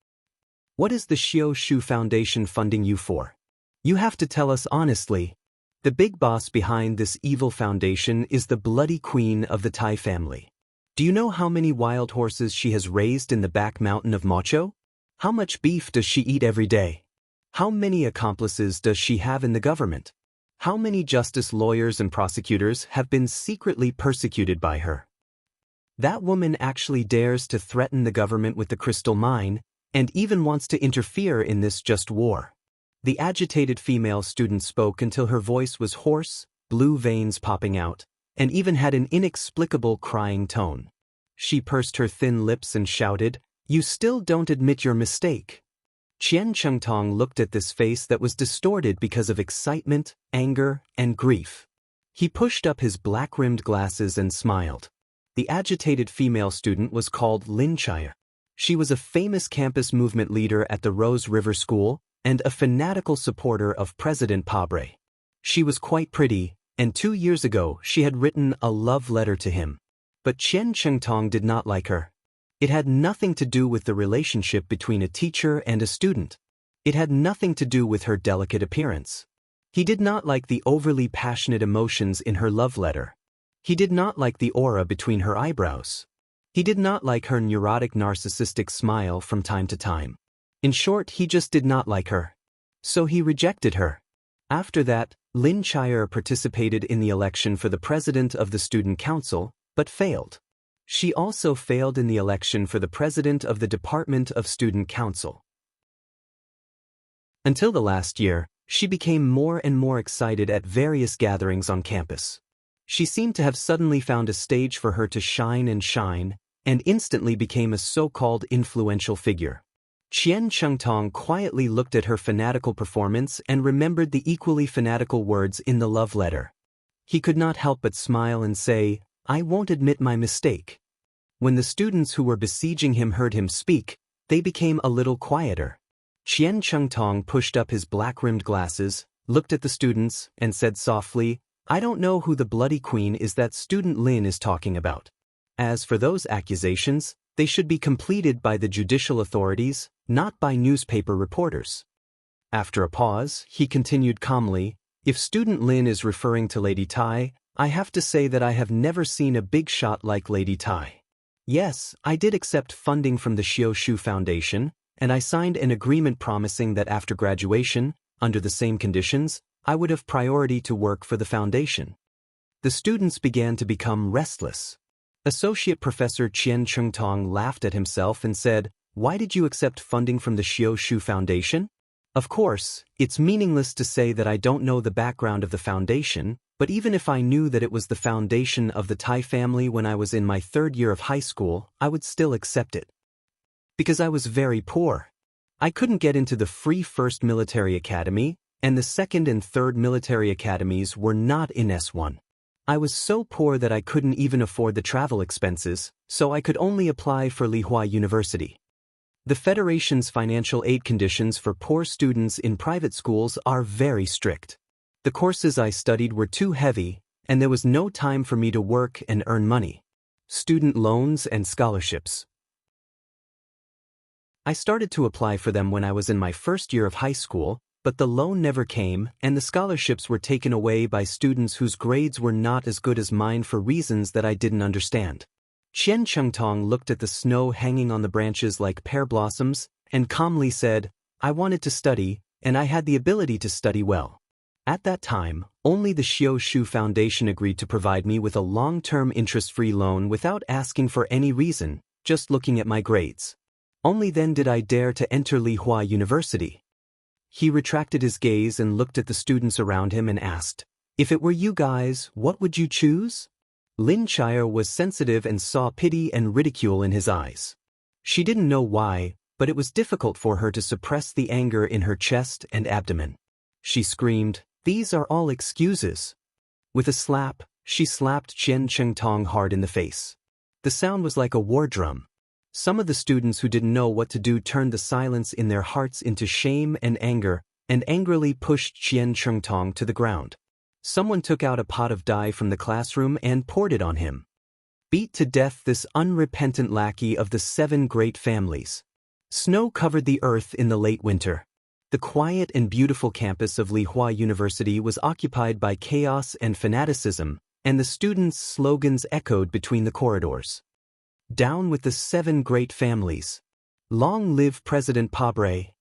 What is the Xiao Shu Foundation funding you for? You have to tell us honestly. The big boss behind this evil foundation is the bloody queen of the Tai family. Do you know how many wild horses she has raised in the back mountain of Mocho? How much beef does she eat every day? How many accomplices does she have in the government? How many justice lawyers and prosecutors have been secretly persecuted by her? That woman actually dares to threaten the government with the crystal mine, and even wants to interfere in this just war." The agitated female student spoke until her voice was hoarse, blue veins popping out, and even had an inexplicable crying tone. She pursed her thin lips and shouted, "You still don't admit your mistake." Qian Chengtong looked at this face that was distorted because of excitement, anger, and grief. He pushed up his black-rimmed glasses and smiled. The agitated female student was called Lin Chia. She was a famous campus movement leader at the Rose River School and a fanatical supporter of President Pabre. She was quite pretty, and 2 years ago she had written a love letter to him. But Qian Chengtong did not like her. It had nothing to do with the relationship between a teacher and a student. It had nothing to do with her delicate appearance. He did not like the overly passionate emotions in her love letter. He did not like the aura between her eyebrows. He did not like her neurotic narcissistic smile from time to time. In short, he just did not like her. So he rejected her. After that, Lin Chia participated in the election for the president of the student council, but failed. She also failed in the election for the president of the Department of Student Council. Until the last year, she became more and more excited at various gatherings on campus. She seemed to have suddenly found a stage for her to shine, and instantly became a so-called influential figure. Qian Chengtong quietly looked at her fanatical performance and remembered the equally fanatical words in the love letter. He could not help but smile and say, "I won't admit my mistake." When the students who were besieging him heard him speak, they became a little quieter. Qian Chengtong pushed up his black-rimmed glasses, looked at the students, and said softly, "I don't know who the bloody queen is that student Lin is talking about. As for those accusations, they should be completed by the judicial authorities, not by newspaper reporters." After a pause, he continued calmly, "If student Lin is referring to Lady Tai, I have to say that I have never seen a big shot like Lady Tai. Yes, I did accept funding from the Xiao Shu Foundation, and I signed an agreement promising that after graduation, under the same conditions, I would have priority to work for the foundation." The students began to become restless. Associate Professor Qian Chengtong laughed at himself and said, "Why did you accept funding from the Xiao Shu Foundation? Of course, it's meaningless to say that I don't know the background of the foundation, but even if I knew that it was the foundation of the Tai family when I was in my 3rd year of high school, I would still accept it. Because I was very poor. I couldn't get into the free 1st military academy, and the 2nd and 3rd military academies were not in S1. I was so poor that I couldn't even afford the travel expenses, so I could only apply for Lihua University. The Federation's financial aid conditions for poor students in private schools are very strict. The courses I studied were too heavy, and there was no time for me to work and earn money. Student loans and scholarships. I started to apply for them when I was in my 1st year of high school, but the loan never came and the scholarships were taken away by students whose grades were not as good as mine for reasons that I didn't understand. Qian Chengtong looked at the snow hanging on the branches like pear blossoms, and calmly said, "I wanted to study, and I had the ability to study well. At that time, only the Xiao Shu Foundation agreed to provide me with a long-term interest-free loan without asking for any reason, just looking at my grades. Only then did I dare to enter Lihua University." He retracted his gaze and looked at the students around him and asked, "If it were you guys, what would you choose?" Lin Chaya was sensitive and saw pity and ridicule in his eyes. She didn't know why, but it was difficult for her to suppress the anger in her chest and abdomen. She screamed, "These are all excuses." With a slap, she slapped Qian Chengtong hard in the face. The sound was like a war drum. Some of the students who didn't know what to do turned the silence in their hearts into shame and anger, and angrily pushed Qian Chengtong to the ground. Someone took out a pot of dye from the classroom and poured it on him. Beat to death this unrepentant lackey of the 7 great families. Snow covered the earth in the late winter. The quiet and beautiful campus of Lihua University was occupied by chaos and fanaticism, and the students' slogans echoed between the corridors. "Down with the 7 great families. Long live President Pabre."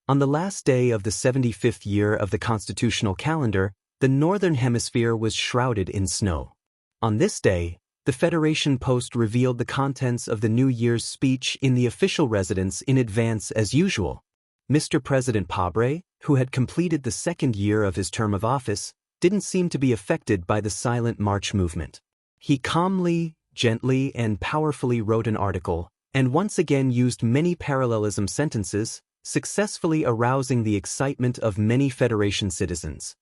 On the last day of the 75th year of the constitutional calendar, the Northern Hemisphere was shrouded in snow. On this day, the Federation Post revealed the contents of the New Year's speech in the official residence in advance as usual. Mr. President Pabre, who had completed the 2nd year of his term of office, didn't seem to be affected by the silent march movement. He calmly, gently, and powerfully wrote an article, and once again used many parallelism sentences, successfully arousing the excitement of many Federation citizens.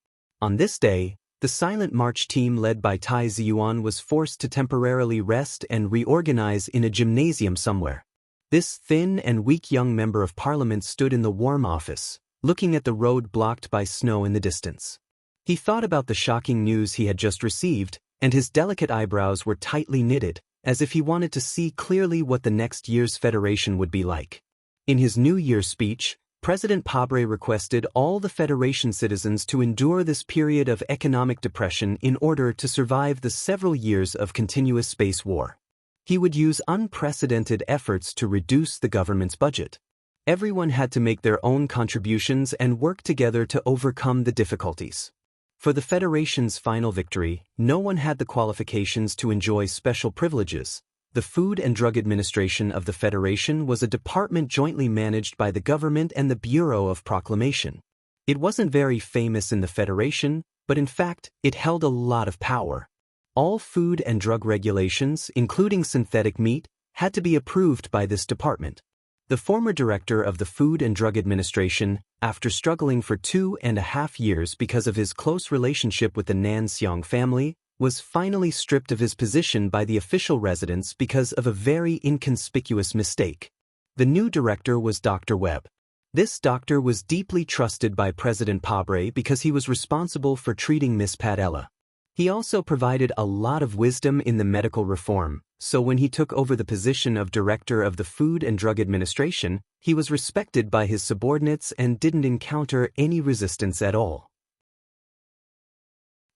On this day, the silent march team led by Tai Ziyuan was forced to temporarily rest and reorganize in a gymnasium somewhere. This thin and weak young member of parliament stood in the warm office, looking at the road blocked by snow in the distance. He thought about the shocking news he had just received, and his delicate eyebrows were tightly knitted, as if he wanted to see clearly what the next year's Federation would be like. In his New Year's speech, President Pabre requested all the Federation citizens to endure this period of economic depression in order to survive the several years of continuous space war. He would use unprecedented efforts to reduce the government's budget. Everyone had to make their own contributions and work together to overcome the difficulties. For the Federation's final victory, no one had the qualifications to enjoy special privileges. The Food and Drug Administration of the Federation was a department jointly managed by the government and the Bureau of Proclamation. It wasn't very famous in the Federation, but in fact, it held a lot of power. All food and drug regulations, including synthetic meat, had to be approved by this department. The former director of the Food and Drug Administration, after struggling for 2.5 years because of his close relationship with the Nanxiang family, was finally stripped of his position by the official residents because of a very inconspicuous mistake. The new director was Dr. Webb. This doctor was deeply trusted by President Pabre because he was responsible for treating Miss Padella. He also provided a lot of wisdom in the medical reform, so when he took over the position of director of the Food and Drug Administration, he was respected by his subordinates and didn't encounter any resistance at all.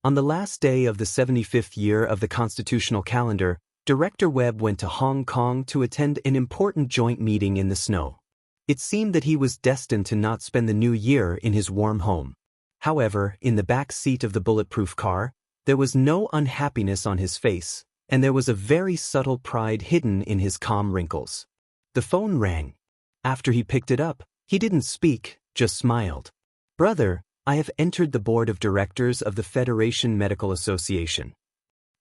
On the last day of the 75th year of the constitutional calendar, Director Webb went to Hong Kong to attend an important joint meeting in the snow. It seemed that he was destined to not spend the new year in his warm home. However, in the back seat of the bulletproof car, there was no unhappiness on his face, and there was a very subtle pride hidden in his calm wrinkles. The phone rang. After he picked it up, he didn't speak, just smiled. "Brother, I have entered the board of directors of the Federation Medical Association."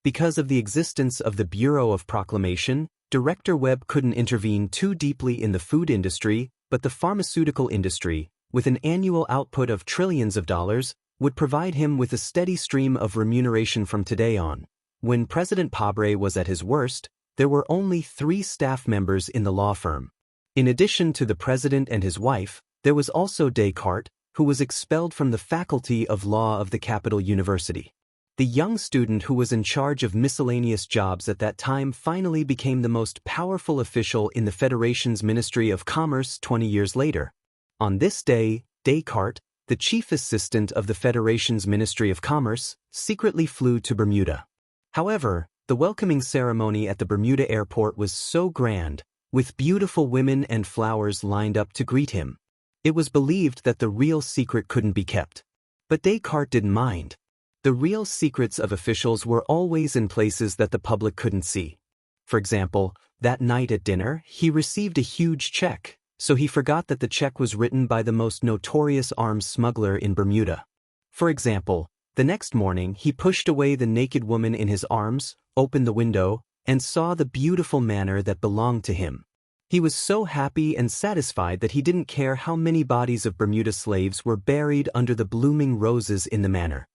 Because of the existence of the Bureau of Proclamation, Director Webb couldn't intervene too deeply in the food industry, but the pharmaceutical industry, with an annual output of trillions of dollars, would provide him with a steady stream of remuneration from today on. When President Pabre was at his worst, there were only 3 staff members in the law firm. In addition to the president and his wife, there was also Descartes, who was expelled from the Faculty of Law of the Capital University. The young student who was in charge of miscellaneous jobs at that time finally became the most powerful official in the Federation's Ministry of Commerce 20 years later. On this day, Descartes, the chief assistant of the Federation's Ministry of Commerce, secretly flew to Bermuda. However, The welcoming ceremony at the Bermuda airport was so grand, with beautiful women and flowers lined up to greet him. It was believed that the real secret couldn't be kept. But Descartes didn't mind. The real secrets of officials were always in places that the public couldn't see. For example, that night at dinner, he received a huge check, so he forgot that the check was written by the most notorious arms smuggler in Bermuda. For example, the next morning he pushed away the naked woman in his arms, opened the window, and saw the beautiful manor that belonged to him. He was so happy and satisfied that he didn't care how many bodies of Bermuda slaves were buried under the blooming roses in the manor.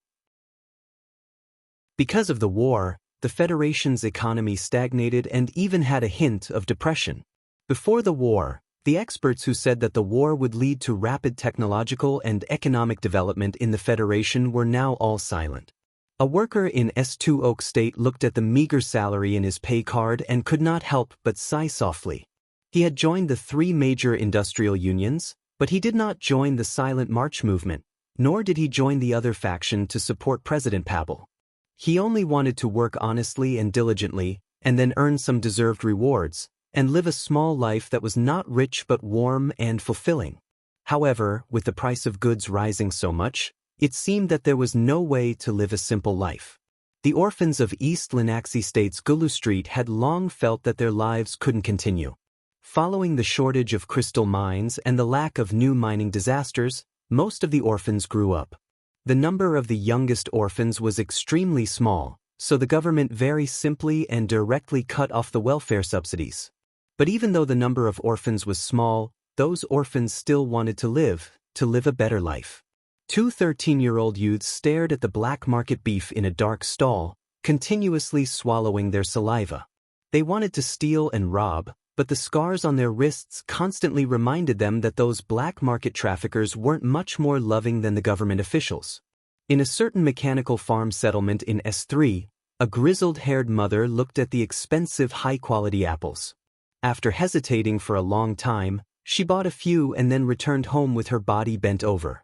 Because of the war, the Federation's economy stagnated and even had a hint of depression. Before the war, the experts who said that the war would lead to rapid technological and economic development in the Federation were now all silent. A worker in S2 Oak State looked at the meager salary in his pay card and could not help but sigh softly. He had joined the 3 major industrial unions, but he did not join the Silent March movement, nor did he join the other faction to support President Pavel. He only wanted to work honestly and diligently, and then earn some deserved rewards, and live a small life that was not rich but warm and fulfilling. However, with the price of goods rising so much, it seemed that there was no way to live a simple life. The orphans of East Lenaxi State's Gulu Street had long felt that their lives couldn't continue. Following the shortage of crystal mines and the lack of new mining disasters, most of the orphans grew up. The number of the youngest orphans was extremely small, so the government very simply and directly cut off the welfare subsidies. But even though the number of orphans was small, those orphans still wanted to live a better life. 2 13-year-old youths stared at the black market beef in a dark stall, continuously swallowing their saliva. They wanted to steal and rob, but the scars on their wrists constantly reminded them that those black market traffickers weren't much more loving than the government officials. In a certain mechanical farm settlement in S3, a grizzled-haired mother looked at the expensive high-quality apples. After hesitating for a long time, she bought a few and then returned home with her body bent over.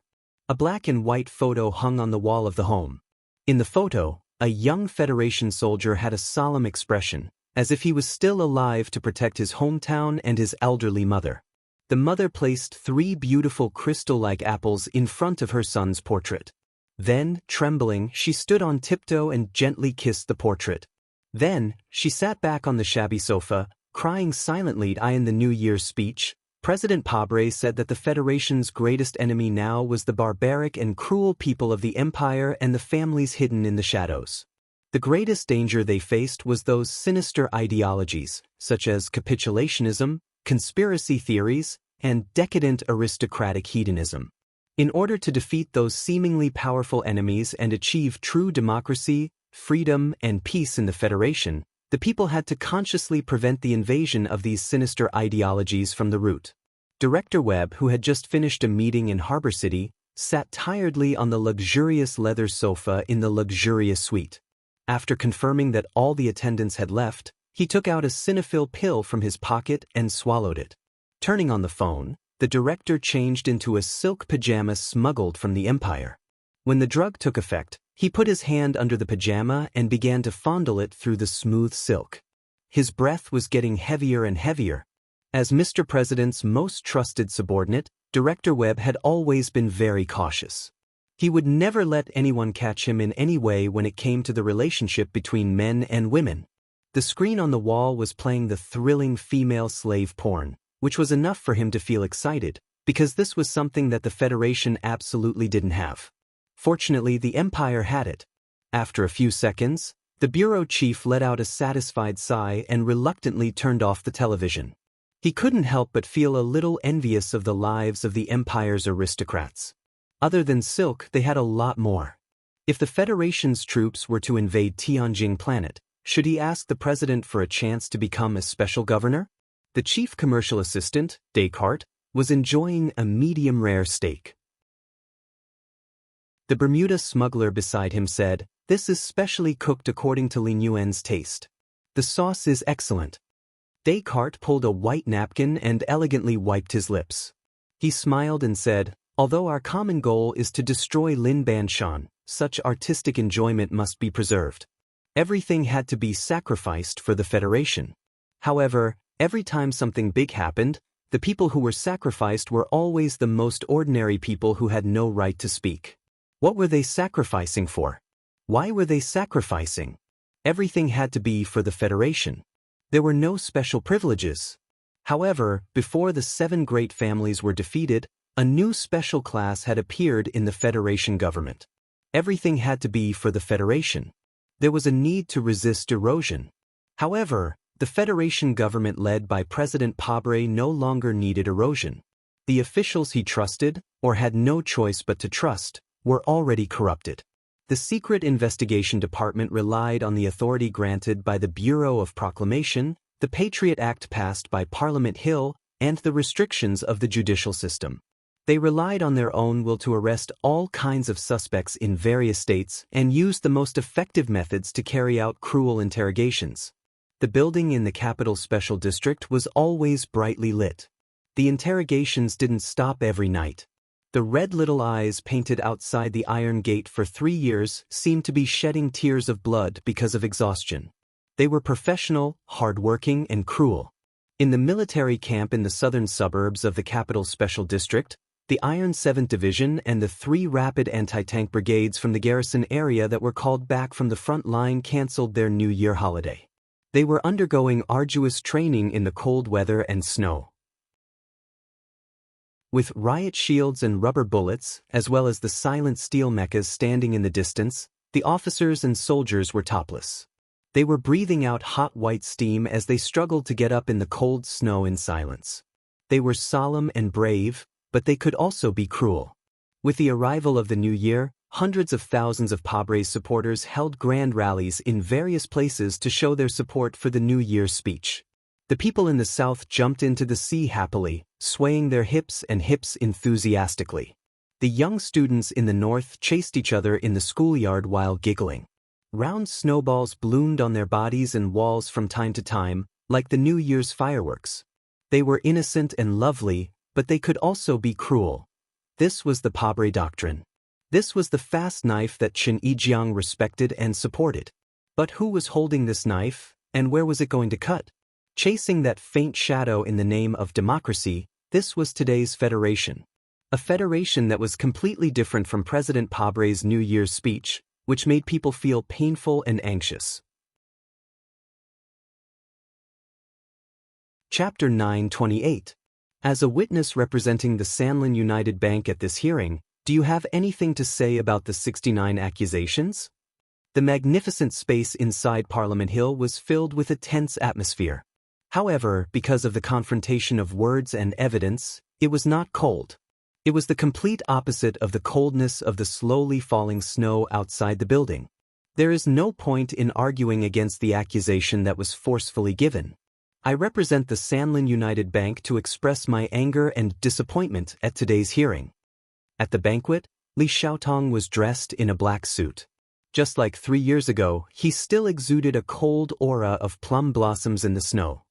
A black and white photo hung on the wall of the home. In the photo, a young Federation soldier had a solemn expression, as if he was still alive to protect his hometown and his elderly mother. The mother placed 3 beautiful crystal-like apples in front of her son's portrait. Then, trembling, she stood on tiptoe and gently kissed the portrait. Then, she sat back on the shabby sofa, crying silently. In the New Year's speech, President Pabre said that the Federation's greatest enemy now was the barbaric and cruel people of the Empire and the families hidden in the shadows. The greatest danger they faced was those sinister ideologies, such as capitulationism, conspiracy theories, and decadent aristocratic hedonism. In order to defeat those seemingly powerful enemies and achieve true democracy, freedom, and peace in the Federation, the people had to consciously prevent the invasion of these sinister ideologies from the root. Director Webb, who had just finished a meeting in Harbor City, sat tiredly on the luxurious leather sofa in the luxurious suite. After confirming that all the attendants had left, he took out a Cinefil pill from his pocket and swallowed it. Turning on the phone, the director changed into a silk pajama smuggled from the Empire. When the drug took effect, he put his hand under the pajama and began to fondle it through the smooth silk. His breath was getting heavier and heavier. As Mr. President's most trusted subordinate, Director Webb had always been very cautious. He would never let anyone catch him in any way when it came to the relationship between men and women. The screen on the wall was playing the thrilling female slave porn, which was enough for him to feel excited, because this was something that the Federation absolutely didn't have. Fortunately, the Empire had it. After a few seconds, the bureau chief let out a satisfied sigh and reluctantly turned off the television. He couldn't help but feel a little envious of the lives of the Empire's aristocrats. Other than silk, they had a lot more. If the Federation's troops were to invade Tianjin Planet, should he ask the president for a chance to become a special governor? The chief commercial assistant, Descartes, was enjoying a medium-rare steak. The Bermuda smuggler beside him said, "This is specially cooked according to Lin Yuan's taste. The sauce is excellent." Descartes pulled a white napkin and elegantly wiped his lips. He smiled and said, "Although our common goal is to destroy Lin Banshan, such artistic enjoyment must be preserved." Everything had to be sacrificed for the Federation. However, every time something big happened, the people who were sacrificed were always the most ordinary people who had no right to speak. What were they sacrificing for? Why were they sacrificing? Everything had to be for the Federation. There were no special privileges. However, before the 7 great families were defeated, a new special class had appeared in the Federation government. Everything had to be for the Federation. There was a need to resist erosion. However, the Federation government led by President Pabre no longer needed erosion. The officials he trusted, or had no choice but to trust, were already corrupted. The Secret Investigation Department relied on the authority granted by the Bureau of Proclamation, the Patriot Act passed by Parliament Hill, and the restrictions of the judicial system. They relied on their own will to arrest all kinds of suspects in various states and used the most effective methods to carry out cruel interrogations. The building in the Capital Special District was always brightly lit. The interrogations didn't stop every night. The red little eyes painted outside the iron gate for 3 years seemed to be shedding tears of blood because of exhaustion. They were professional, hard-working, and cruel. In the military camp in the southern suburbs of the Capital Special District, the Iron 7th Division and the 3 rapid anti-tank brigades from the garrison area that were called back from the front line canceled their New Year holiday. They were undergoing arduous training in the cold weather and snow. With riot shields and rubber bullets, as well as the silent steel mechas standing in the distance, the officers and soldiers were topless. They were breathing out hot white steam as they struggled to get up in the cold snow in silence. They were solemn and brave, but they could also be cruel. With the arrival of the new year, hundreds of thousands of Pabre's supporters held grand rallies in various places to show their support for the New Year's speech. The people in the south jumped into the sea happily, swaying their hips enthusiastically. The young students in the north chased each other in the schoolyard while giggling. Round snowballs bloomed on their bodies and walls from time to time, like the New Year's fireworks. They were innocent and lovely, but they could also be cruel. This was the Pabre doctrine. This was the fast knife that Chen Yijiang respected and supported. But who was holding this knife, and where was it going to cut? Chasing that faint shadow in the name of democracy, this was today's Federation. A federation that was completely different from President Pabre's New Year's speech, which made people feel painful and anxious. Chapter 928. As a witness representing the Sanlin United Bank at this hearing, do you have anything to say about the 69 accusations? The magnificent space inside Parliament Hill was filled with a tense atmosphere. However, because of the confrontation of words and evidence, it was not cold. It was the complete opposite of the coldness of the slowly falling snow outside the building. There is no point in arguing against the accusation that was forcefully given. I represent the Sanlin United Bank to express my anger and disappointment at today's hearing. At the banquet, Li Xiaotong was dressed in a black suit. Just like 3 years ago, he still exuded a cold aura of plum blossoms in the snow.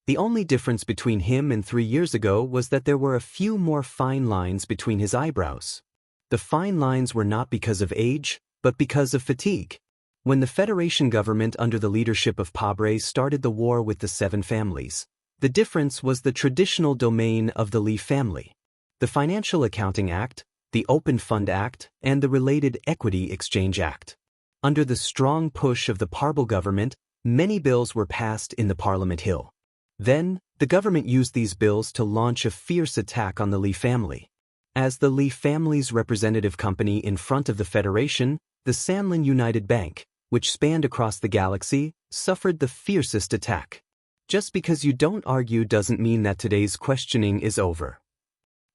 The only difference between him and 3 years ago was that there were a few more fine lines between his eyebrows. The fine lines were not because of age, but because of fatigue. When the Federation government under the leadership of Pabre started the war with the 7 families, the difference was the traditional domain of the Li family. The Financial Accounting Act, the Open Fund Act, and the related Equity Exchange Act. Under the strong push of the Parble government, many bills were passed in the Parliament Hill. Then, the government used these bills to launch a fierce attack on the Li family. As the Li family's representative company in front of the Federation, the Sanlin United Bank, which spanned across the galaxy, suffered the fiercest attack. Just because you don't argue doesn't mean that today's questioning is over.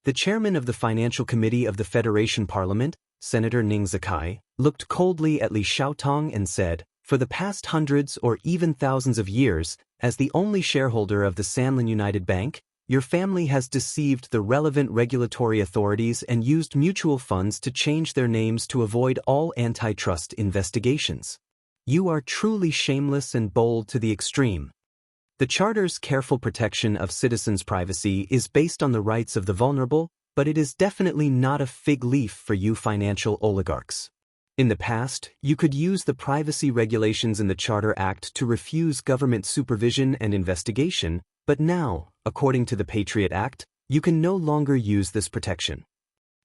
The chairman of the Financial Committee of the Federation Parliament, Senator Ning Zikai, looked coldly at Li Xiaotong and said, "For the past hundreds or even thousands of years, as the only shareholder of the Sanlin United Bank, your family has deceived the relevant regulatory authorities and used mutual funds to change their names to avoid all antitrust investigations. You are truly shameless and bold to the extreme. The Charter's careful protection of citizens' privacy is based on the rights of the vulnerable, but it is definitely not a fig leaf for you financial oligarchs. In the past, you could use the privacy regulations in the Charter Act to refuse government supervision and investigation, but now, according to the Patriot Act, you can no longer use this protection.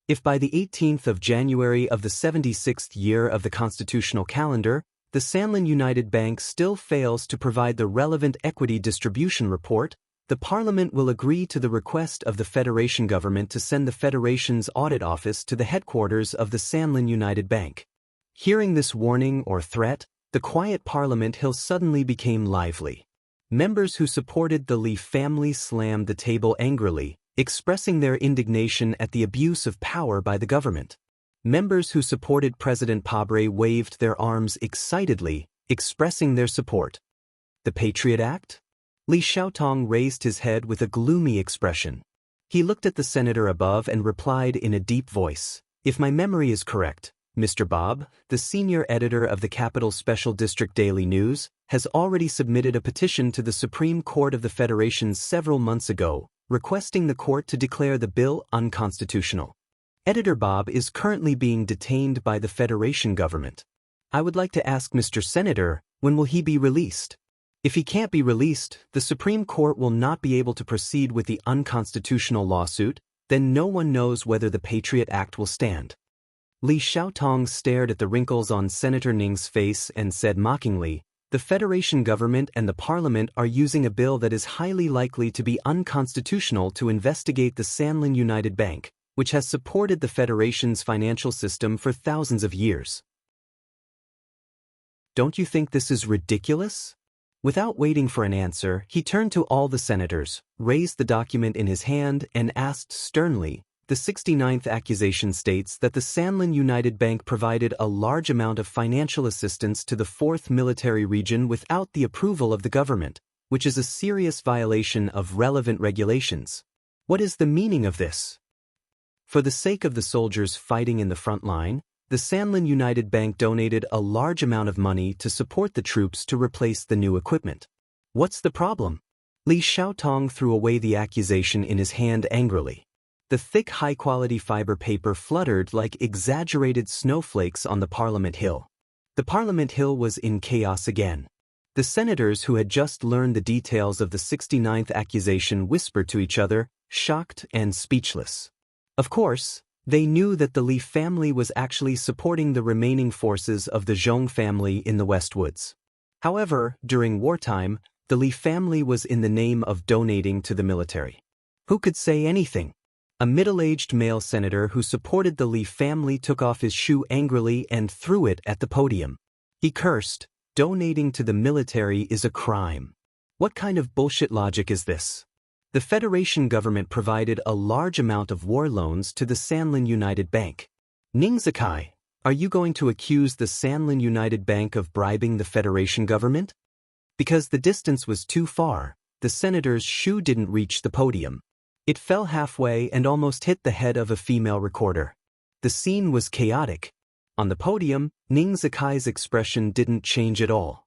If by the 18th of January of the 76th year of the constitutional calendar, the Sanlin United Bank still fails to provide the relevant equity distribution report, the Parliament will agree to the request of the Federation government to send the Federation's audit office to the headquarters of the Sanlin United Bank. Hearing this warning or threat, the quiet Parliament Hill suddenly became lively. Members who supported the Lee family slammed the table angrily, expressing their indignation at the abuse of power by the government. Members who supported President Pabre waved their arms excitedly, expressing their support. The Patriot Act? Li Xiaotong raised his head with a gloomy expression. He looked at the senator above and replied in a deep voice, "If my memory is correct, Mr. Bob, the senior editor of the Capital Special District Daily News, has already submitted a petition to the Supreme Court of the Federation several months ago, requesting the court to declare the bill unconstitutional. Editor Bob is currently being detained by the Federation government. I would like to ask Mr. Senator, when will he be released? If he can't be released, the Supreme Court will not be able to proceed with the unconstitutional lawsuit, then no one knows whether the Patriot Act will stand." Li Xiaotong stared at the wrinkles on Senator Ning's face and said mockingly, "The Federation government and the Parliament are using a bill that is highly likely to be unconstitutional to investigate the Sanlin United Bank, which has supported the Federation's financial system for thousands of years. Don't you think this is ridiculous?" Without waiting for an answer, he turned to all the senators, raised the document in his hand, and asked sternly, "The 69th accusation states that the Sanlin United Bank provided a large amount of financial assistance to the 4th Military Region without the approval of the government, which is a serious violation of relevant regulations. What is the meaning of this? For the sake of the soldiers fighting in the front line, the Sanlin United Bank donated a large amount of money to support the troops to replace the new equipment. What's the problem?" Li Xiaotong threw away the accusation in his hand angrily. The thick high-quality fiber paper fluttered like exaggerated snowflakes on the Parliament Hill. The Parliament Hill was in chaos again. The senators who had just learned the details of the 69th accusation whispered to each other, shocked and speechless. Of course, they knew that the Li family was actually supporting the remaining forces of the Zhong family in the West Woods. However, during wartime, the Li family was in the name of donating to the military. Who could say anything? A middle-aged male senator who supported the Li family took off his shoe angrily and threw it at the podium. He cursed, "Donating to the military is a crime. What kind of bullshit logic is this? The Federation government provided a large amount of war loans to the Sanlin United Bank. Ning Zikai, are you going to accuse the Sanlin United Bank of bribing the Federation government?" Because the distance was too far, the senator's shoe didn't reach the podium. It fell halfway and almost hit the head of a female recorder. The scene was chaotic. On the podium, Ning Zikai's expression didn't change at all.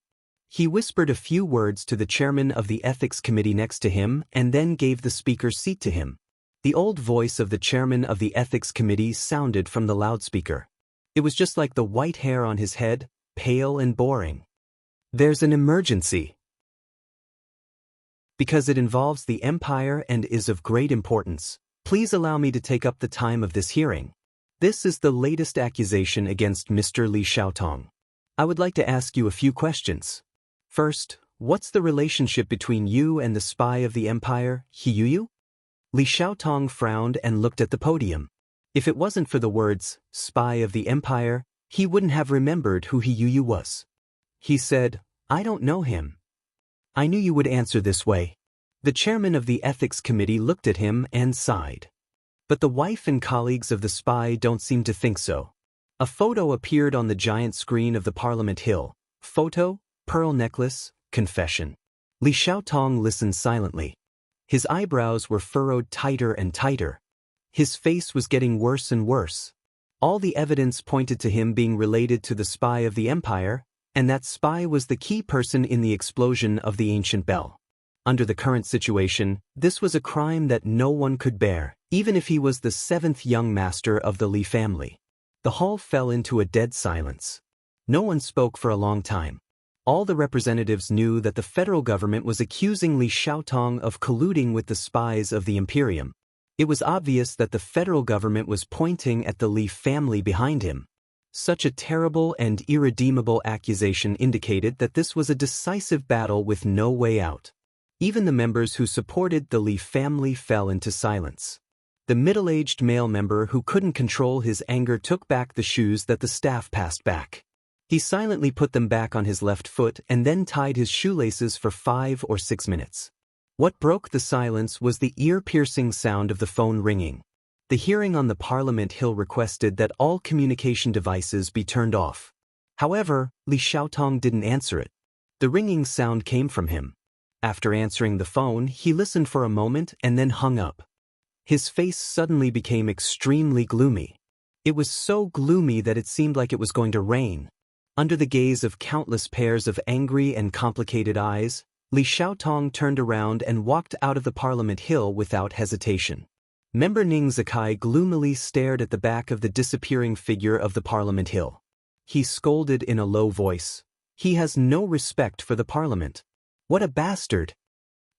He whispered a few words to the chairman of the ethics committee next to him and then gave the speaker's seat to him. The old voice of the chairman of the ethics committee sounded from the loudspeaker. It was just like the white hair on his head, pale and boring. "There's an emergency. Because it involves the Empire and is of great importance, please allow me to take up the time of this hearing. This is the latest accusation against Mr. Li Xiaotong. I would like to ask you a few questions. First, what's the relationship between you and the spy of the Empire, He Yuyu?" Li Xiaotong frowned and looked at the podium. If it wasn't for the words, "spy of the Empire," he wouldn't have remembered who He Yuyu was. He said, "I don't know him." "I knew you would answer this way." The chairman of the ethics committee looked at him and sighed. But the wife and colleagues of the spy don't seem to think so. A photo appeared on the giant screen of the Parliament Hill. Photo, pearl necklace, confession. Li Xiaotong listened silently. His eyebrows were furrowed tighter and tighter. His face was getting worse and worse. All the evidence pointed to him being related to the spy of the Empire, and that spy was the key person in the explosion of the ancient bell. Under the current situation, this was a crime that no one could bear, even if he was the 7th young master of the Li family. The hall fell into a dead silence. No one spoke for a long time. All the representatives knew that the federal government was accusing Li Xiaotong of colluding with the spies of the Imperium. It was obvious that the federal government was pointing at the Li family behind him. Such a terrible and irredeemable accusation indicated that this was a decisive battle with no way out. Even the members who supported the Li family fell into silence. The middle-aged male member who couldn't control his anger took back the shoes that the staff passed back. He silently put them back on his left foot and then tied his shoelaces for 5 or 6 minutes. What broke the silence was the ear-piercing sound of the phone ringing. The hearing on the Parliament Hill requested that all communication devices be turned off. However, Li Xiaotong didn't answer it. The ringing sound came from him. After answering the phone, he listened for a moment and then hung up. His face suddenly became extremely gloomy. It was so gloomy that it seemed like it was going to rain. Under the gaze of countless pairs of angry and complicated eyes, Li Xiaotong turned around and walked out of the Parliament Hill without hesitation. Member Ning Zikai gloomily stared at the back of the disappearing figure of the Parliament Hill. He scolded in a low voice. He has no respect for the Parliament. What a bastard!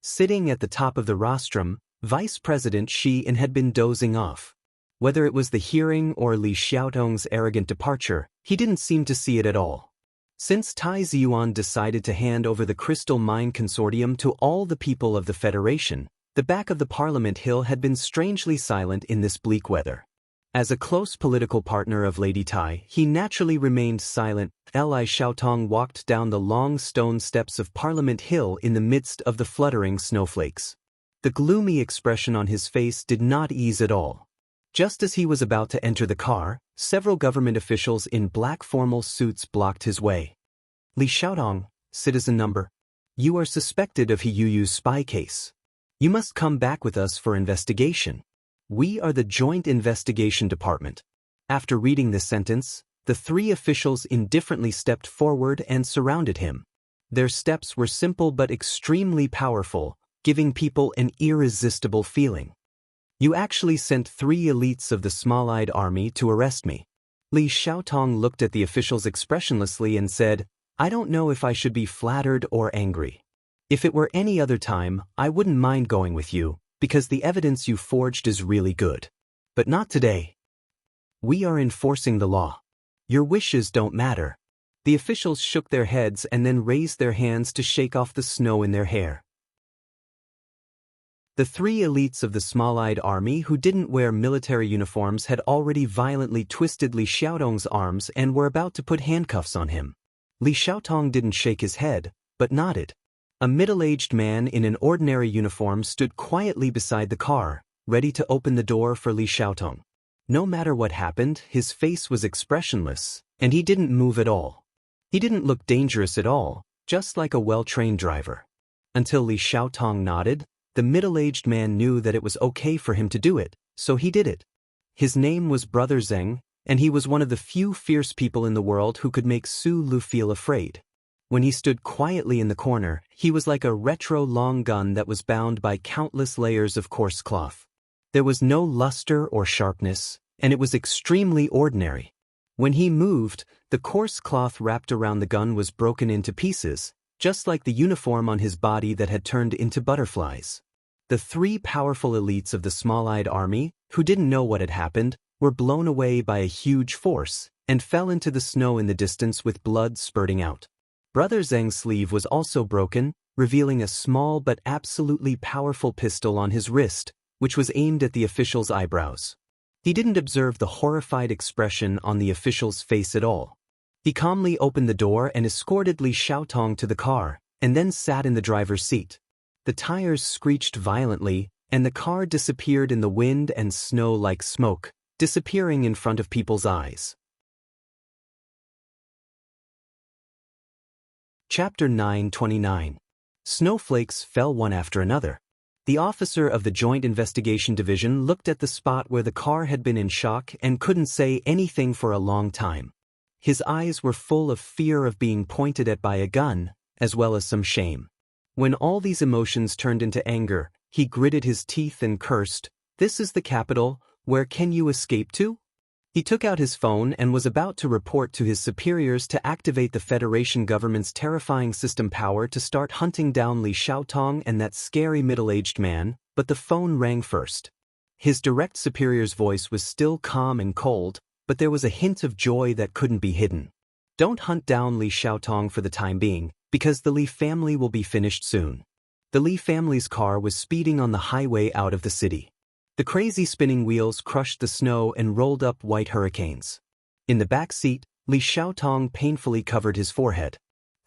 Sitting at the top of the rostrum, Vice President Shi In had been dozing off. Whether it was the hearing or Li Xiaotong's arrogant departure, he didn't seem to see it at all. Since Tai Ziyuan decided to hand over the Crystal Mine Consortium to all the people of the Federation, the back of the Parliament Hill had been strangely silent in this bleak weather. As a close political partner of Lady Tai, he naturally remained silent. Li Xiaotong walked down the long stone steps of Parliament Hill in the midst of the fluttering snowflakes. The gloomy expression on his face did not ease at all. Just as he was about to enter the car, several government officials in black formal suits blocked his way. Li Xiaotong, citizen number. You are suspected of Hiyuyu's spy case. You must come back with us for investigation. We are the Joint Investigation Department. After reading this sentence, the 3 officials indifferently stepped forward and surrounded him. Their steps were simple but extremely powerful, giving people an irresistible feeling. You actually sent 3 elites of the Small-Eyed Army to arrest me. Li Xiaotong looked at the officials expressionlessly and said, I don't know if I should be flattered or angry. If it were any other time, I wouldn't mind going with you, because the evidence you forged is really good. But not today. We are enforcing the law. Your wishes don't matter. The officials shook their heads and then raised their hands to shake off the snow in their hair. The 3 elites of the Small-Eyed Army who didn't wear military uniforms had already violently twisted Li Xiaotong's arms and were about to put handcuffs on him. Li Xiaotong didn't shake his head, but nodded. A middle-aged man in an ordinary uniform stood quietly beside the car, ready to open the door for Li Xiaotong. No matter what happened, his face was expressionless, and he didn't move at all. He didn't look dangerous at all, just like a well-trained driver. Until Li Xiaotong nodded, the middle-aged man knew that it was okay for him to do it, so he did it. His name was Brother Zheng, and he was one of the few fierce people in the world who could make Su Lu feel afraid. When he stood quietly in the corner, he was like a retro long gun that was bound by countless layers of coarse cloth. There was no luster or sharpness, and it was extremely ordinary. When he moved, the coarse cloth wrapped around the gun was broken into pieces, just like the uniform on his body that had turned into butterflies. The 3 powerful elites of the Small-Eyed Army, who didn't know what had happened, were blown away by a huge force, and fell into the snow in the distance with blood spurting out. Brother Zheng's sleeve was also broken, revealing a small but absolutely powerful pistol on his wrist, which was aimed at the official's eyebrows. He didn't observe the horrified expression on the official's face at all. He calmly opened the door and escorted Li Xiaotong to the car, and then sat in the driver's seat. The tires screeched violently, and the car disappeared in the wind and snow like smoke, disappearing in front of people's eyes. Chapter 929. Snowflakes fell one after another. The officer of the Joint Investigation Division looked at the spot where the car had been in shock and couldn't say anything for a long time. His eyes were full of fear of being pointed at by a gun, as well as some shame. When all these emotions turned into anger, he gritted his teeth and cursed, "This is the capital, where can you escape to?" He took out his phone and was about to report to his superiors to activate the Federation government's terrifying system power to start hunting down Li Xiaotong and that scary middle-aged man, but the phone rang first. His direct superior's voice was still calm and cold, but there was a hint of joy that couldn't be hidden. Don't hunt down Li Xiaotong for the time being, because the Li family will be finished soon. The Li family's car was speeding on the highway out of the city. The crazy spinning wheels crushed the snow and rolled up white hurricanes. In the back seat, Li Xiaotong painfully covered his forehead.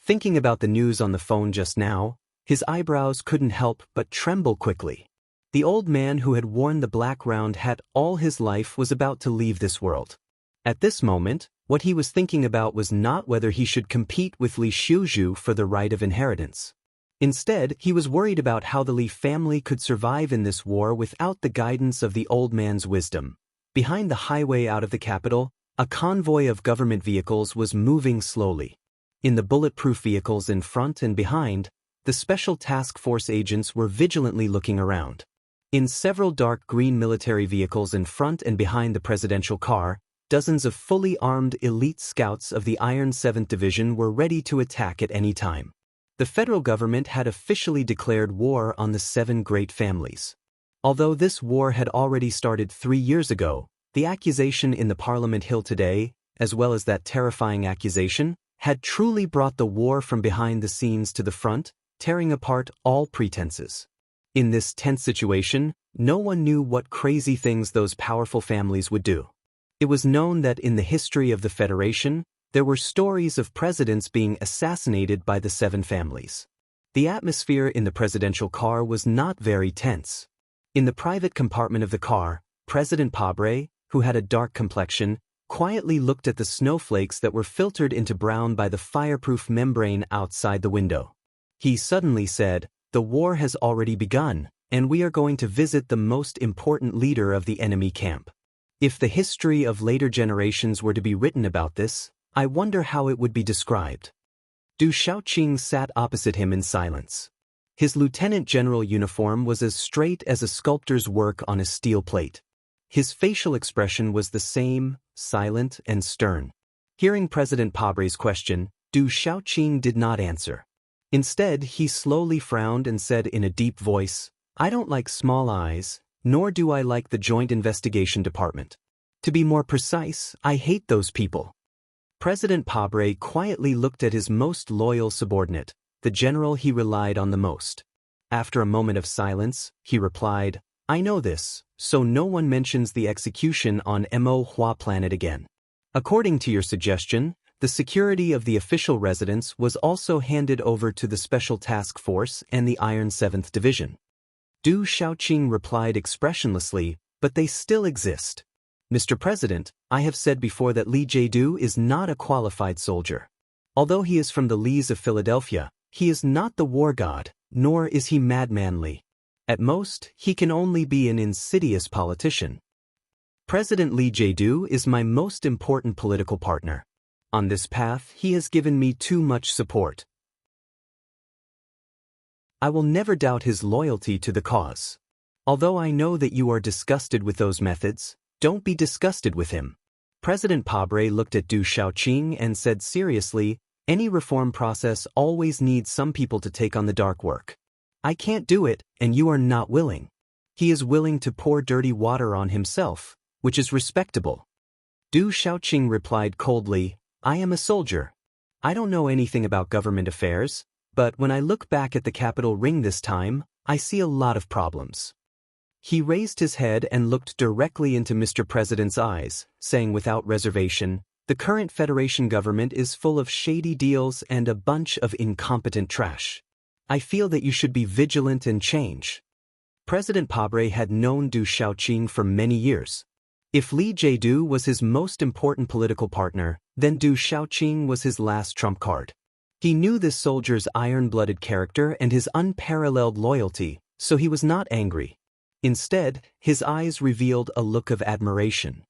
Thinking about the news on the phone just now, his eyebrows couldn't help but tremble quickly. The old man who had worn the black round hat all his life was about to leave this world. At this moment, what he was thinking about was not whether he should compete with Li Shuzhu for the right of inheritance. Instead, he was worried about how the Li family could survive in this war without the guidance of the old man's wisdom. Behind the highway out of the capital, a convoy of government vehicles was moving slowly. In the bulletproof vehicles in front and behind, the Special Task Force agents were vigilantly looking around. In several dark green military vehicles in front and behind the presidential car, dozens of fully armed elite scouts of the Iron 7th Division were ready to attack at any time. The federal government had officially declared war on the 7 great families. Although this war had already started 3 years ago, the accusation in the Parliament Hill today, as well as that terrifying accusation, had truly brought the war from behind the scenes to the front, tearing apart all pretenses. In this tense situation, no one knew what crazy things those powerful families would do. It was known that in the history of the Federation, there were stories of presidents being assassinated by the 7 families. The atmosphere in the presidential car was not very tense. In the private compartment of the car, President Pabre, who had a dark complexion, quietly looked at the snowflakes that were filtered into brown by the fireproof membrane outside the window. He suddenly said, "The war has already begun, and we are going to visit the most important leader of the enemy camp." If the history of later generations were to be written about this, I wonder how it would be described. Du Shaoqing sat opposite him in silence. His lieutenant general uniform was as straight as a sculptor's work on a steel plate. His facial expression was the same, silent and stern. Hearing President Pabre's question, Du Shaoqing did not answer. Instead, he slowly frowned and said in a deep voice, "I don't like small eyes, nor do I like the Joint Investigation Department. To be more precise, I hate those people." President Pabre quietly looked at his most loyal subordinate, the general he relied on the most. After a moment of silence, he replied, "I know this, so no one mentions the execution on Mo Hua planet again. According to your suggestion, the security of the official residence was also handed over to the Special Task Force and the Iron 7th Division." Du Shaoqing replied expressionlessly, "But they still exist. Mr. President, I have said before that Li Jiedu is not a qualified soldier. Although he is from the Lis of Philadelphia, he is not the war god, nor is he Madman Li. At most, he can only be an insidious politician. President Li Jiedu is my most important political partner. On this path, he has given me too much support. I will never doubt his loyalty to the cause. Although I know that you are disgusted with those methods, don't be disgusted with him." President Pabre looked at Du Shaoqing and said seriously, "Any reform process always needs some people to take on the dark work. I can't do it, and you are not willing. He is willing to pour dirty water on himself, which is respectable." Du Shaoqing replied coldly, "I am a soldier. I don't know anything about government affairs, but when I look back at the Capitol ring this time, I see a lot of problems." He raised his head and looked directly into Mr. President's eyes, saying without reservation, "The current Federation government is full of shady deals and a bunch of incompetent trash. I feel that you should be vigilant and change." President Pabre had known Du Shaoqing for many years. If Li Jiedu was his most important political partner, then Du Shaoqing was his last trump card. He knew this soldier's iron-blooded character and his unparalleled loyalty, so he was not angry. Instead, his eyes revealed a look of admiration.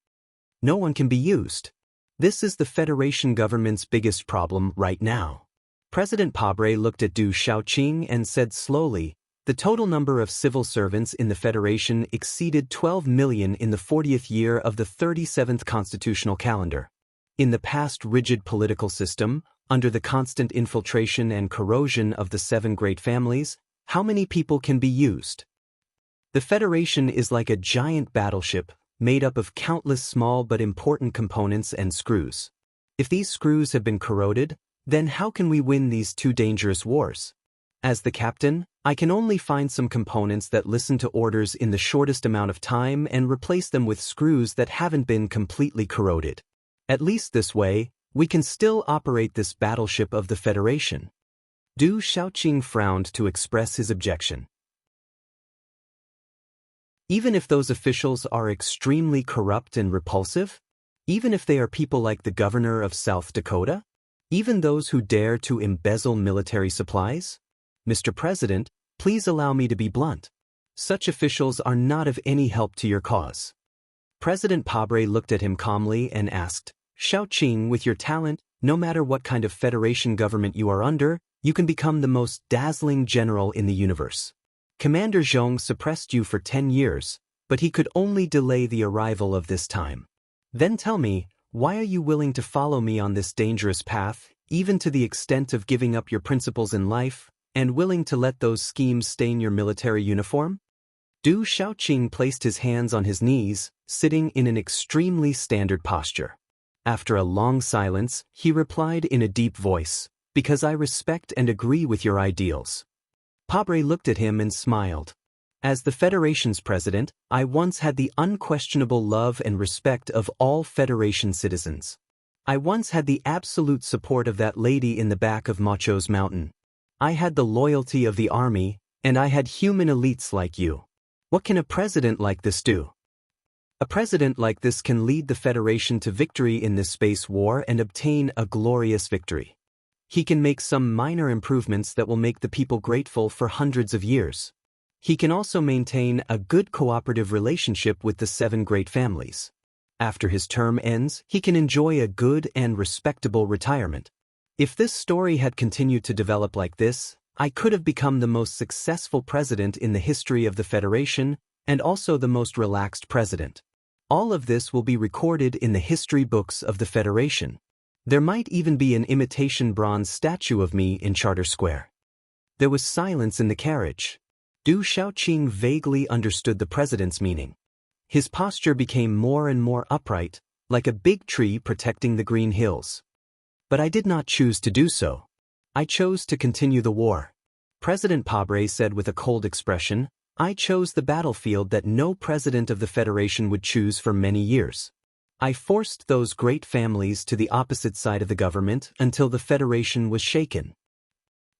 No one can be used. This is the Federation government's biggest problem right now. President Pabre looked at Du Shaoqing and said slowly, The total number of civil servants in the Federation exceeded 12 million in the 40th year of the 37th constitutional calendar. In the past rigid political system, under the constant infiltration and corrosion of the 7 great families, how many people can be used? The Federation is like a giant battleship, made up of countless small but important components and screws. If these screws have been corroded, then how can we win these 2 dangerous wars? As the captain, I can only find some components that listen to orders in the shortest amount of time and replace them with screws that haven't been completely corroded. At least this way, we can still operate this battleship of the Federation. Du Shaoqing frowned to express his objection. Even if those officials are extremely corrupt and repulsive? Even if they are people like the governor of South Dakota? Even those who dare to embezzle military supplies? Mr. President, please allow me to be blunt. Such officials are not of any help to your cause. President Pabre looked at him calmly and asked, Shaoqing, with your talent, no matter what kind of Federation government you are under, you can become the most dazzling general in the universe. Commander Zhong suppressed you for 10 years, but he could only delay the arrival of this time. Then tell me, why are you willing to follow me on this dangerous path, even to the extent of giving up your principles in life, and willing to let those schemes stain your military uniform? Du Shaoqing placed his hands on his knees, sitting in an extremely standard posture. After a long silence, he replied in a deep voice, because I respect and agree with your ideals. Pabre looked at him and smiled. As the Federation's president, I once had the unquestionable love and respect of all Federation citizens. I once had the absolute support of that lady in the back of Macho's mountain. I had the loyalty of the army, and I had human elites like you. What can a president like this do? A president like this can lead the Federation to victory in this space war and obtain a glorious victory. He can make some minor improvements that will make the people grateful for hundreds of years. He can also maintain a good cooperative relationship with the 7 great families. After his term ends, he can enjoy a good and respectable retirement. If this story had continued to develop like this, I could have become the most successful president in the history of the Federation and also the most relaxed president. All of this will be recorded in the history books of the Federation. There might even be an imitation bronze statue of me in Charter Square. There was silence in the carriage. Du Shaoqing vaguely understood the president's meaning. His posture became more and more upright, like a big tree protecting the green hills. But I did not choose to do so. I chose to continue the war. President Pabre said with a cold expression, I chose the battlefield that no president of the Federation would choose for many years. I forced those great families to the opposite side of the government until the Federation was shaken.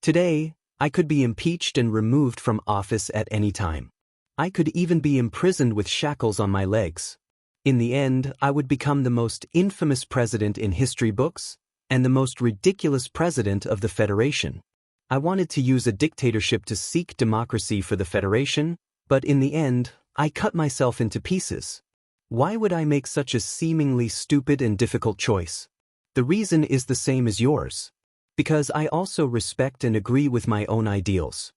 Today, I could be impeached and removed from office at any time. I could even be imprisoned with shackles on my legs. In the end, I would become the most infamous president in history books and the most ridiculous president of the Federation. I wanted to use a dictatorship to seek democracy for the Federation, but in the end, I cut myself into pieces. Why would I make such a seemingly stupid and difficult choice? The reason is the same as yours. Because I also respect and agree with my own ideals.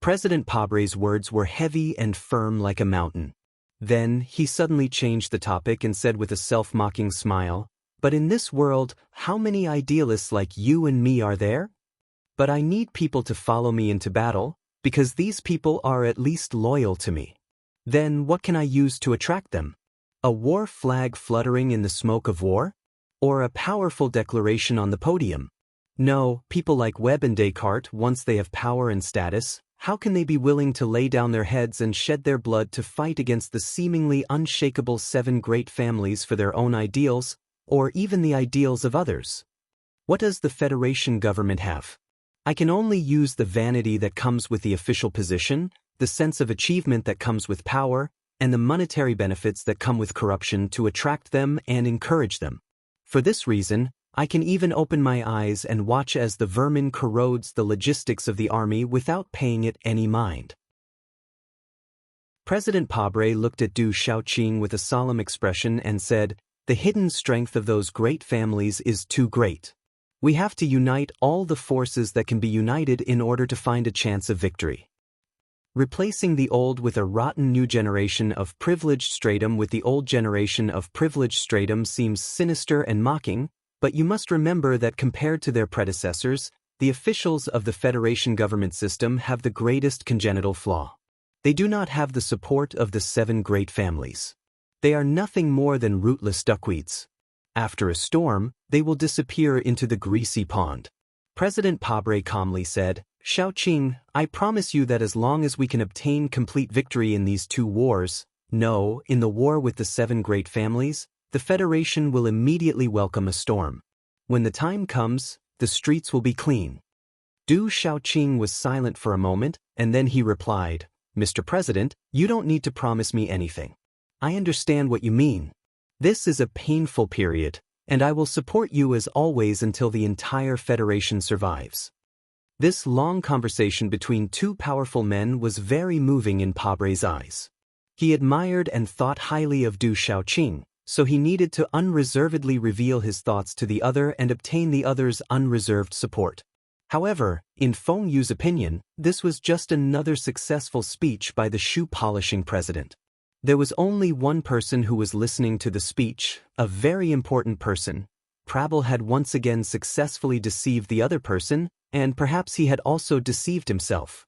President Pabre's words were heavy and firm like a mountain. Then, he suddenly changed the topic and said with a self-mocking smile, but in this world, how many idealists like you and me are there? But I need people to follow me into battle, because these people are at least loyal to me. Then what can I use to attract them? A war flag fluttering in the smoke of war? Or a powerful declaration on the podium? No, people like Webb and Descartes, once they have power and status, how can they be willing to lay down their heads and shed their blood to fight against the seemingly unshakable 7 great families for their own ideals, or even the ideals of others? What does the Federation government have? I can only use the vanity that comes with the official position, the sense of achievement that comes with power, and the monetary benefits that come with corruption to attract them and encourage them. For this reason, I can even open my eyes and watch as the vermin corrodes the logistics of the army without paying it any mind. President Pabre looked at Du Shaoqing with a solemn expression and said, the hidden strength of those great families is too great. We have to unite all the forces that can be united in order to find a chance of victory. Replacing the old with a rotten new generation of privileged stratum with the old generation of privileged stratum seems sinister and mocking, but you must remember that compared to their predecessors, the officials of the Federation government system have the greatest congenital flaw. They do not have the support of the 7 great families. They are nothing more than rootless duckweeds. After a storm, they will disappear into the greasy pond. President Pabre calmly said, "Xiaoqing, I promise you that as long as we can obtain complete victory in these 2 wars, no, in the war with the 7 great families, the Federation will immediately welcome a storm. When the time comes, the streets will be clean." Du Xiaoqing was silent for a moment, and then he replied, "Mr. President, you don't need to promise me anything. I understand what you mean. This is a painful period, and I will support you as always until the entire Federation survives." This long conversation between 2 powerful men was very moving in Pabre's eyes. He admired and thought highly of Du Xiaoqing, so he needed to unreservedly reveal his thoughts to the other and obtain the other's unreserved support. However, in Feng Yu's opinion, this was just another successful speech by the shoe-polishing president. There was only one person who was listening to the speech, a very important person. Prabal had once again successfully deceived the other person, and perhaps he had also deceived himself.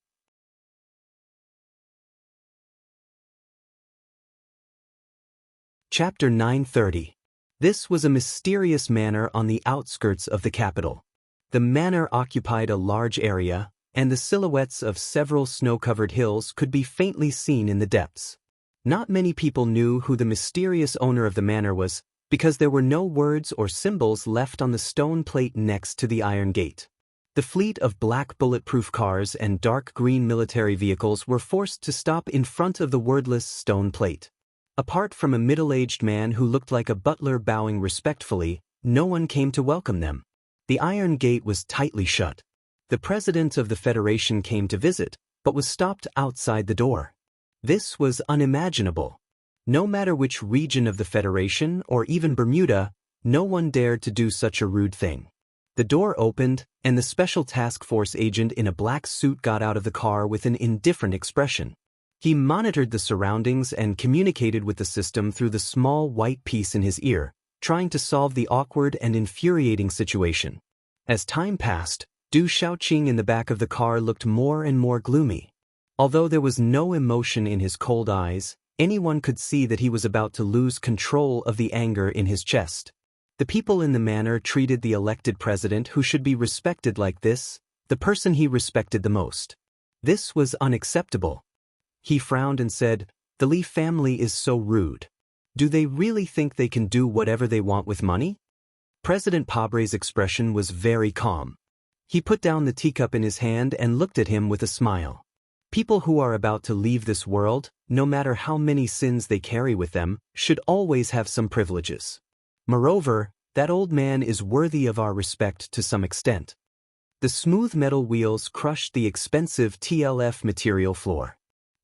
Chapter 930. This was a mysterious manor on the outskirts of the capital. The manor occupied a large area, and the silhouettes of several snow-covered hills could be faintly seen in the depths. Not many people knew who the mysterious owner of the manor was, because there were no words or symbols left on the stone plate next to the iron gate. The fleet of black bulletproof cars and dark green military vehicles were forced to stop in front of the wordless stone plate. Apart from a middle-aged man who looked like a butler bowing respectfully, no one came to welcome them. The iron gate was tightly shut. The president of the Federation came to visit, but was stopped outside the door. This was unimaginable. No matter which region of the Federation or even Bermuda, no one dared to do such a rude thing. The door opened, and the Special Task Force agent in a black suit got out of the car with an indifferent expression. He monitored the surroundings and communicated with the system through the small white piece in his ear, trying to solve the awkward and infuriating situation. As time passed, Du Xiaoqing in the back of the car looked more and more gloomy. Although there was no emotion in his cold eyes, anyone could see that he was about to lose control of the anger in his chest. The people in the manor treated the elected president who should be respected like this, the person he respected the most. This was unacceptable. He frowned and said, "The Li family is so rude. Do they really think they can do whatever they want with money?" President Pabre's expression was very calm. He put down the teacup in his hand and looked at him with a smile. People who are about to leave this world, no matter how many sins they carry with them, should always have some privileges. Moreover, that old man is worthy of our respect to some extent. The smooth metal wheels crushed the expensive TLF material floor.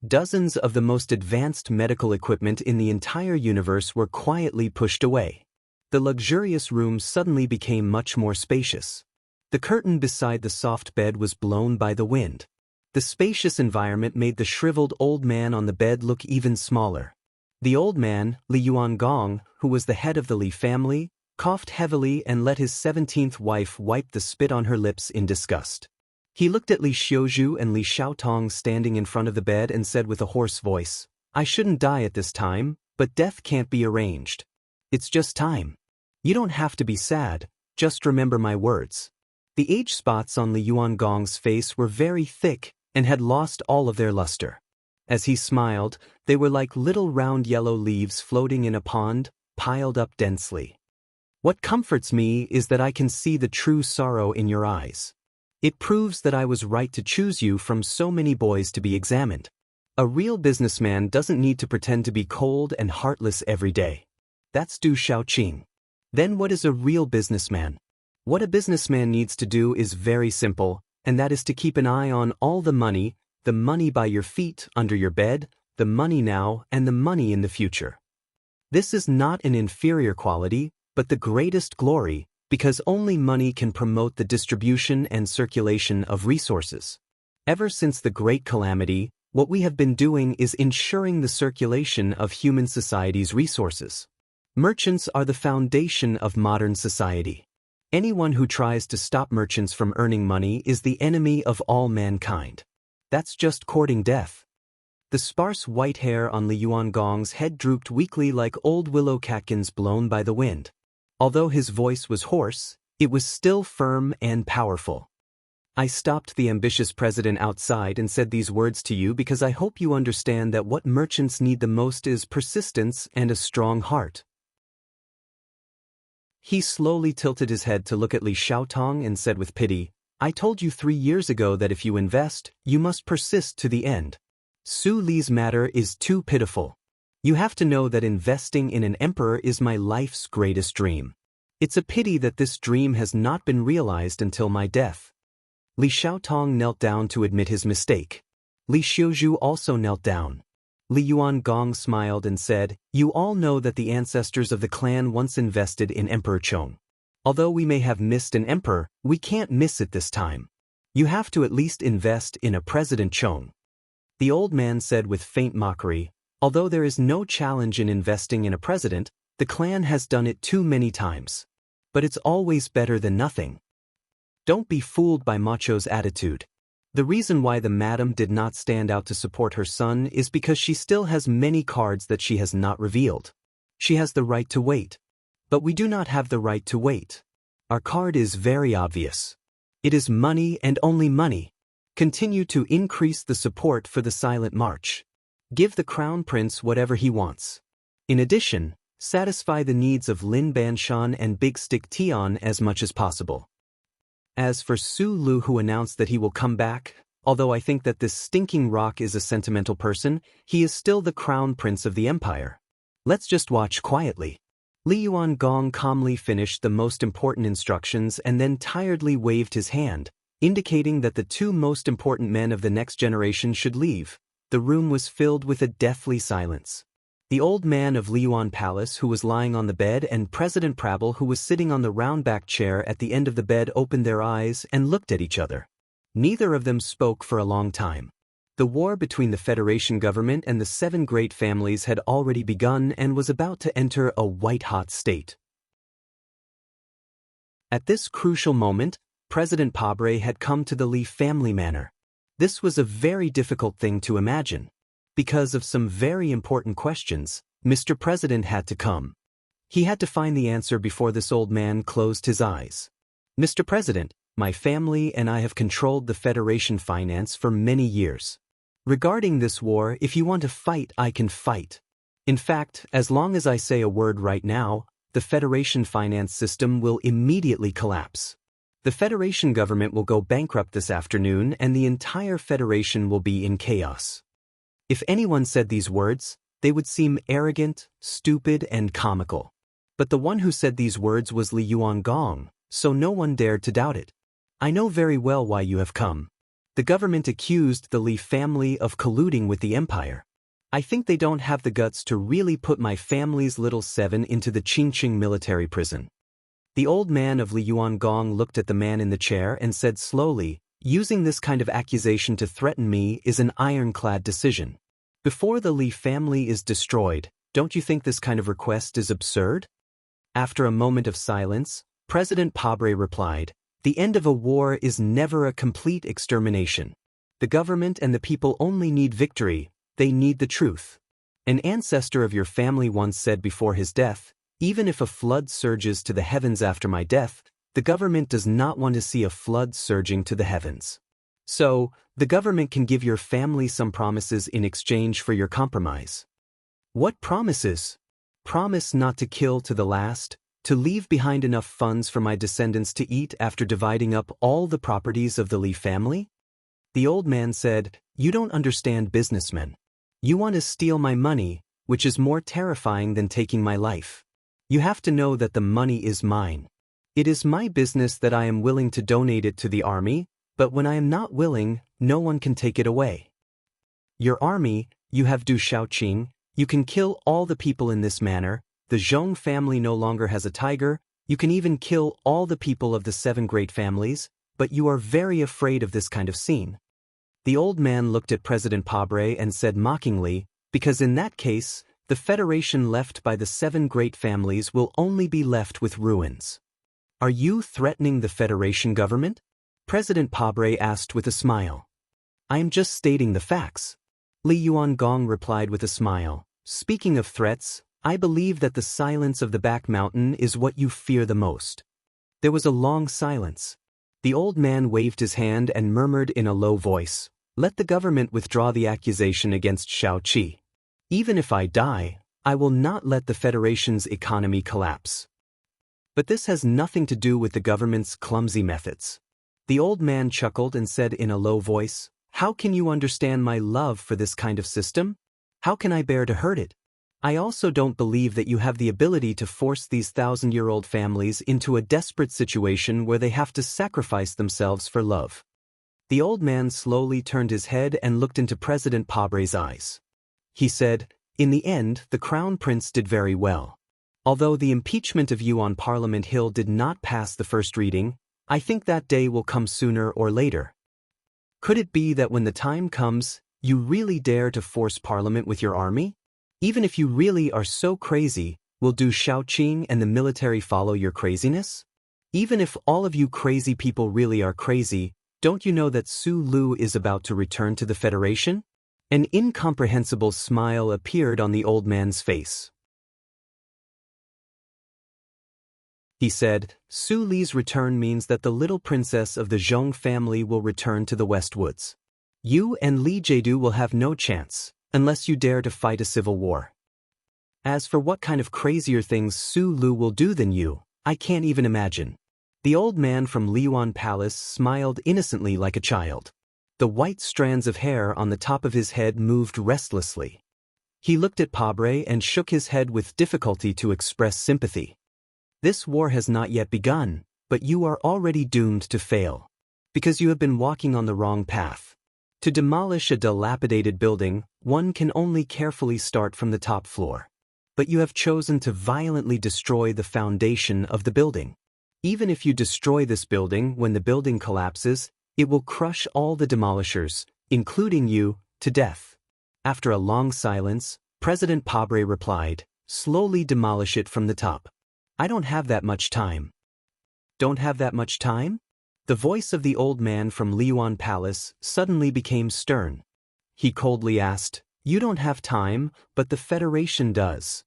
Dozens of the most advanced medical equipment in the entire universe were quietly pushed away. The luxurious room suddenly became much more spacious. The curtain beside the soft bed was blown by the wind. The spacious environment made the shriveled old man on the bed look even smaller. The old man, Li Yuangong, who was the head of the Li family, coughed heavily and let his 17th wife wipe the spit on her lips in disgust. He looked at Li Xiuzhu and Li Xiaotong standing in front of the bed and said with a hoarse voice, "I shouldn't die at this time, but death can't be arranged. It's just time. You don't have to be sad, just remember my words." The age spots on Li Yuangong's face were very thick and had lost all of their luster. As he smiled, they were like little round yellow leaves floating in a pond, piled up densely. "What comforts me is that I can see the true sorrow in your eyes. It proves that I was right to choose you from so many boys to be examined. A real businessman doesn't need to pretend to be cold and heartless every day. That's Du Xiaoqing. Then what is a real businessman? What a businessman needs to do is very simple, and that is to keep an eye on all the money by your feet, under your bed, the money now, and the money in the future. This is not an inferior quality, but the greatest glory, because only money can promote the distribution and circulation of resources. Ever since the Great Calamity, What we have been doing is ensuring the circulation of human society's resources. Merchants are the foundation of modern society. Anyone who tries to stop merchants from earning money is the enemy of all mankind. That's just courting death. The sparse white hair on Li Yuangong's head drooped weakly like old willow catkins blown by the wind. Although his voice was hoarse, it was still firm and powerful. I stopped the ambitious president outside and said these words to you because I hope you understand that what merchants need the most is persistence and a strong heart. He slowly tilted his head to look at Li Xiaotong and said with pity, I told you 3 years ago that if you invest, you must persist to the end. Su Li's matter is too pitiful. You have to know that investing in an emperor is my life's greatest dream. It's a pity that this dream has not been realized until my death. Li Xiaotong knelt down to admit his mistake. Li Xiuzhu also knelt down. Li Yuangong smiled and said, You all know that the ancestors of the clan once invested in Emperor Chong. Although we may have missed an emperor, we can't miss it this time. You have to at least invest in a President Chong. The old man said with faint mockery, Although there is no challenge in investing in a president, the clan has done it too many times. But it's always better than nothing. Don't be fooled by Macho's attitude. The reason why the madam did not stand out to support her son is because she still has many cards that she has not revealed. She has the right to wait. But we do not have the right to wait. Our card is very obvious. It is money and only money. Continue to increase the support for the silent march. Give the crown prince whatever he wants. In addition, satisfy the needs of Lin Banshan and Big Stick Tian as much as possible. As for Su Lu, who announced that he will come back, although I think that this stinking rock is a sentimental person, he is still the crown prince of the empire. Let's just watch quietly. Li Yuangong calmly finished the most important instructions and then tiredly waved his hand, indicating that the 2 most important men of the next generation should leave. The room was filled with a deathly silence. The old man of Liyuan Palace, who was lying on the bed, and President Prabal, who was sitting on the round-back chair at the end of the bed, opened their eyes and looked at each other. Neither of them spoke for a long time. The war between the Federation government and the 7 great families had already begun and was about to enter a white-hot state. At this crucial moment, President Pabre had come to the Li family manor. This was a very difficult thing to imagine. Because of some very important questions, Mr. President had to come. He had to find the answer before this old man closed his eyes. Mr. President, my family and I have controlled the Federation finance for many years. Regarding this war, if you want to fight, I can fight. In fact, as long as I say a word right now, the Federation finance system will immediately collapse. The Federation government will go bankrupt this afternoon and the entire Federation will be in chaos. If anyone said these words, they would seem arrogant, stupid, and comical. But the one who said these words was Li Yuangong, so no one dared to doubt it. I know very well why you have come. The government accused the Li family of colluding with the empire. I think they don't have the guts to really put my family's little 7 into the Qingqing military prison. The old man of Li Yuangong looked at the man in the chair and said slowly, using this kind of accusation to threaten me is an ironclad decision. Before the Li family is destroyed, don't you think this kind of request is absurd? After a moment of silence, President Pabre replied, The end of a war is never a complete extermination. The government and the people only need victory, they need the truth. An ancestor of your family once said before his death, Even if a flood surges to the heavens after my death, the government does not want to see a flood surging to the heavens. So, the government can give your family some promises in exchange for your compromise. What promises? Promise not to kill to the last, to leave behind enough funds for my descendants to eat after dividing up all the properties of the Li family? The old man said, You don't understand businessmen. You want to steal my money, which is more terrifying than taking my life. You have to know that the money is mine. It is my business that I am willing to donate it to the army, but when I am not willing, no one can take it away. Your army, you have Du Shaoqing, you can kill all the people in this manner, the Zhong family no longer has a tiger, you can even kill all the people of the 7 great families, but you are very afraid of this kind of scene. The old man looked at President Pabre and said mockingly, because in that case, the federation left by the 7 great families will only be left with ruins. Are you threatening the federation government? President Pabre asked with a smile. I am just stating the facts. Li Yuangong replied with a smile. Speaking of threats, I believe that the silence of the back mountain is what you fear the most. There was a long silence. The old man waved his hand and murmured in a low voice, let the government withdraw the accusation against Shao Qi. Even if I die, I will not let the Federation's economy collapse. But this has nothing to do with the government's clumsy methods. The old man chuckled and said in a low voice, how can you understand my love for this kind of system? How can I bear to hurt it? I also don't believe that you have the ability to force these 1,000-year-old families into a desperate situation where they have to sacrifice themselves for love. The old man slowly turned his head and looked into President Pabre's eyes. He said, in the end, the Crown Prince did very well. Although the impeachment of you on Parliament Hill did not pass the first reading, I think that day will come sooner or later. Could it be that when the time comes, you really dare to force Parliament with your army? Even if you really are so crazy, will Du Shaoqing and the military follow your craziness? Even if all of you crazy people really are crazy, don't you know that Su Lu is about to return to the Federation? An incomprehensible smile appeared on the old man's face. He said, Su Li's return means that the little princess of the Zhong family will return to the West Woods. You and Li Jiedu will have no chance, unless you dare to fight a civil war. As for what kind of crazier things Su Lu will do than you, I can't even imagine. The old man from Liyuan Palace smiled innocently like a child. The white strands of hair on the top of his head moved restlessly. He looked at Pabre and shook his head with difficulty to express sympathy. This war has not yet begun, but you are already doomed to fail. Because you have been walking on the wrong path. To demolish a dilapidated building, one can only carefully start from the top floor. But you have chosen to violently destroy the foundation of the building. Even if you destroy this building when the building collapses, it will crush all the demolishers, including you, to death. After a long silence, President Pabre replied, slowly demolish it from the top. I don't have that much time. Don't have that much time? The voice of the old man from Liyuan Palace suddenly became stern. He coldly asked, you don't have time, but the Federation does.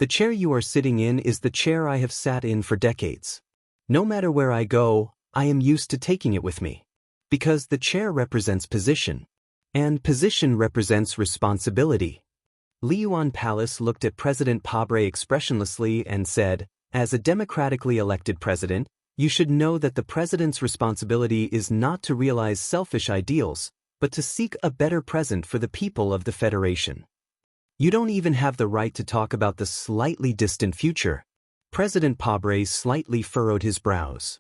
The chair you are sitting in is the chair I have sat in for decades. No matter where I go, I am used to taking it with me. Because the chair represents position. And position represents responsibility. Liyuan Palace looked at President Pabre expressionlessly and said, as a democratically elected president, you should know that the president's responsibility is not to realize selfish ideals, but to seek a better present for the people of the Federation. You don't even have the right to talk about the slightly distant future. President Pabre slightly furrowed his brows.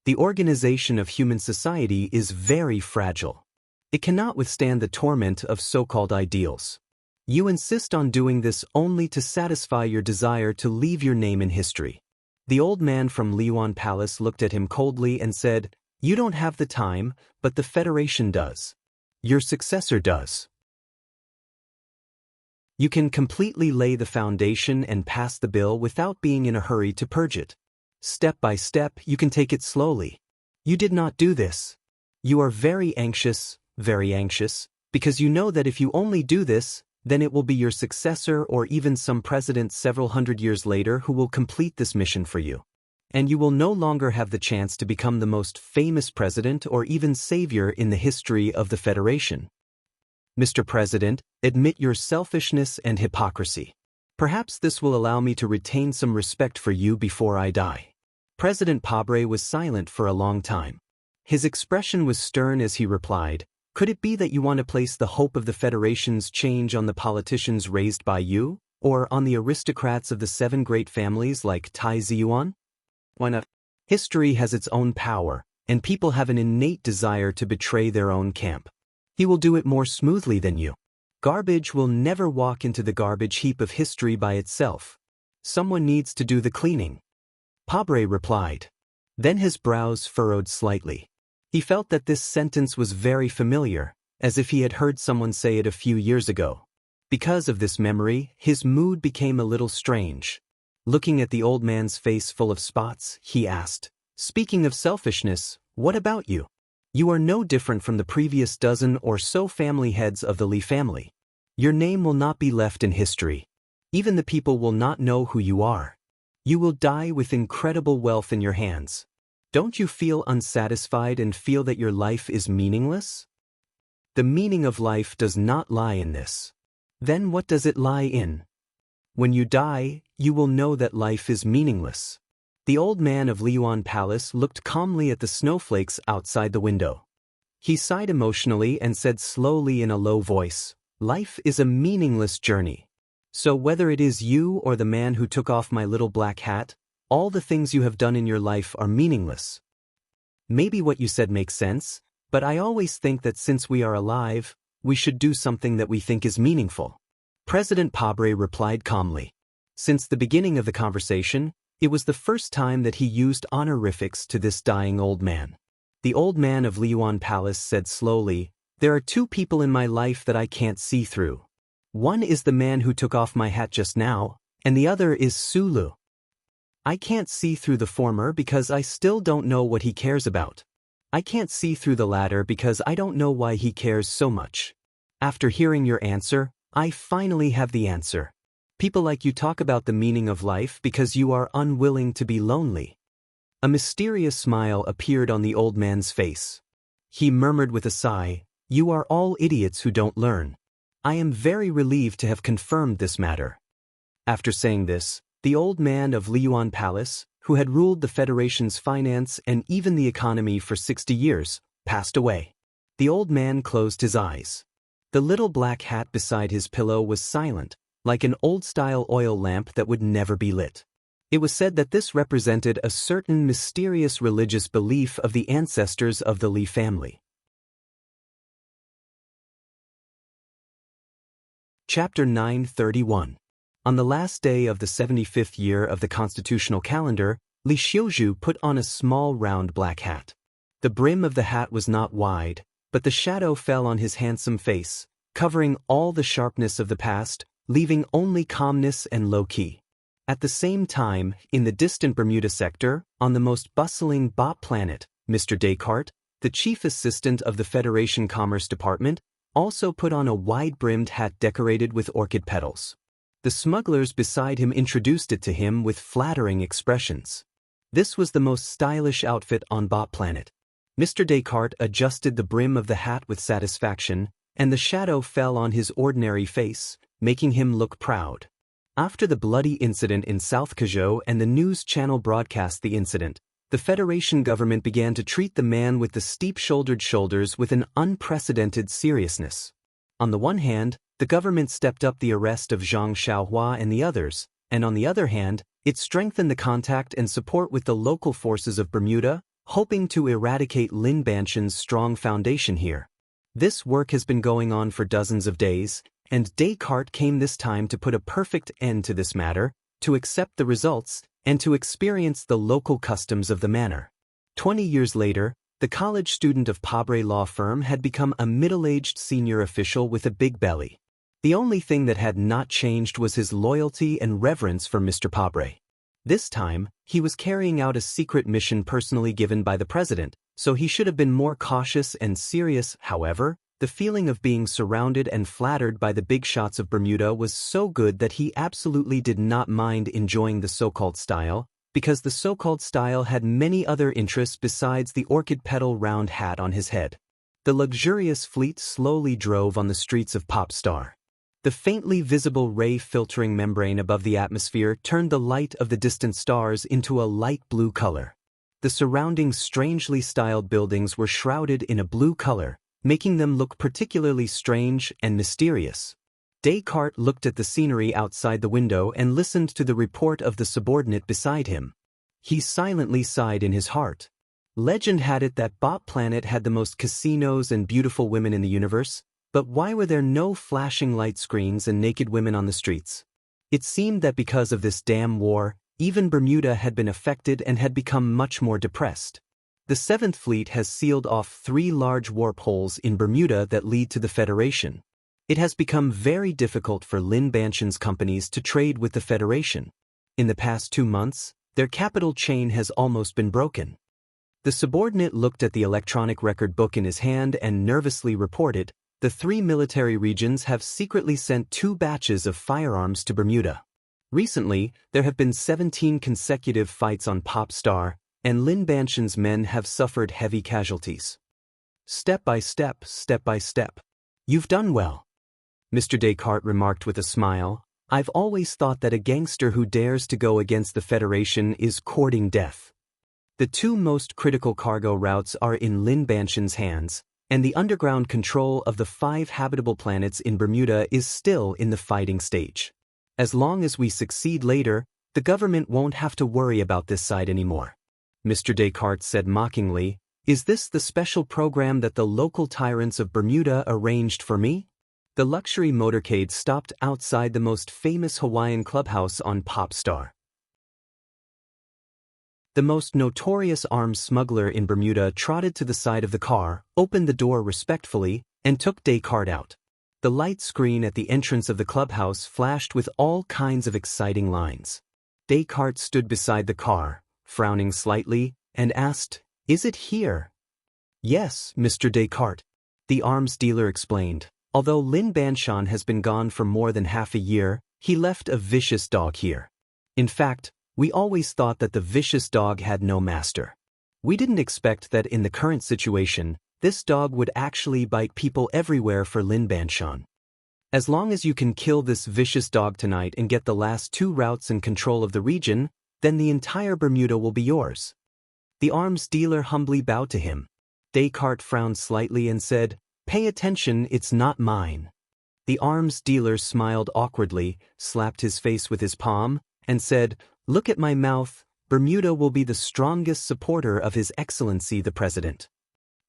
The organization of human society is very fragile. It cannot withstand the torment of so-called ideals. You insist on doing this only to satisfy your desire to leave your name in history. The old man from Liyuan Palace looked at him coldly and said, you don't have the time, but the Federation does. Your successor does. You can completely lay the foundation and pass the bill without being in a hurry to purge it. Step by step, you can take it slowly. You did not do this. You are very anxious, because you know that if you only do this, then it will be your successor or even some president several hundred years later who will complete this mission for you. And you will no longer have the chance to become the most famous president or even savior in the history of the Federation. Mr. President, admit your selfishness and hypocrisy. Perhaps this will allow me to retain some respect for you before I die. President Pabre was silent for a long time. His expression was stern as he replied, could it be that you want to place the hope of the Federation's change on the politicians raised by you, or on the aristocrats of the 7 great families like Tai Ziyuan? Why not? History has its own power, and people have an innate desire to betray their own camp. He will do it more smoothly than you. Garbage will never walk into the garbage heap of history by itself. Someone needs to do the cleaning. Pabre replied. Then his brows furrowed slightly. He felt that this sentence was very familiar, as if he had heard someone say it a few years ago. Because of this memory, his mood became a little strange. Looking at the old man's face full of spots, he asked, "Speaking of selfishness, what about you? You are no different from the previous dozen or so family heads of the Lee family. Your name will not be left in history. Even the people will not know who you are. You will die with incredible wealth in your hands. Don't you feel unsatisfied and feel that your life is meaningless? The meaning of life does not lie in this. Then what does it lie in? When you die, you will know that life is meaningless." The old man of Liyuan Palace looked calmly at the snowflakes outside the window. He sighed emotionally and said slowly in a low voice, "Life is a meaningless journey. So whether it is you or the man who took off my little black hat, all the things you have done in your life are meaningless. Maybe what you said makes sense, but I always think that since we are alive, we should do something that we think is meaningful." President Pabre replied calmly. Since the beginning of the conversation, it was the first time that he used honorifics to this dying old man. The old man of Liyuan Palace said slowly, "There are two people in my life that I can't see through. One is the man who took off my hat just now, and the other is Sulu. I can't see through the former because I still don't know what he cares about. I can't see through the latter because I don't know why he cares so much. After hearing your answer, I finally have the answer. People like you talk about the meaning of life because you are unwilling to be lonely." A mysterious smile appeared on the old man's face. He murmured with a sigh, "You are all idiots who don't learn. I am very relieved to have confirmed this matter." After saying this, the old man of Liyuan Palace, who had ruled the Federation's finance and even the economy for 60 years, passed away. The old man closed his eyes. The little black hat beside his pillow was silent, like an old-style oil lamp that would never be lit. It was said that this represented a certain mysterious religious belief of the ancestors of the Lee family. Chapter 931. On the last day of the 75th year of the constitutional calendar, Li Xiuzhu put on a small round black hat. The brim of the hat was not wide, but the shadow fell on his handsome face, covering all the sharpness of the past, leaving only calmness and low-key. At the same time, in the distant Bermuda sector, on the most bustling Bot planet, Mr. Descartes, the chief assistant of the Federation Commerce Department, also put on a wide-brimmed hat decorated with orchid petals. The smugglers beside him introduced it to him with flattering expressions. This was the most stylish outfit on Bot planet. Mr. Descartes adjusted the brim of the hat with satisfaction, and the shadow fell on his ordinary face, making him look proud. After the bloody incident in South Cajot and the news channel broadcast the incident, the Federation government began to treat the man with the steep-shouldered shoulders with an unprecedented seriousness. On the one hand, the government stepped up the arrest of Zhang Xiaohua and the others, and on the other hand, it strengthened the contact and support with the local forces of Bermuda, hoping to eradicate Lin Banshan's strong foundation here. This work has been going on for dozens of days, and Descartes came this time to put a perfect end to this matter, to accept the results, and to experience the local customs of the manor. 20 years later, the college student of Pabre law firm had become a middle-aged senior official with a big belly. The only thing that had not changed was his loyalty and reverence for Mr. Pabre. This time, he was carrying out a secret mission personally given by the president, so he should have been more cautious and serious. However, the feeling of being surrounded and flattered by the big shots of Bermuda was so good that he absolutely did not mind enjoying the so-called style, because the so-called style had many other interests besides the orchid petal round hat on his head. The luxurious fleet slowly drove on the streets of Pop Star. The faintly visible ray-filtering membrane above the atmosphere turned the light of the distant stars into a light blue color. The surrounding strangely styled buildings were shrouded in a blue color, making them look particularly strange and mysterious. Descartes looked at the scenery outside the window and listened to the report of the subordinate beside him. He silently sighed in his heart. Legend had it that Bot Planet had the most casinos and beautiful women in the universe, but why were there no flashing light screens and naked women on the streets? It seemed that because of this damn war, even Bermuda had been affected and had become much more depressed. The Seventh Fleet has sealed off 3 large warp holes in Bermuda that lead to the Federation. It has become very difficult for Lin Banshan's companies to trade with the Federation. In the past 2 months, their capital chain has almost been broken. The subordinate looked at the electronic record book in his hand and nervously reported, the 3 military regions have secretly sent 2 batches of firearms to Bermuda. Recently, there have been 17 consecutive fights on Pop Star, and Lin Banshan's men have suffered heavy casualties. Step by step, step by step. You've done well. Mr. Descartes remarked with a smile, I've always thought that a gangster who dares to go against the Federation is courting death. The 2 most critical cargo routes are in Lin Banshan's hands, and the underground control of the 5 habitable planets in Bermuda is still in the fighting stage. As long as we succeed later, the government won't have to worry about this side anymore. Mr. Descartes said mockingly, is this the special program that the local tyrants of Bermuda arranged for me? The luxury motorcade stopped outside the most famous Hawaiian clubhouse on Pop Star. The most notorious arms smuggler in Bermuda trotted to the side of the car, opened the door respectfully, and took Descartes out. The light screen at the entrance of the clubhouse flashed with all kinds of exciting lines. Descartes stood beside the car, frowning slightly, and asked, is it here? Yes, Mr. Descartes. The arms dealer explained. Although Lin Banshan has been gone for more than half a year, he left a vicious dog here. In fact, we always thought that the vicious dog had no master. We didn't expect that in the current situation, this dog would actually bite people everywhere for Lin Banshan. As long as you can kill this vicious dog tonight and get the last 2 routes in control of the region, then the entire Bermuda will be yours. The arms dealer humbly bowed to him. Descartes frowned slightly and said, pay attention, it's not mine. The arms dealer smiled awkwardly, slapped his face with his palm, and said, look at my mouth, Bermuda will be the strongest supporter of His Excellency the President.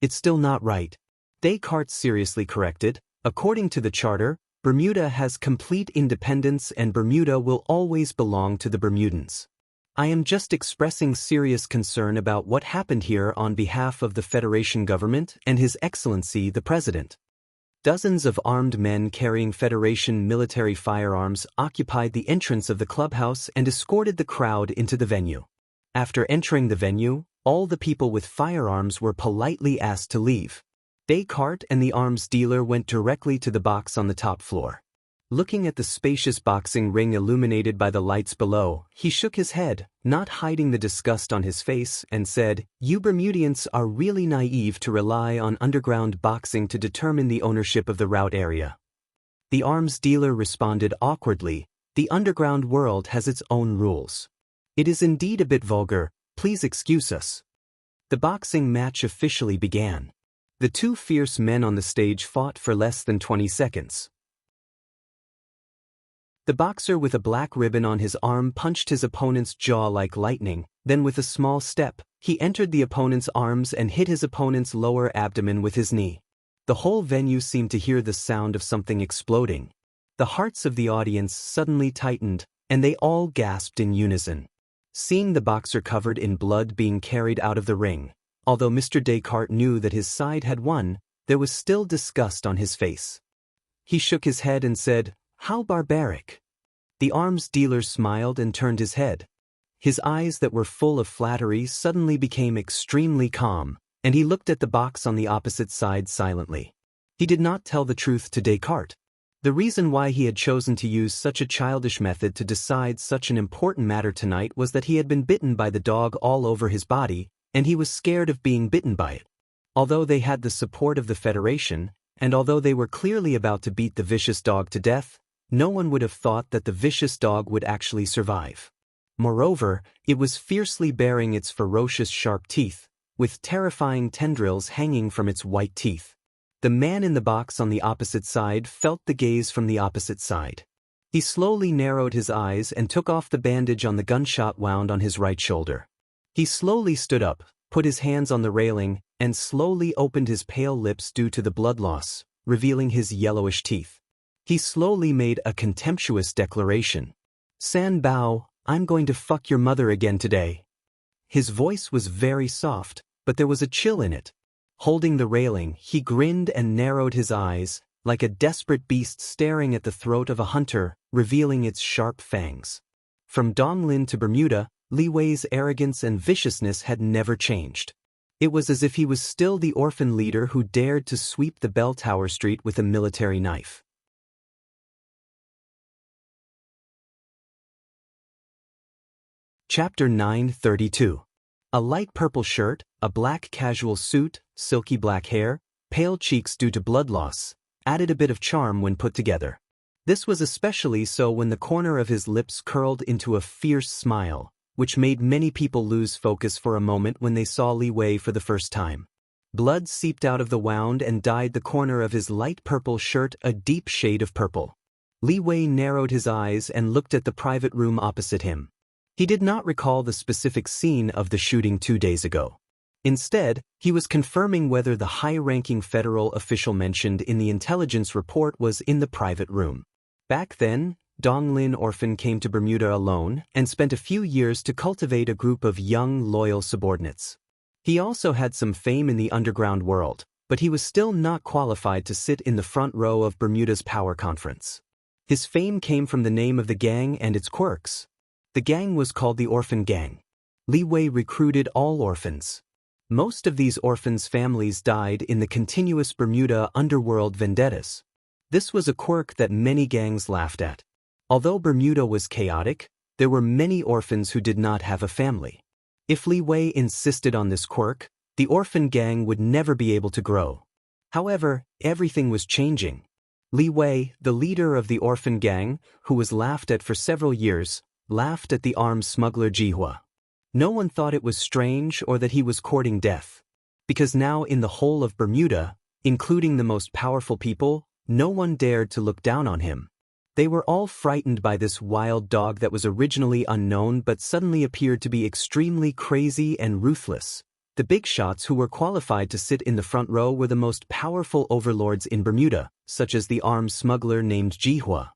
It's still not right. Descartes seriously corrected, according to the charter, Bermuda has complete independence and Bermuda will always belong to the Bermudans. I am just expressing serious concern about what happened here on behalf of the Federation government and His Excellency the President. Dozens of armed men carrying Federation military firearms occupied the entrance of the clubhouse and escorted the crowd into the venue. After entering the venue, all the people with firearms were politely asked to leave. Descartes and the arms dealer went directly to the box on the top floor. Looking at the spacious boxing ring illuminated by the lights below, he shook his head, not hiding the disgust on his face, and said, you Bermudians are really naive to rely on underground boxing to determine the ownership of the route area. The arms dealer responded awkwardly, the underground world has its own rules. It is indeed a bit vulgar, please excuse us. The boxing match officially began. The 2 fierce men on the stage fought for less than 20 seconds. The boxer with a black ribbon on his arm punched his opponent's jaw like lightning, then with a small step, he entered the opponent's arms and hit his opponent's lower abdomen with his knee. The whole venue seemed to hear the sound of something exploding. The hearts of the audience suddenly tightened, and they all gasped in unison. Seeing the boxer covered in blood being carried out of the ring, although Mr. Descartes knew that his side had won, there was still disgust on his face. He shook his head and said, how barbaric. The arms dealer smiled and turned his head. His eyes that were full of flattery suddenly became extremely calm, and he looked at the box on the opposite side silently. He did not tell the truth to Descartes. The reason why he had chosen to use such a childish method to decide such an important matter tonight was that he had been bitten by the dog all over his body, and he was scared of being bitten by it. Although they had the support of the Federation, and although they were clearly about to beat the vicious dog to death, no one would have thought that the vicious dog would actually survive. Moreover, it was fiercely baring its ferocious sharp teeth, with terrifying tendrils hanging from its white teeth. The man in the box on the opposite side felt the gaze from the opposite side. He slowly narrowed his eyes and took off the bandage on the gunshot wound on his right shoulder. He slowly stood up, put his hands on the railing, and slowly opened his pale lips due to the blood loss, revealing his yellowish teeth. He slowly made a contemptuous declaration. San Bao, I'm going to fuck your mother again today. His voice was very soft, but there was a chill in it. Holding the railing, he grinned and narrowed his eyes, like a desperate beast staring at the throat of a hunter, revealing its sharp fangs. From Donglin to Bermuda, Li Wei's arrogance and viciousness had never changed. It was as if he was still the orphan leader who dared to sweep the bell tower street with a military knife. Chapter 932. A light purple shirt, a black casual suit, silky black hair, pale cheeks due to blood loss, added a bit of charm when put together. This was especially so when the corner of his lips curled into a fierce smile, which made many people lose focus for a moment when they saw Li Wei for the first time. Blood seeped out of the wound and dyed the corner of his light purple shirt a deep shade of purple. Li Wei narrowed his eyes and looked at the private room opposite him. He did not recall the specific scene of the shooting 2 days ago. Instead, he was confirming whether the high-ranking federal official mentioned in the intelligence report was in the private room. Back then, Donglin Orphan came to Bermuda alone and spent a few years to cultivate a group of young, loyal subordinates. He also had some fame in the underground world, but he was still not qualified to sit in the front row of Bermuda's power conference. His fame came from the name of the gang and its quirks. The gang was called the Orphan Gang. Li Wei recruited all orphans. Most of these orphans' families died in the continuous Bermuda underworld vendettas. This was a quirk that many gangs laughed at. Although Bermuda was chaotic, there were many orphans who did not have a family. If Li Wei insisted on this quirk, the Orphan Gang would never be able to grow. However, everything was changing. Li Wei, the leader of the Orphan Gang, who was laughed at for several years, laughed at the arms smuggler Jihua. No one thought it was strange or that he was courting death. Because now in the whole of Bermuda, including the most powerful people, no one dared to look down on him. They were all frightened by this wild dog that was originally unknown but suddenly appeared to be extremely crazy and ruthless. The big shots who were qualified to sit in the front row were the most powerful overlords in Bermuda, such as the arms smuggler named Jihua.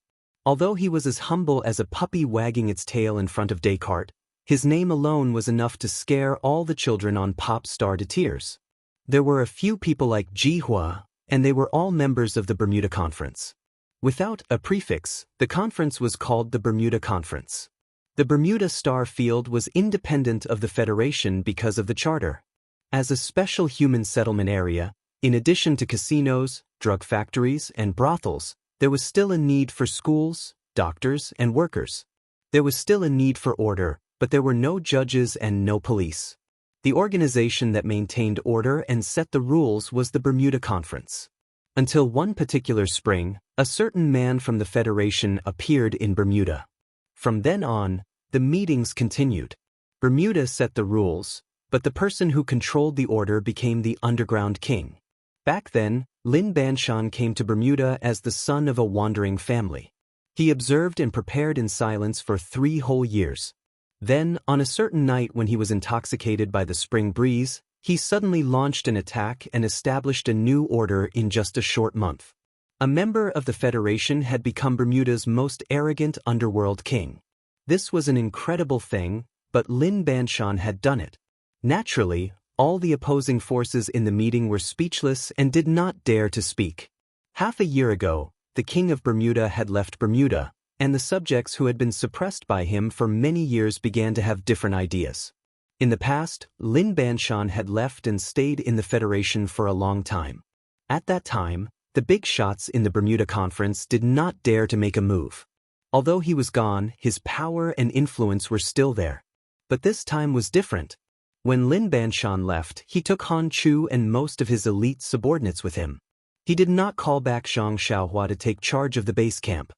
Although he was as humble as a puppy wagging its tail in front of Descartes, his name alone was enough to scare all the children on Pop Star to tears. There were a few people like Jihua, and they were all members of the Bermuda Conference. Without a prefix, the conference was called the Bermuda Conference. The Bermuda Star Field was independent of the Federation because of the charter. As a special human settlement area, in addition to casinos, drug factories, and brothels, there was still a need for schools, doctors, and workers. There was still a need for order, but there were no judges and no police. The organization that maintained order and set the rules was the Bermuda Conference. Until one particular spring, a certain man from the Federation appeared in Bermuda. From then on, the meetings continued. Bermuda set the rules, but the person who controlled the order became the underground king. Back then, Lin Banshan came to Bermuda as the son of a wandering family. He observed and prepared in silence for 3 whole years. Then, on a certain night when he was intoxicated by the spring breeze, he suddenly launched an attack and established a new order in just a short month. A member of the Federation had become Bermuda's most arrogant underworld king. This was an incredible thing, but Lin Banshan had done it. Naturally, all the opposing forces in the meeting were speechless and did not dare to speak. Half a year ago, the King of Bermuda had left Bermuda, and the subjects who had been suppressed by him for many years began to have different ideas. In the past, Lin Banshan had left and stayed in the Federation for a long time. At that time, the big shots in the Bermuda Conference did not dare to make a move. Although he was gone, his power and influence were still there. But this time was different. When Lin Banshan left, he took Han Chu and most of his elite subordinates with him. He did not call back Zhang Xiaohua to take charge of the base camp.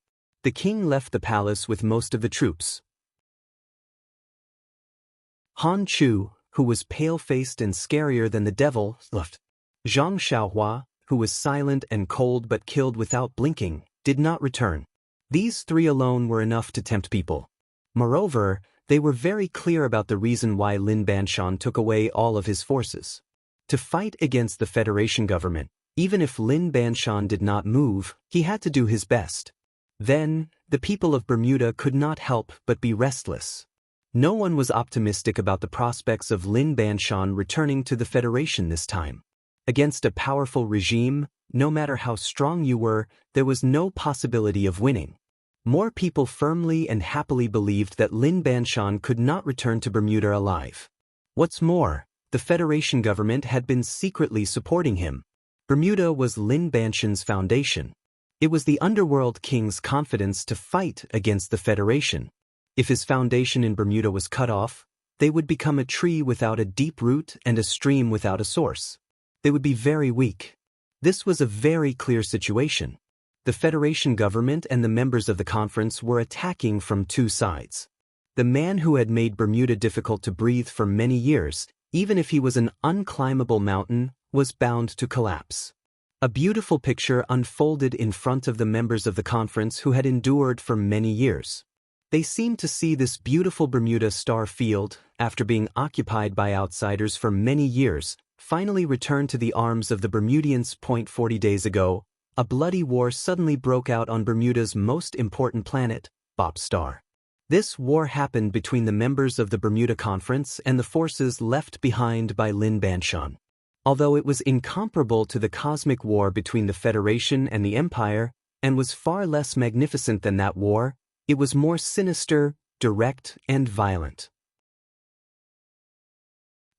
The king left the palace with most of the troops. Han Chu, who was pale-faced and scarier than the devil, left. Zhang Xiaohua, who was silent and cold but killed without blinking, did not return. These 3 alone were enough to tempt people. Moreover, they were very clear about the reason why Lin Banshan took away all of his forces. To fight against the Federation government, even if Lin Banshan did not move, he had to do his best. Then, the people of Bermuda could not help but be restless. No one was optimistic about the prospects of Lin Banshan returning to the Federation this time. Against a powerful regime, no matter how strong you were, there was no possibility of winning. More people firmly and happily believed that Lin Banshan could not return to Bermuda alive. What's more, the Federation government had been secretly supporting him. Bermuda was Lin Banshan's foundation. It was the underworld king's confidence to fight against the Federation. If his foundation in Bermuda was cut off, they would become a tree without a deep root and a stream without a source. They would be very weak. This was a very clear situation. The Federation government and the members of the conference were attacking from two sides. The man who had made Bermuda difficult to breathe for many years, even if he was an unclimbable mountain, was bound to collapse. A beautiful picture unfolded in front of the members of the conference who had endured for many years. They seemed to see this beautiful Bermuda star field, after being occupied by outsiders for many years, finally returned to the arms of the Bermudians. 40 days ago, a bloody war suddenly broke out on Bermuda's most important planet, Bop Star. This war happened between the members of the Bermuda Conference and the forces left behind by Lin Banshan. Although it was incomparable to the cosmic war between the Federation and the Empire, and was far less magnificent than that war, it was more sinister, direct, and violent.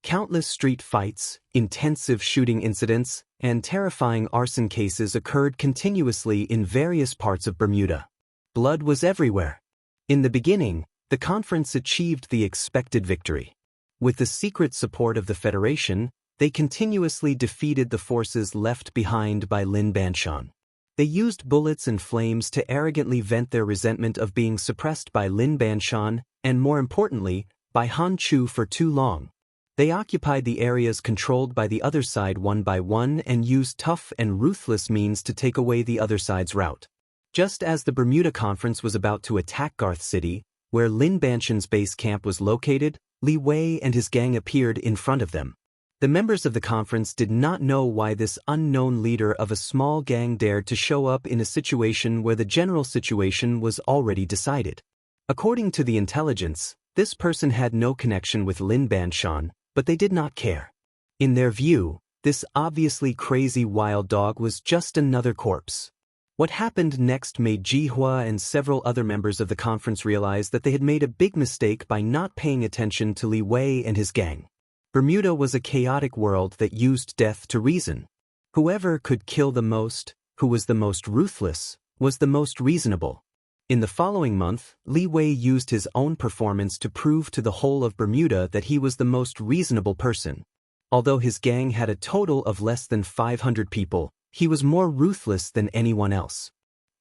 Countless street fights, intensive shooting incidents, and terrifying arson cases occurred continuously in various parts of Bermuda. Blood was everywhere. In the beginning, the conference achieved the expected victory. With the secret support of the Federation, they continuously defeated the forces left behind by Lin Banshan. They used bullets and flames to arrogantly vent their resentment of being suppressed by Lin Banshan, and more importantly, by Han Chu for too long. They occupied the areas controlled by the other side one by one and used tough and ruthless means to take away the other side's route. Just as the Bermuda Conference was about to attack Garth City, where Lin Banshan's base camp was located, Li Wei and his gang appeared in front of them. The members of the conference did not know why this unknown leader of a small gang dared to show up in a situation where the general situation was already decided. According to the intelligence, this person had no connection with Lin Banshan, but they did not care. In their view, this obviously crazy wild dog was just another corpse. What happened next made Jihua and several other members of the conference realize that they had made a big mistake by not paying attention to Li Wei and his gang. Bermuda was a chaotic world that used death to reason. Whoever could kill the most, who was the most ruthless, was the most reasonable. In the following month, Li Wei used his own performance to prove to the whole of Bermuda that he was the most reasonable person. Although his gang had a total of less than 500 people, he was more ruthless than anyone else.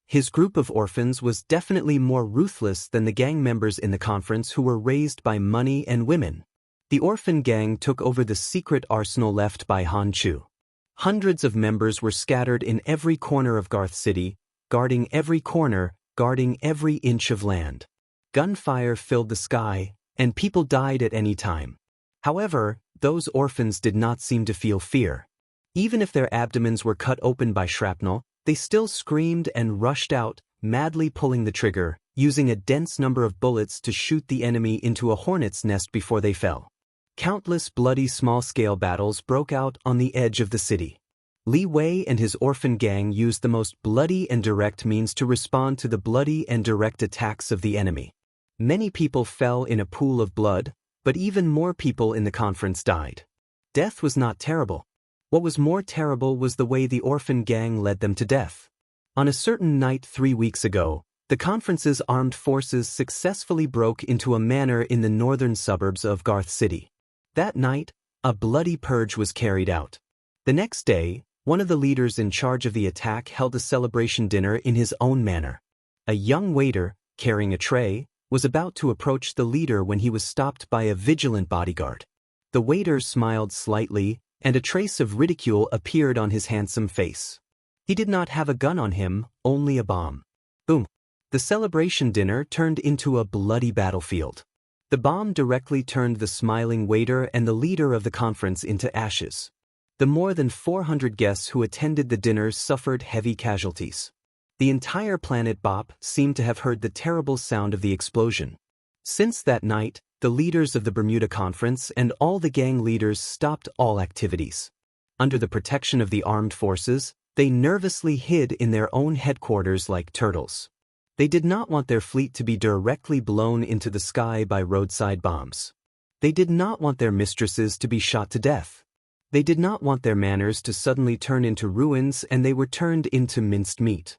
His group of orphans was definitely more ruthless than the gang members in the conference who were raised by money and women. The orphan gang took over the secret arsenal left by Han Chu. Hundreds of members were scattered in every corner of Garth City, guarding every corner, guarding every inch of land. Gunfire filled the sky, and people died at any time. However, those orphans did not seem to feel fear. Even if their abdomens were cut open by shrapnel, they still screamed and rushed out, madly pulling the trigger, using a dense number of bullets to shoot the enemy into a hornet's nest before they fell. Countless bloody small-scale battles broke out on the edge of the city. Li Wei and his orphan gang used the most bloody and direct means to respond to the bloody and direct attacks of the enemy. Many people fell in a pool of blood, but even more people in the conference died. Death was not terrible. What was more terrible was the way the orphan gang led them to death. On a certain night 3 weeks ago, the conference's armed forces successfully broke into a manor in the northern suburbs of Garth City. That night, a bloody purge was carried out. The next day, one of the leaders in charge of the attack held a celebration dinner in his own manor. A young waiter, carrying a tray, was about to approach the leader when he was stopped by a vigilant bodyguard. The waiter smiled slightly, and a trace of ridicule appeared on his handsome face. He did not have a gun on him, only a bomb. Boom! The celebration dinner turned into a bloody battlefield. The bomb directly turned the smiling waiter and the leader of the conference into ashes. The more than 400 guests who attended the dinner suffered heavy casualties. The entire planet Bop seemed to have heard the terrible sound of the explosion. Since that night, the leaders of the Bermuda Conference and all the gang leaders stopped all activities. Under the protection of the armed forces, they nervously hid in their own headquarters like turtles. They did not want their fleet to be directly blown into the sky by roadside bombs. They did not want their mistresses to be shot to death. They did not want their manors to suddenly turn into ruins and they were turned into minced meat.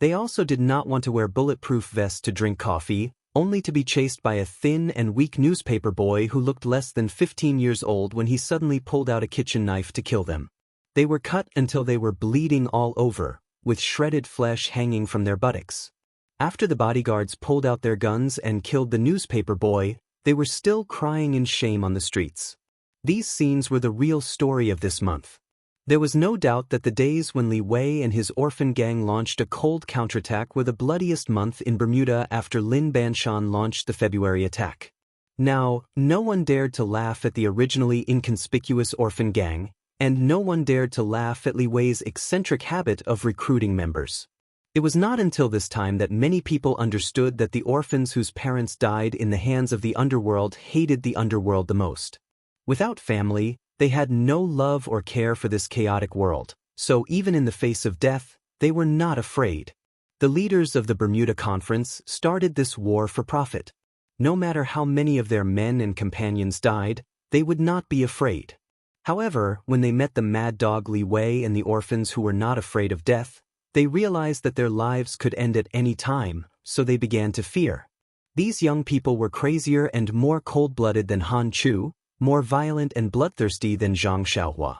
They also did not want to wear bulletproof vests to drink coffee, only to be chased by a thin and weak newspaper boy who looked less than 15 years old when he suddenly pulled out a kitchen knife to kill them. They were cut until they were bleeding all over, with shredded flesh hanging from their buttocks. After the bodyguards pulled out their guns and killed the newspaper boy, they were still crying in shame on the streets. These scenes were the real story of this month. There was no doubt that the days when Li Wei and his orphan gang launched a cold counterattack were the bloodiest month in Bermuda after Lin Banshan launched the February attack. Now, no one dared to laugh at the originally inconspicuous orphan gang, and no one dared to laugh at Li Wei's eccentric habit of recruiting members. It was not until this time that many people understood that the orphans whose parents died in the hands of the underworld hated the underworld the most. Without family, they had no love or care for this chaotic world, so even in the face of death, they were not afraid. The leaders of the Bermuda Conference started this war for profit. No matter how many of their men and companions died, they would not be afraid. However, when they met the mad dog Li Wei and the orphans who were not afraid of death, they realized that their lives could end at any time, so they began to fear. These young people were crazier and more cold-blooded than Han Chu, more violent and bloodthirsty than Zhang Xiaohua.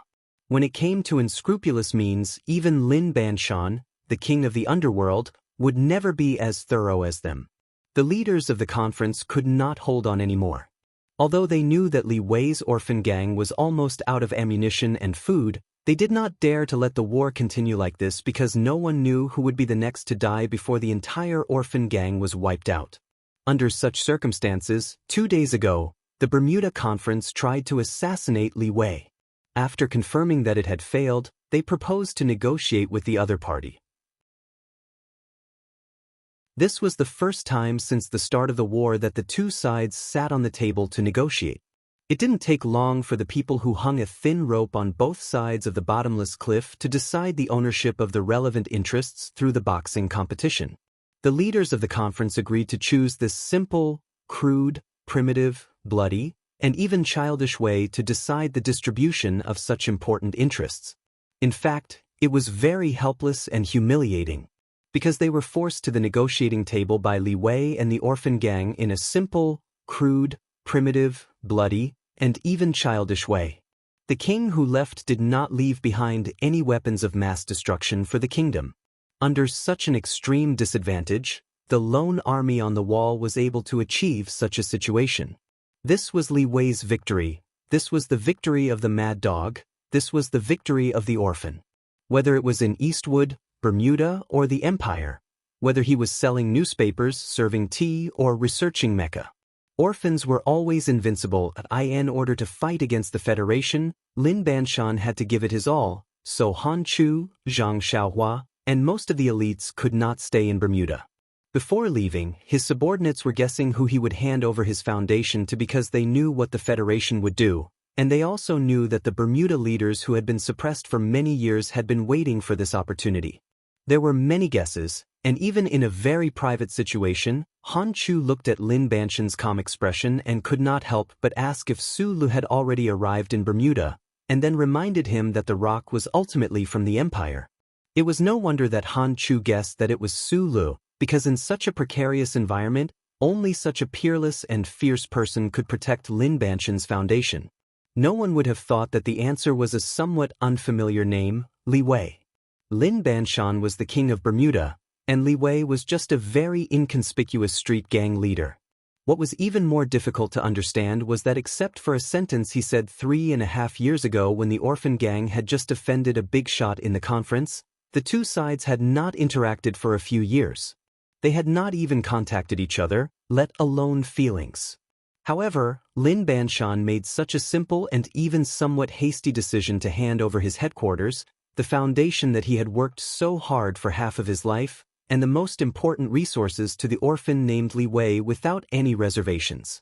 When it came to unscrupulous means, even Lin Banshan, the king of the underworld, would never be as thorough as them. The leaders of the conference could not hold on anymore. Although they knew that Li Wei's orphan gang was almost out of ammunition and food, they did not dare to let the war continue like this because no one knew who would be the next to die before the entire orphan gang was wiped out. Under such circumstances, 2 days ago, the Bermuda Conference tried to assassinate Li Wei. After confirming that it had failed, they proposed to negotiate with the other party. This was the first time since the start of the war that the two sides sat on the table to negotiate. It didn't take long for the people who hung a thin rope on both sides of the bottomless cliff to decide the ownership of the relevant interests through the boxing competition. The leaders of the conference agreed to choose this simple, crude, primitive, bloody, and even childish way to decide the distribution of such important interests. In fact, it was very helpless and humiliating, because they were forced to the negotiating table by Li Wei and the orphan gang in a simple, crude, primitive, bloody, and even childish way. The king who left did not leave behind any weapons of mass destruction for the kingdom. Under such an extreme disadvantage, the lone army on the wall was able to achieve such a situation. This was Li Wei's victory, this was the victory of the mad dog, this was the victory of the orphan. Whether it was in Eastwood, Bermuda, or the Empire, whether he was selling newspapers, serving tea, or researching Mecca, orphans were always invincible. In order to fight against the Federation, Lin Banshan had to give it his all, so Han Chu, Zhang Xiaohua, and most of the elites could not stay in Bermuda. Before leaving, his subordinates were guessing who he would hand over his foundation to because they knew what the Federation would do, and they also knew that the Bermuda leaders who had been suppressed for many years had been waiting for this opportunity. There were many guesses, and even in a very private situation, Han Chu looked at Lin Banshan's calm expression and could not help but ask if Su Lu had already arrived in Bermuda, and then reminded him that the rock was ultimately from the Empire. It was no wonder that Han Chu guessed that it was Su Lu, because in such a precarious environment, only such a peerless and fierce person could protect Lin Banshan's foundation. No one would have thought that the answer was a somewhat unfamiliar name, Li Wei. Lin Banshan was the king of Bermuda, and Li Wei was just a very inconspicuous street gang leader. What was even more difficult to understand was that except for a sentence he said 3.5 years ago when the orphan gang had just offended a big shot in the conference, the two sides had not interacted for a few years. They had not even contacted each other, let alone feelings. However, Lin Banshan made such a simple and even somewhat hasty decision to hand over his headquarters, the foundation that he had worked so hard for half of his life, and the most important resources to the orphan named Li Wei without any reservations.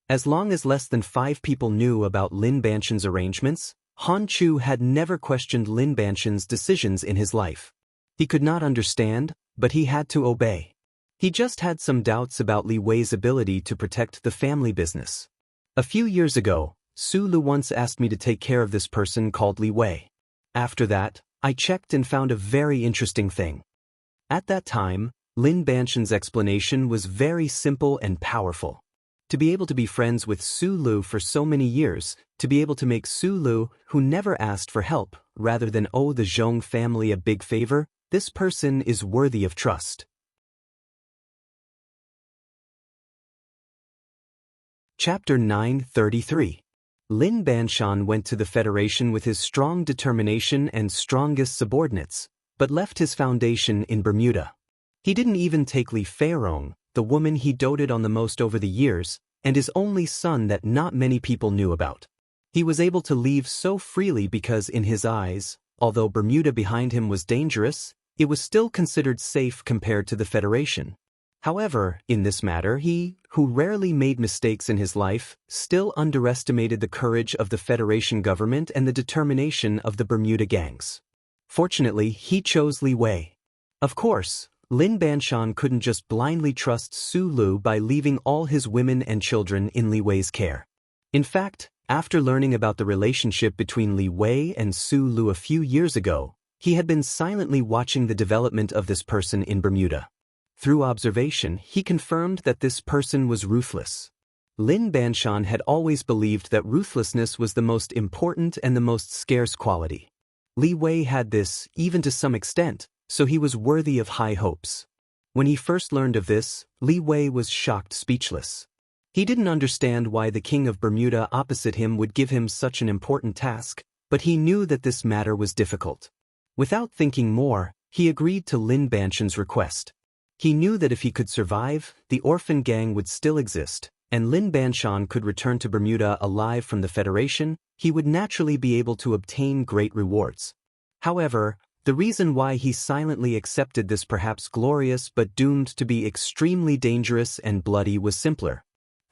As long as less than 5 people knew about Lin Banshan's arrangements, Han Chu had never questioned Lin Banshan's decisions in his life. He could not understand, but he had to obey. He just had some doubts about Li Wei's ability to protect the family business. A few years ago, Su Lu once asked me to take care of this person called Li Wei. After that, I checked and found a very interesting thing. At that time, Lin Banshan's explanation was very simple and powerful. To be able to be friends with Su Lu for so many years, to be able to make Su Lu, who never asked for help, rather than owe the Zhong family a big favor, this person is worthy of trust. Chapter 933. Lin Banshan went to the Federation with his strong determination and strongest subordinates, but left his foundation in Bermuda. He didn't even take Li Feirong, the woman he doted on the most over the years, and his only son that not many people knew about. He was able to leave so freely because in his eyes, although Bermuda behind him was dangerous, it was still considered safe compared to the Federation. However, in this matter he, who rarely made mistakes in his life, still underestimated the courage of the Federation government and the determination of the Bermuda gangs. Fortunately, he chose Li Wei. Of course, Lin Banshan couldn't just blindly trust Su Lu by leaving all his women and children in Li Wei's care. In fact, after learning about the relationship between Li Wei and Su Lu a few years ago, he had been silently watching the development of this person in Bermuda. Through observation, he confirmed that this person was ruthless. Lin Banshan had always believed that ruthlessness was the most important and the most scarce quality. Li Wei had this, even to some extent, so he was worthy of high hopes. When he first learned of this, Li Wei was shocked speechless. He didn't understand why the king of Bermuda opposite him would give him such an important task, but he knew that this matter was difficult. Without thinking more, he agreed to Lin Banshan's request. He knew that if he could survive, the orphan gang would still exist, and Lin Banshan could return to Bermuda alive from the Federation. He would naturally be able to obtain great rewards. However, the reason why he silently accepted this perhaps glorious but doomed to be extremely dangerous and bloody was simpler.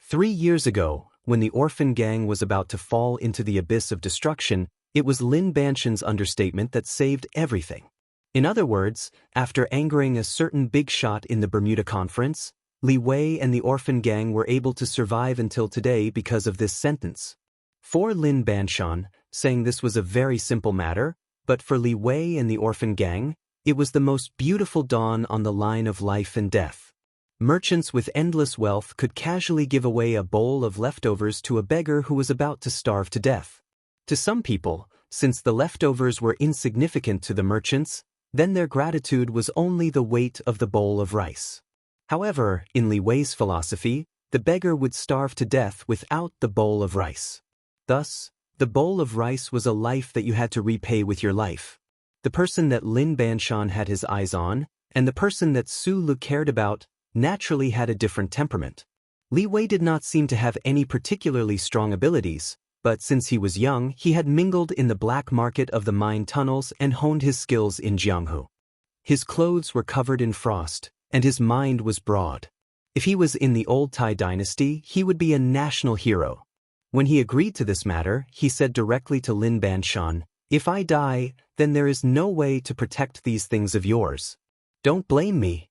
3 years ago, when the orphan gang was about to fall into the abyss of destruction, it was Lin Banshan's understatement that saved everything. In other words, after angering a certain big shot in the Bermuda Conference, Li Wei and the orphan gang were able to survive until today because of this sentence. For Lin Banshan, saying this was a very simple matter, but for Li Wei and the orphan gang, it was the most beautiful dawn on the line of life and death. Merchants with endless wealth could casually give away a bowl of leftovers to a beggar who was about to starve to death. To some people, since the leftovers were insignificant to the merchants, then their gratitude was only the weight of the bowl of rice. However, in Li Wei's philosophy, the beggar would starve to death without the bowl of rice. Thus, the bowl of rice was a life that you had to repay with your life. The person that Lin Banshan had his eyes on, and the person that Su Lu cared about, naturally had a different temperament. Li Wei did not seem to have any particularly strong abilities, but since he was young, he had mingled in the black market of the mine tunnels and honed his skills in Jianghu. His clothes were covered in frost, and his mind was broad. If he was in the old Tai dynasty, he would be a national hero. When he agreed to this matter, he said directly to Lin Banshan, "If I die, then there is no way to protect these things of yours. Don't blame me."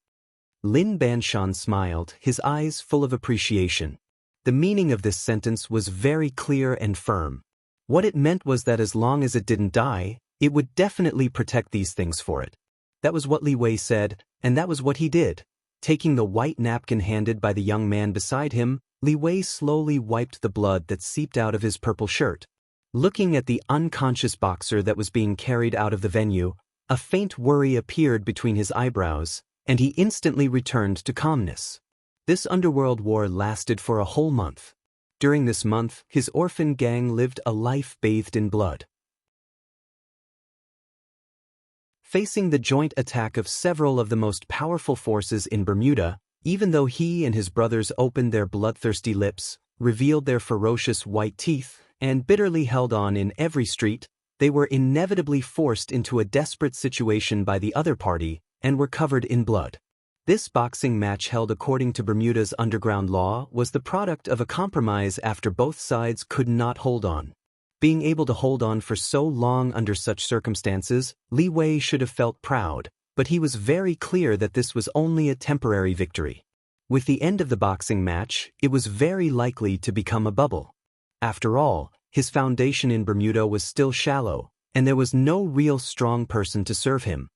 Lin Banshan smiled, his eyes full of appreciation. The meaning of this sentence was very clear and firm. What it meant was that as long as it didn't die, it would definitely protect these things for it. That was what Li Wei said, and that was what he did. Taking the white napkin handed by the young man beside him, Li Wei slowly wiped the blood that seeped out of his purple shirt. Looking at the unconscious boxer that was being carried out of the venue, a faint worry appeared between his eyebrows, and he instantly returned to calmness. This underworld war lasted for a whole month. During this month, his orphan gang lived a life bathed in blood. Facing the joint attack of several of the most powerful forces in Bermuda, even though he and his brothers opened their bloodthirsty lips, revealed their ferocious white teeth, and bitterly held on in every street, they were inevitably forced into a desperate situation by the other party and were covered in blood. This boxing match, held according to Bermuda's underground law, was the product of a compromise after both sides could not hold on. Being able to hold on for so long under such circumstances, Li Wei should have felt proud, but he was very clear that this was only a temporary victory. With the end of the boxing match, it was very likely to become a bubble. After all, his foundation in Bermuda was still shallow, and there was no real strong person to serve him.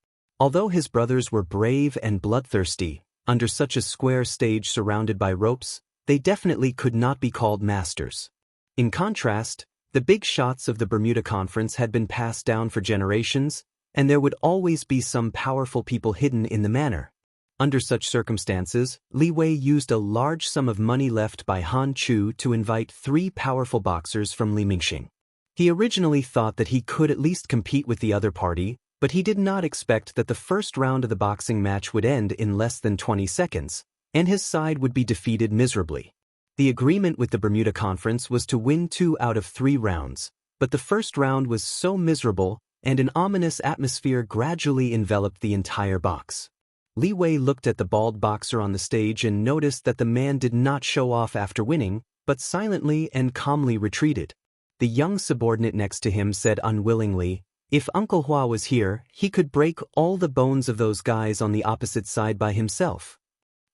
Although his brothers were brave and bloodthirsty, under such a square stage surrounded by ropes, they definitely could not be called masters. In contrast, the big shots of the Bermuda Conference had been passed down for generations, and there would always be some powerful people hidden in the manor. Under such circumstances, Li Wei used a large sum of money left by Han Chu to invite 3 powerful boxers from Li Mingxing. He originally thought that he could at least compete with the other party, but he did not expect that the first round of the boxing match would end in less than 20 seconds, and his side would be defeated miserably. The agreement with the Bermuda Conference was to win 2 out of 3 rounds, but the first round was so miserable, and an ominous atmosphere gradually enveloped the entire box. Li Wei looked at the bald boxer on the stage and noticed that the man did not show off after winning, but silently and calmly retreated. The young subordinate next to him said unwillingly, "If Uncle Hua was here, he could break all the bones of those guys on the opposite side by himself."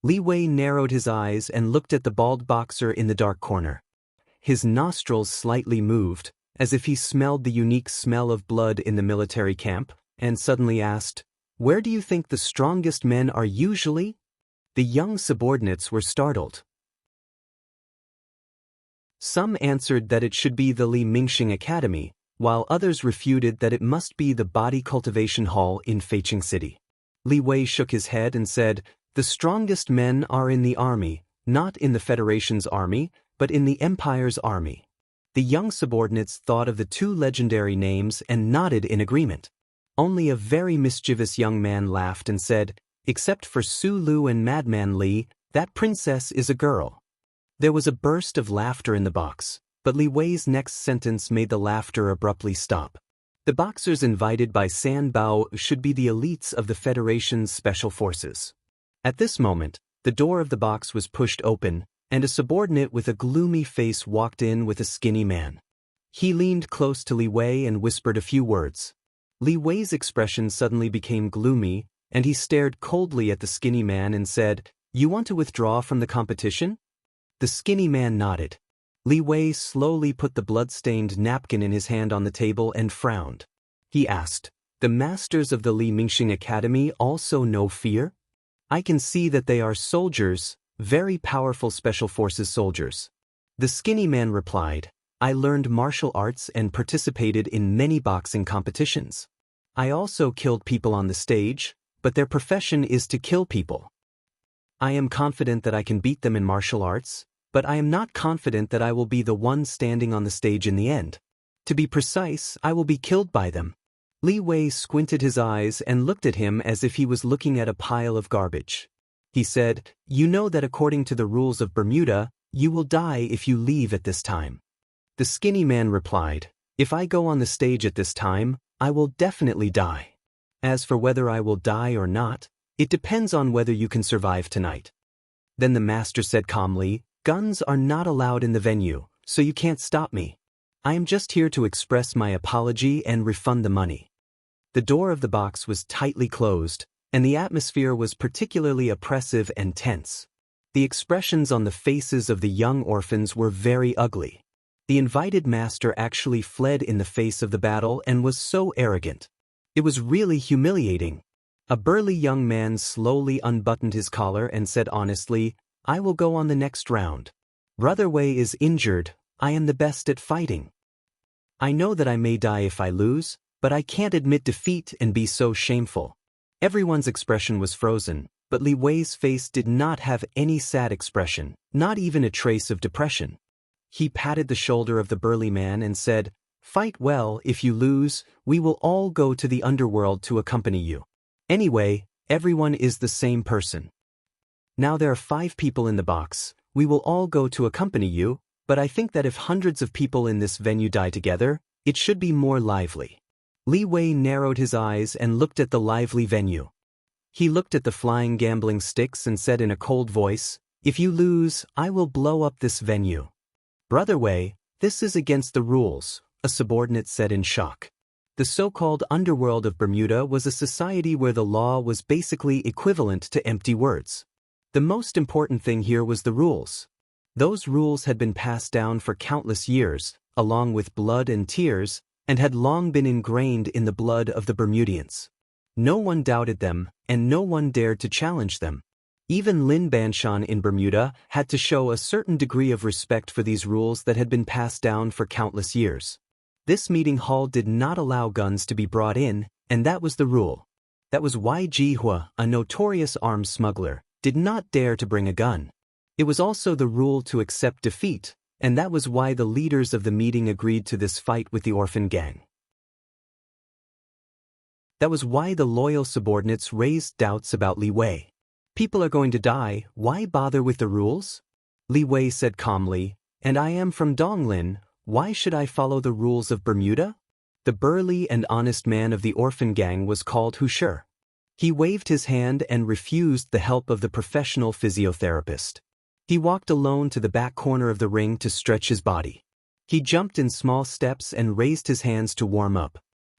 Li Wei narrowed his eyes and looked at the bald boxer in the dark corner. His nostrils slightly moved, as if he smelled the unique smell of blood in the military camp, and suddenly asked, "Where do you think the strongest men are usually?" The young subordinates were startled. Some answered that it should be the Li Mingxing Academy, while others refuted that it must be the Body Cultivation Hall in Feiqing City. Li Wei shook his head and said, "The strongest men are in the army, not in the Federation's army, but in the Empire's army." The young subordinates thought of the 2 legendary names and nodded in agreement. Only a very mischievous young man laughed and said, "Except for Su Lu and Madman Li, that princess is a girl." There was a burst of laughter in the box, but Li Wei's next sentence made the laughter abruptly stop. The boxers invited by San Bao should be the elites of the Federation's special forces. At this moment, the door of the box was pushed open, and a subordinate with a gloomy face walked in with a skinny man. He leaned close to Li Wei and whispered a few words. Li Wei's expression suddenly became gloomy, and he stared coldly at the skinny man and said, "You want to withdraw from the competition?" The skinny man nodded. Li Wei slowly put the blood-stained napkin in his hand on the table and frowned. He asked, "The masters of the Li Mingxing Academy also know fear? I can see that they are soldiers, very powerful special forces soldiers." The skinny man replied, "I learned martial arts and participated in many boxing competitions. I also killed people on the stage, but their profession is to kill people. I am confident that I can beat them in martial arts, but I am not confident that I will be the one standing on the stage in the end. To be precise, I will be killed by them." Li Wei squinted his eyes and looked at him as if he was looking at a pile of garbage. He said, "You know that according to the rules of Bermuda, you will die if you leave at this time." The skinny man replied, "If I go on the stage at this time, I will definitely die. As for whether I will die or not, it depends on whether you can survive tonight." Then the master said calmly, "Guns are not allowed in the venue, so you can't stop me. I am just here to express my apology and refund the money." The door of the box was tightly closed, and the atmosphere was particularly oppressive and tense. The expressions on the faces of the young orphans were very ugly. The invited master actually fled in the face of the battle and was so arrogant. It was really humiliating. A burly young man slowly unbuttoned his collar and said honestly, "I will go on the next round. Brother Wei is injured. I am the best at fighting. I know that I may die if I lose, but I can't admit defeat and be so shameful." Everyone's expression was frozen, but Li Wei's face did not have any sad expression, not even a trace of depression. He patted the shoulder of the burly man and said, "Fight well. If you lose, we will all go to the underworld to accompany you. Anyway, everyone is the same person. Now there are 5 people in the box. We will all go to accompany you, but I think that if hundreds of people in this venue die together, it should be more lively." Li Wei narrowed his eyes and looked at the lively venue. He looked at the flying gambling sticks and said in a cold voice, "If you lose, I will blow up this venue." "Brother Wei, this is against the rules," a subordinate said in shock. The so-called underworld of Bermuda was a society where the law was basically equivalent to empty words. The most important thing here was the rules. Those rules had been passed down for countless years, along with blood and tears, and had long been ingrained in the blood of the Bermudians. No one doubted them, and no one dared to challenge them. Even Lin Banshan in Bermuda had to show a certain degree of respect for these rules that had been passed down for countless years. This meeting hall did not allow guns to be brought in, and that was the rule. That was why Jihua, a notorious arms smuggler, did not dare to bring a gun. It was also the rule to accept defeat, and that was why the leaders of the meeting agreed to this fight with the orphan gang. That was why the loyal subordinates raised doubts about Li Wei. "People are going to die, why bother with the rules?" Li Wei said calmly, "And I am from Donglin, why should I follow the rules of Bermuda?" The burly and honest man of the orphan gang was called Hu Shi. He waved his hand and refused the help of the professional physiotherapist. He walked alone to the back corner of the ring to stretch his body. He jumped in small steps and raised his hands to warm up.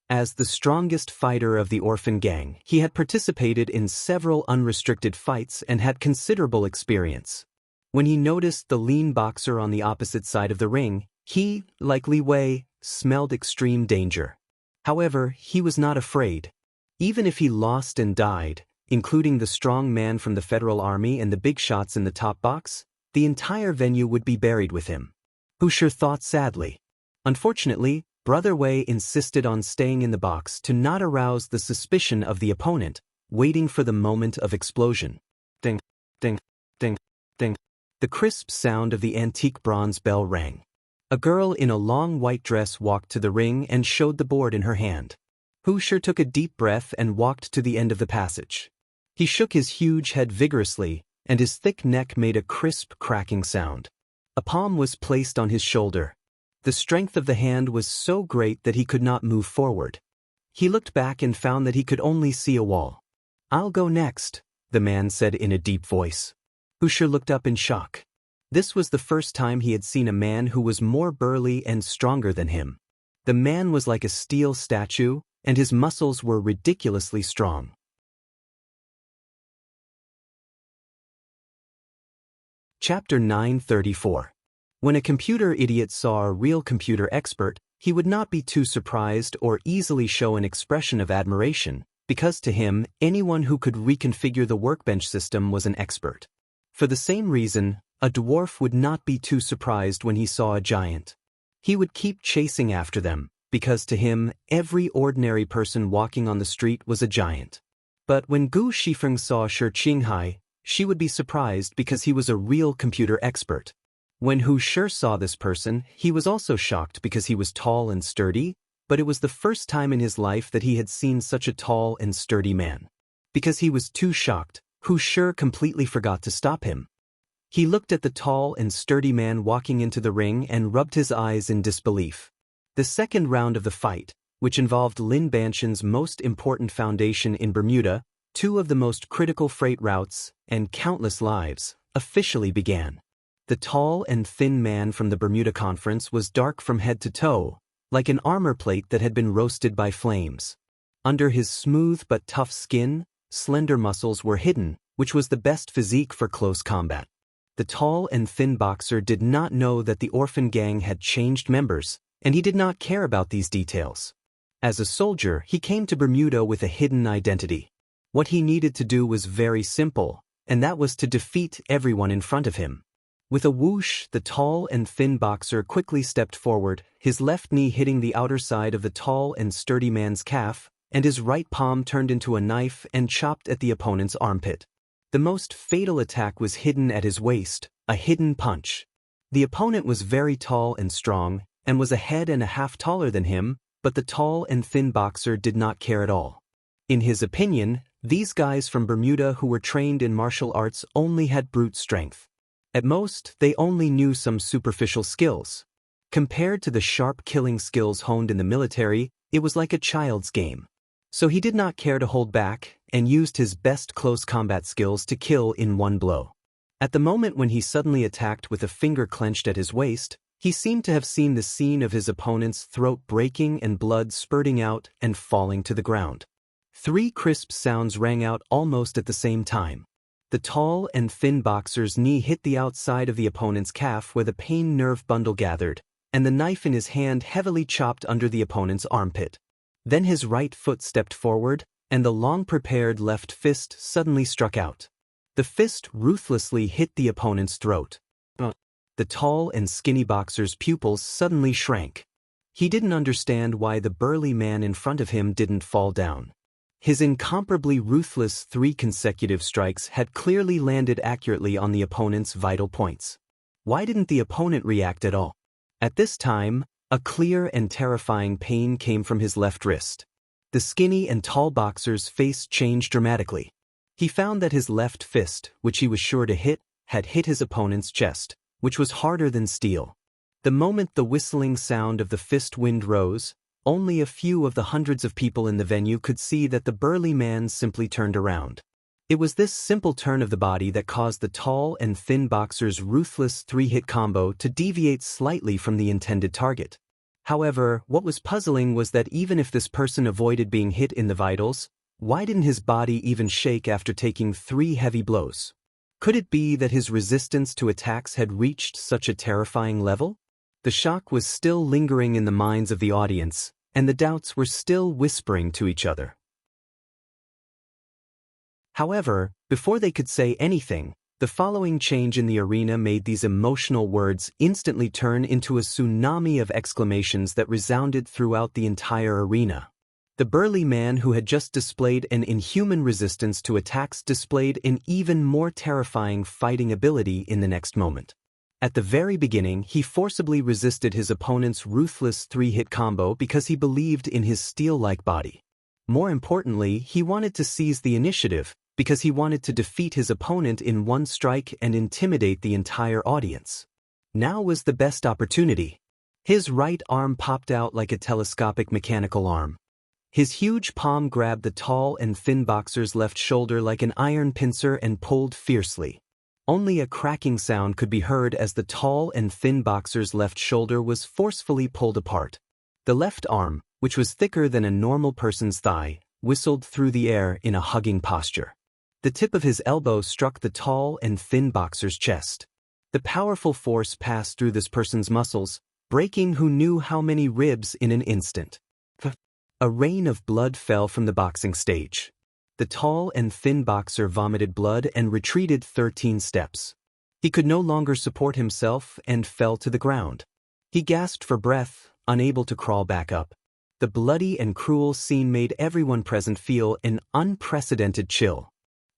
As the strongest fighter of the orphan gang, he had participated in several unrestricted fights and had considerable experience. When he noticed the lean boxer on the opposite side of the ring, he, like Li Wei, smelled extreme danger. However, he was not afraid. Even if he lost and died, including the strong man from the Federal Army and the big shots in the top box, the entire venue would be buried with him. Hu Shi thought sadly. Unfortunately, Brother Wei insisted on staying in the box to not arouse the suspicion of the opponent, waiting for the moment of explosion. Ding, ding, ding, ding. The crisp sound of the antique bronze bell rang. A girl in a long white dress walked to the ring and showed the board in her hand. Hu Shi took a deep breath and walked to the end of the passage. He shook his huge head vigorously, and his thick neck made a crisp, cracking sound. A palm was placed on his shoulder. The strength of the hand was so great that he could not move forward. He looked back and found that he could only see a wall. "I'll go next," the man said in a deep voice. Hu Shi looked up in shock. This was the first time he had seen a man who was more burly and stronger than him. The man was like a steel statue, and his muscles were ridiculously strong. Chapter 934. When a computer idiot saw a real computer expert, he would not be too surprised or easily show an expression of admiration, because to him, anyone who could reconfigure the workbench system was an expert. For the same reason, a dwarf would not be too surprised when he saw a giant. He would keep chasing after them, because to him, every ordinary person walking on the street was a giant. But when Gu Shifeng saw Shi Qinghai, she would be surprised because he was a real computer expert. When Hu Shi saw this person, he was also shocked because he was tall and sturdy, but it was the first time in his life that he had seen such a tall and sturdy man. Because he was too shocked, Hu Shi completely forgot to stop him. He looked at the tall and sturdy man walking into the ring and rubbed his eyes in disbelief. The second round of the fight, which involved Lin Banshan's most important foundation in Bermuda, two of the most critical freight routes, and countless lives, officially began. The tall and thin man from the Bermuda Conference was dark from head to toe, like an armor plate that had been roasted by flames. Under his smooth but tough skin, slender muscles were hidden, which was the best physique for close combat. The tall and thin boxer did not know that the orphan gang had changed members, and he did not care about these details. As a soldier, he came to Bermuda with a hidden identity. What he needed to do was very simple, and that was to defeat everyone in front of him. With a whoosh, the tall and thin boxer quickly stepped forward, his left knee hitting the outer side of the tall and sturdy man's calf, and his right palm turned into a knife and chopped at the opponent's armpit. The most fatal attack was hidden at his waist, a hidden punch. The opponent was very tall and strong, and was a head and a half taller than him, but the tall and thin boxer did not care at all. In his opinion, these guys from Bermuda who were trained in martial arts only had brute strength. At most, they only knew some superficial skills. Compared to the sharp killing skills honed in the military, it was like a child's game. So he did not care to hold back, and used his best close combat skills to kill in one blow. At the moment when he suddenly attacked with a finger clenched at his waist, he seemed to have seen the scene of his opponent's throat breaking and blood spurting out and falling to the ground. 3 crisp sounds rang out almost at the same time. The tall and thin boxer's knee hit the outside of the opponent's calf where the pain nerve bundle gathered, and the knife in his hand heavily chopped under the opponent's armpit. Then his right foot stepped forward, and the long-prepared left fist suddenly struck out. The fist ruthlessly hit the opponent's throat. The tall and skinny boxer's pupils suddenly shrank. He didn't understand why the burly man in front of him didn't fall down. His incomparably ruthless 3 consecutive strikes had clearly landed accurately on the opponent's vital points. Why didn't the opponent react at all? At this time, a clear and terrifying pain came from his left wrist. The skinny and tall boxer's face changed dramatically. He found that his left fist, which he was sure to hit, had hit his opponent's chest, which was harder than steel. The moment the whistling sound of the fist wind rose, only a few of the hundreds of people in the venue could see that the burly man simply turned around. It was this simple turn of the body that caused the tall and thin boxer's ruthless 3-hit combo to deviate slightly from the intended target. However, what was puzzling was that even if this person avoided being hit in the vitals, why didn't his body even shake after taking 3 heavy blows? Could it be that his resistance to attacks had reached such a terrifying level? The shock was still lingering in the minds of the audience, and the doubts were still whispering to each other. However, before they could say anything, the following change in the arena made these emotional words instantly turn into a tsunami of exclamations that resounded throughout the entire arena. The burly man who had just displayed an inhuman resistance to attacks displayed an even more terrifying fighting ability in the next moment. At the very beginning, he forcibly resisted his opponent's ruthless 3-hit combo because he believed in his steel-like body. More importantly, he wanted to seize the initiative because he wanted to defeat his opponent in one strike and intimidate the entire audience. Now was the best opportunity. His right arm popped out like a telescopic mechanical arm. His huge palm grabbed the tall and thin boxer's left shoulder like an iron pincer and pulled fiercely. Only a cracking sound could be heard as the tall and thin boxer's left shoulder was forcefully pulled apart. The left arm, which was thicker than a normal person's thigh, whistled through the air in a hugging posture. The tip of his elbow struck the tall and thin boxer's chest. The powerful force passed through this person's muscles, breaking who knew how many ribs in an instant. A rain of blood fell from the boxing stage. The tall and thin boxer vomited blood and retreated 13 steps. He could no longer support himself and fell to the ground. He gasped for breath, unable to crawl back up. The bloody and cruel scene made everyone present feel an unprecedented chill.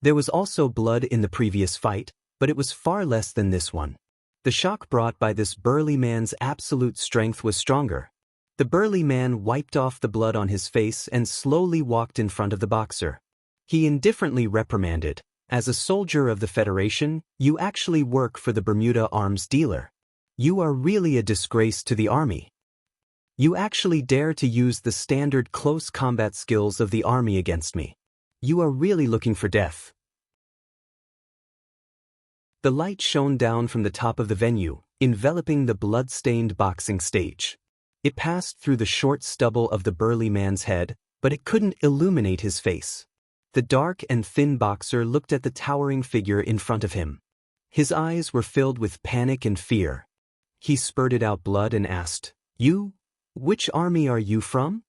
There was also blood in the previous fight, but it was far less than this one. The shock brought by this burly man's absolute strength was stronger. The burly man wiped off the blood on his face and slowly walked in front of the boxer. He indifferently reprimanded, "As a soldier of the Federation, you actually work for the Bermuda arms dealer. You are really a disgrace to the army. You actually dare to use the standard close combat skills of the army against me. You are really looking for death." The light shone down from the top of the venue, enveloping the blood-stained boxing stage. It passed through the short stubble of the burly man's head, but it couldn't illuminate his face. The dark and thin boxer looked at the towering figure in front of him. His eyes were filled with panic and fear. He spurted out blood and asked, "You? Which army are you from?"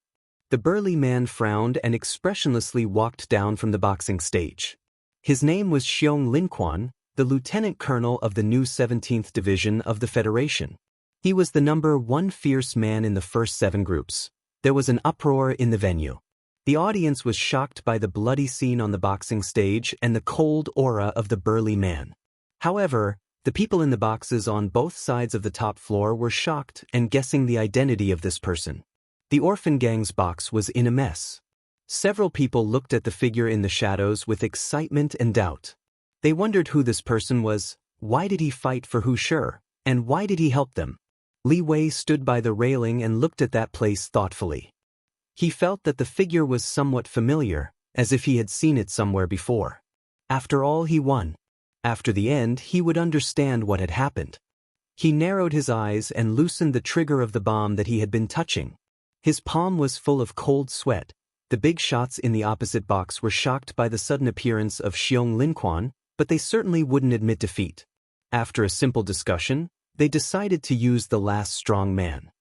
The burly man frowned and expressionlessly walked down from the boxing stage. His name was Xiong Linquan, the lieutenant colonel of the new 17th Division of the Federation. He was the number 1 fierce man in the first 7 groups. There was an uproar in the venue. The audience was shocked by the bloody scene on the boxing stage and the cold aura of the burly man. However, the people in the boxes on both sides of the top floor were shocked and guessing the identity of this person. The orphan gang's box was in a mess. Several people looked at the figure in the shadows with excitement and doubt. They wondered who this person was, why did he fight for Hu Shi, and why did he help them? Li Wei stood by the railing and looked at that place thoughtfully. He felt that the figure was somewhat familiar, as if he had seen it somewhere before. After all, he won. After the end, he would understand what had happened. He narrowed his eyes and loosened the trigger of the bomb that he had been touching. His palm was full of cold sweat. The big shots in the opposite box were shocked by the sudden appearance of Xiong Linquan, but they certainly wouldn't admit defeat. After a simple discussion, they decided to use the last strong man.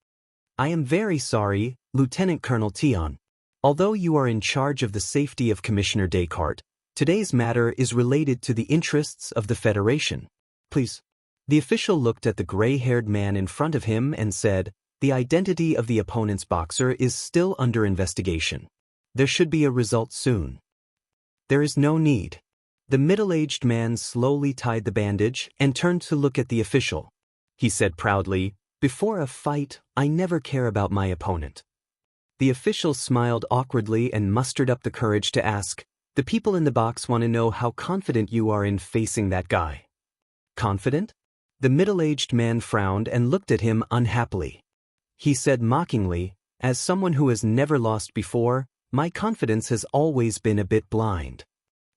I am very sorry, Lieutenant Colonel Tian. Although you are in charge of the safety of Commissioner Descartes, today's matter is related to the interests of the Federation. Please. The official looked at the gray-haired man in front of him and said, "The identity of the opponent's boxer is still under investigation. There should be a result soon." "There is no need." The middle-aged man slowly tied the bandage and turned to look at the official. He said proudly, "Before a fight, I never care about my opponent." The official smiled awkwardly and mustered up the courage to ask, "The people in the box want to know how confident you are in facing that guy." "Confident?" The middle-aged man frowned and looked at him unhappily. He said mockingly, "As someone who has never lost before, my confidence has always been a bit blind."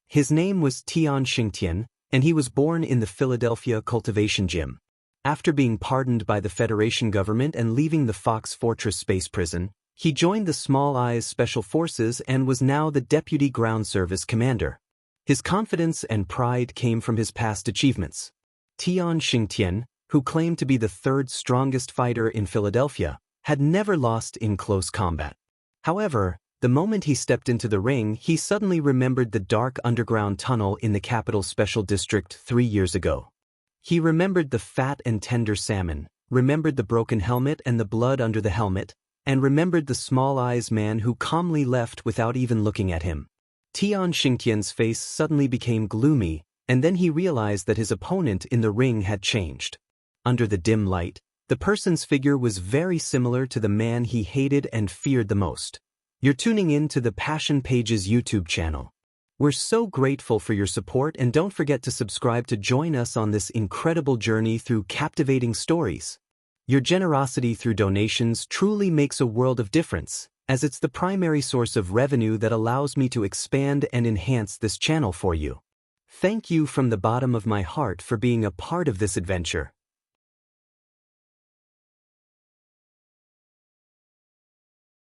His name was Tian Xingtian, and he was born in the Philadelphia cultivation gym. After being pardoned by the Federation government and leaving the Fox Fortress space prison, he joined the Small Eyes Special Forces and was now the Deputy Ground Service Commander. His confidence and pride came from his past achievements. Tian Xingtian, who claimed to be the third strongest fighter in Philadelphia, had never lost in close combat. However, the moment he stepped into the ring, he suddenly remembered the dark underground tunnel in the Capital Special District 3 years ago. He remembered the fat and tender salmon, remembered the broken helmet and the blood under the helmet, and remembered the Small Eyes man who calmly left without even looking at him. Tian Xingtian's face suddenly became gloomy, and then he realized that his opponent in the ring had changed. Under the dim light, the person's figure was very similar to the man he hated and feared the most. You're tuning in to the Passion Pages YouTube channel. We're so grateful for your support, and don't forget to subscribe to join us on this incredible journey through captivating stories. Your generosity through donations truly makes a world of difference, as it's the primary source of revenue that allows me to expand and enhance this channel for you. Thank you from the bottom of my heart for being a part of this adventure.